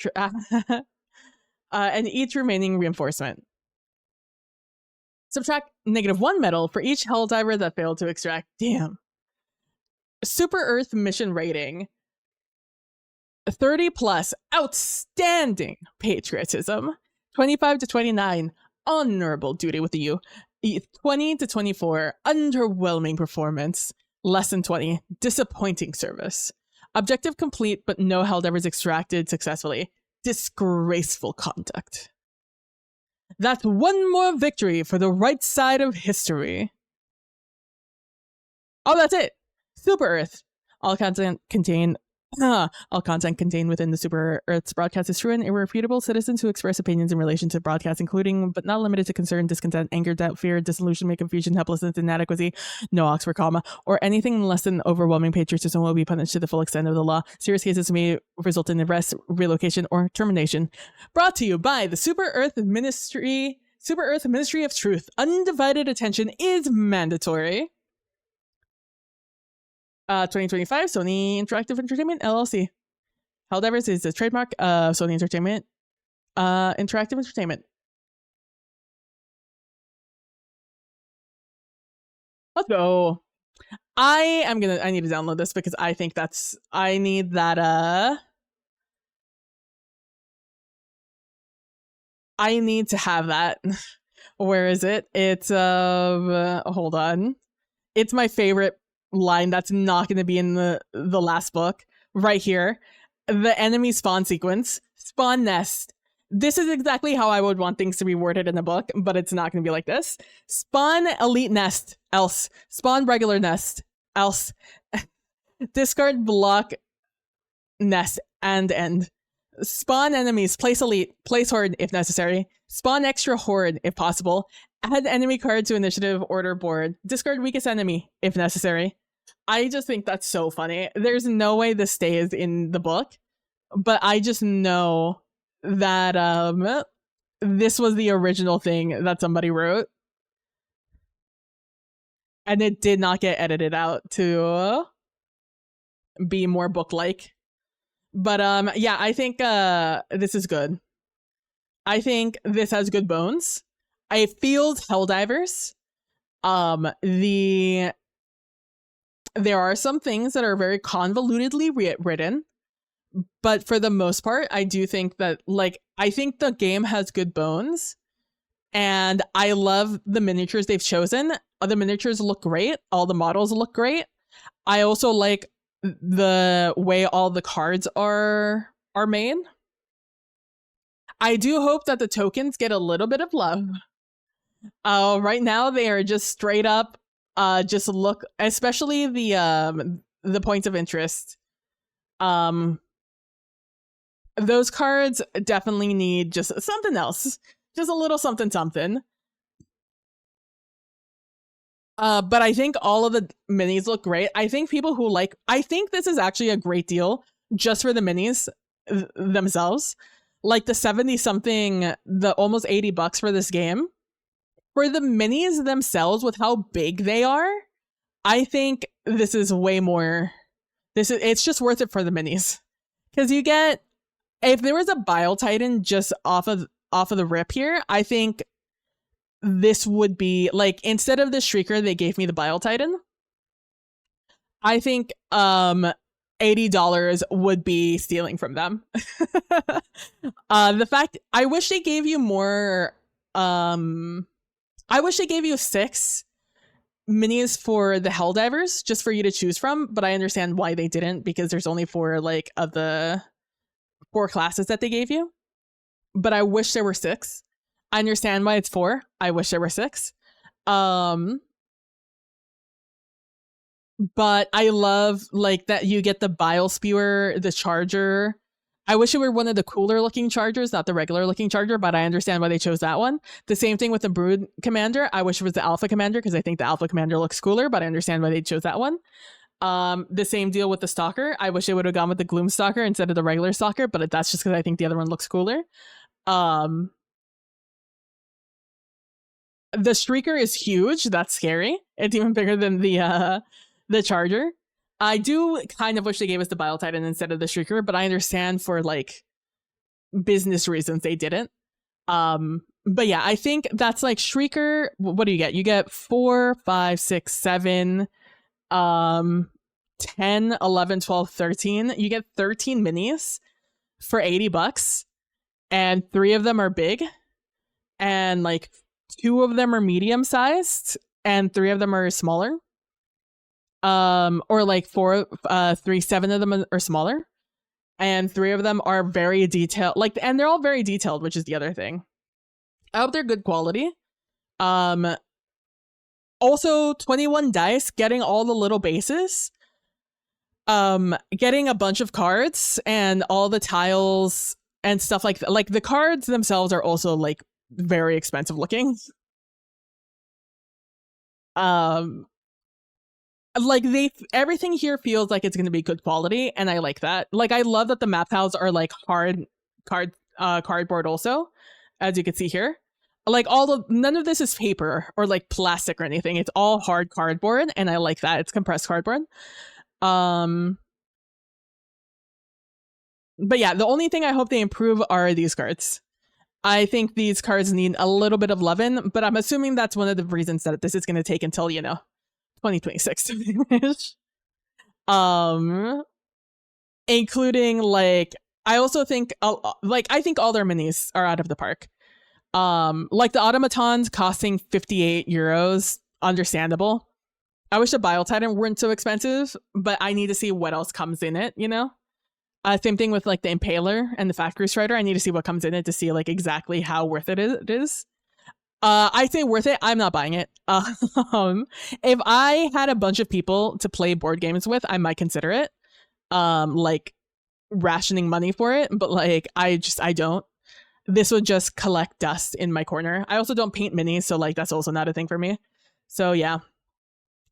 Subtract -1 medal for each Helldiver that failed to extract. Damn. Super Earth mission rating. 30 plus, outstanding patriotism. 25 to 29, honorable duty with the U. 20 to 24, underwhelming performance. Less than 20, disappointing service. Objective complete, but no Helldivers extracted successfully. Disgraceful conduct. That's one more victory for the right side of history. Oh, that's it. Super Earth. All content contained within the Super Earth's broadcast is true and irrefutable. Citizens who express opinions in relation to broadcast, including but not limited to concern, discontent, anger, doubt, fear, disillusionment, confusion, helplessness, inadequacy, no Oxford comma, or anything less than overwhelming patriotism will be punished to the full extent of the law. Serious cases may result in arrest, relocation, or termination. Brought to you by the Super Earth Ministry of Truth. Undivided attention is mandatory. 2025 Sony Interactive Entertainment LLC. Helldivers is the trademark of Sony Entertainment Interactive Entertainment. Let's go. I need to download this because I think I need that I need to have that. Where is it? It's hold on. It's my favorite line that's not going to be in the last book. Right here. The enemy spawn sequence. Spawn nest. This is exactly how I would want things to be worded in a book, but it's not going to be like this. Spawn elite nest. Else. Spawn regular nest. Else. Discard block nest and end. Spawn enemies, place elite, place horde if necessary. Spawn extra horde if possible. Add enemy card to initiative order board. Discard weakest enemy if necessary. I just think that's so funny. There's no way this stays in the book, but I just know that this was the original thing that somebody wrote. And it did not get edited out to be more book-like. But yeah, I think this is good. I think this has good bones. I feel Helldivers. There are some things that are very convolutedly written, but for the most part, I do think that I think the game has good bones, and I love the miniatures they've chosen. The miniatures look great. All the models look great. I also like the way all the cards are made. I do hope that the tokens get a little bit of love. Right now they are just straight up just look, especially the points of interest. Those cards definitely need just something else. Just a little something. But I think all of the minis look great. I think people who I think this is actually a great deal just for the minis themselves. Like the 70 something, the almost $80 for this game. For the minis themselves with how big they are, I think this is way more. It's just worth it for the minis. Because you get, if there was a Bile Titan just off of the rip here, I think this would be instead of the Shrieker, they gave me the Bile Titan. I think $80 would be stealing from them. The fact, I wish they gave you more. I wish they gave you 6 minis for the Helldivers just for you to choose from, but I understand why they didn't, because there's only 4 of the 4 classes that they gave you. But I wish there were 6. I understand why it's 4. I wish there were 6. But I love that you get the Bile Spewer, the Charger. I wish it were one of the cooler looking Chargers, not the regular looking Charger, but I understand why they chose that one. The same thing with the Brood Commander. I wish it was the Alpha Commander because I think the Alpha Commander looks cooler, but I understand why they chose that one. The same deal with the Stalker. I wish they would have gone with the Gloom Stalker instead of the regular Stalker, but that's just because I think the other one looks cooler. The Shrieker is huge. That's scary. It's even bigger than the Charger. I do kind of wish they gave us the Bile Titan instead of the Shrieker, but I understand for business reasons they didn't. But yeah, I think that's Shrieker. What do you get? You get 4, 5, 6, 7, 10, 11, 12, 13. You get 13 minis for $80, and 3 of them are big, and 2 of them are medium sized, and 3 of them are smaller. Or 7 of them are smaller, and 3 of them are very detailed. And they're all very detailed, which is the other thing. I hope they're good quality. Also, 21 dice, getting all the little bases, getting a bunch of cards and all the tiles and stuff like that. Like the cards themselves are also like very expensive looking. Like everything here feels like it's going to be good quality, and I like that. Like I love that the map tiles are like cardboard also, as you can see here. Like none of this is paper or like plastic or anything. It's all hard cardboard, and I like that. It's compressed cardboard. But yeah, the only thing I hope they improve are these cards. I think these cards need a little bit of loving, but I'm assuming that's one of the reasons that this is going to take until, 2026 to finish. Including like, I also think I think all their minis are out of the park. Like the automatons costing 58 euros, understandable. I wish the Biotitan weren't so expensive, but I need to see what else comes in it, same thing with like the Impaler and the Factory Strider. I need to see what comes in it to see like exactly how worth it is. I say worth it. I'm not buying it. If I had a bunch of people to play board games with, I might consider it. Like rationing money for it, but like I don't. This would just collect dust in my corner. I also don't paint minis, so like that's also not a thing for me. So yeah.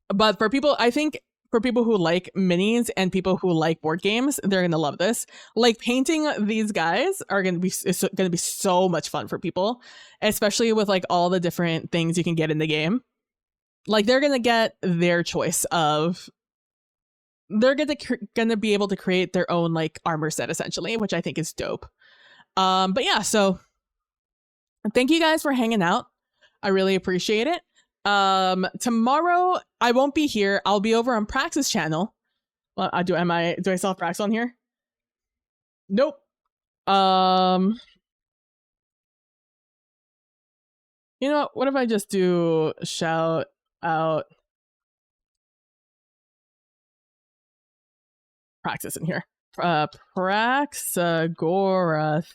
But for people, I think for people who like minis and people who like board games, they're gonna love this. Like painting these guys is gonna be so much fun for people, especially with like all the different things you can get in the game. Like they're gonna get their choice of. They're gonna be able to create their own like armor set essentially, which I think is dope. But yeah, so thank you guys for hanging out. I really appreciate it. Tomorrow I won't be here. I'll be over on Prax's channel. Well, do I still have Prax on here? Nope. You know what if I just do shout out Praxis in here? Praxagora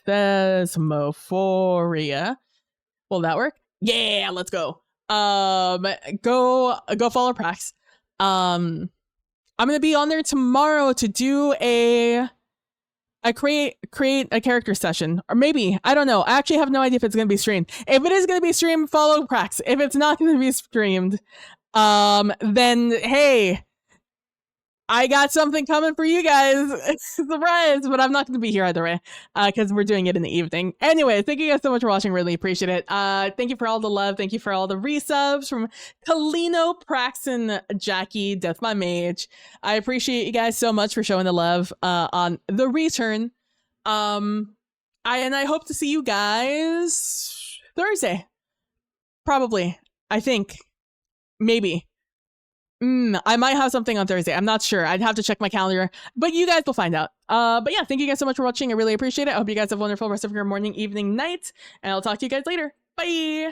Thesmophoria. Will that work? Yeah, let's go. Go follow Prax. I'm gonna be on there tomorrow to do a create a character session, or maybe I don't know. I actually have no idea if it's gonna be streamed. If it is gonna be streamed, follow Prax. If it's not gonna be streamed, then hey, I got something coming for you guys. Surprise, but I'm not going to be here either way because we're doing it in the evening. Anyway, thank you guys so much for watching. Really appreciate it. Thank you for all the love. Thank you for all the resubs from Kalino, Praxon, Jackie, Death by Mage. I appreciate you guys so much for showing the love on the return. I hope to see you guys Thursday. Probably. I think. Maybe. I might have something on Thursday. I'm not sure. I'd have to check my calendar, but you guys will find out. But yeah, thank you guys so much for watching. I really appreciate it. I hope you guys have a wonderful rest of your morning, evening, night, and I'll talk to you guys later. Bye!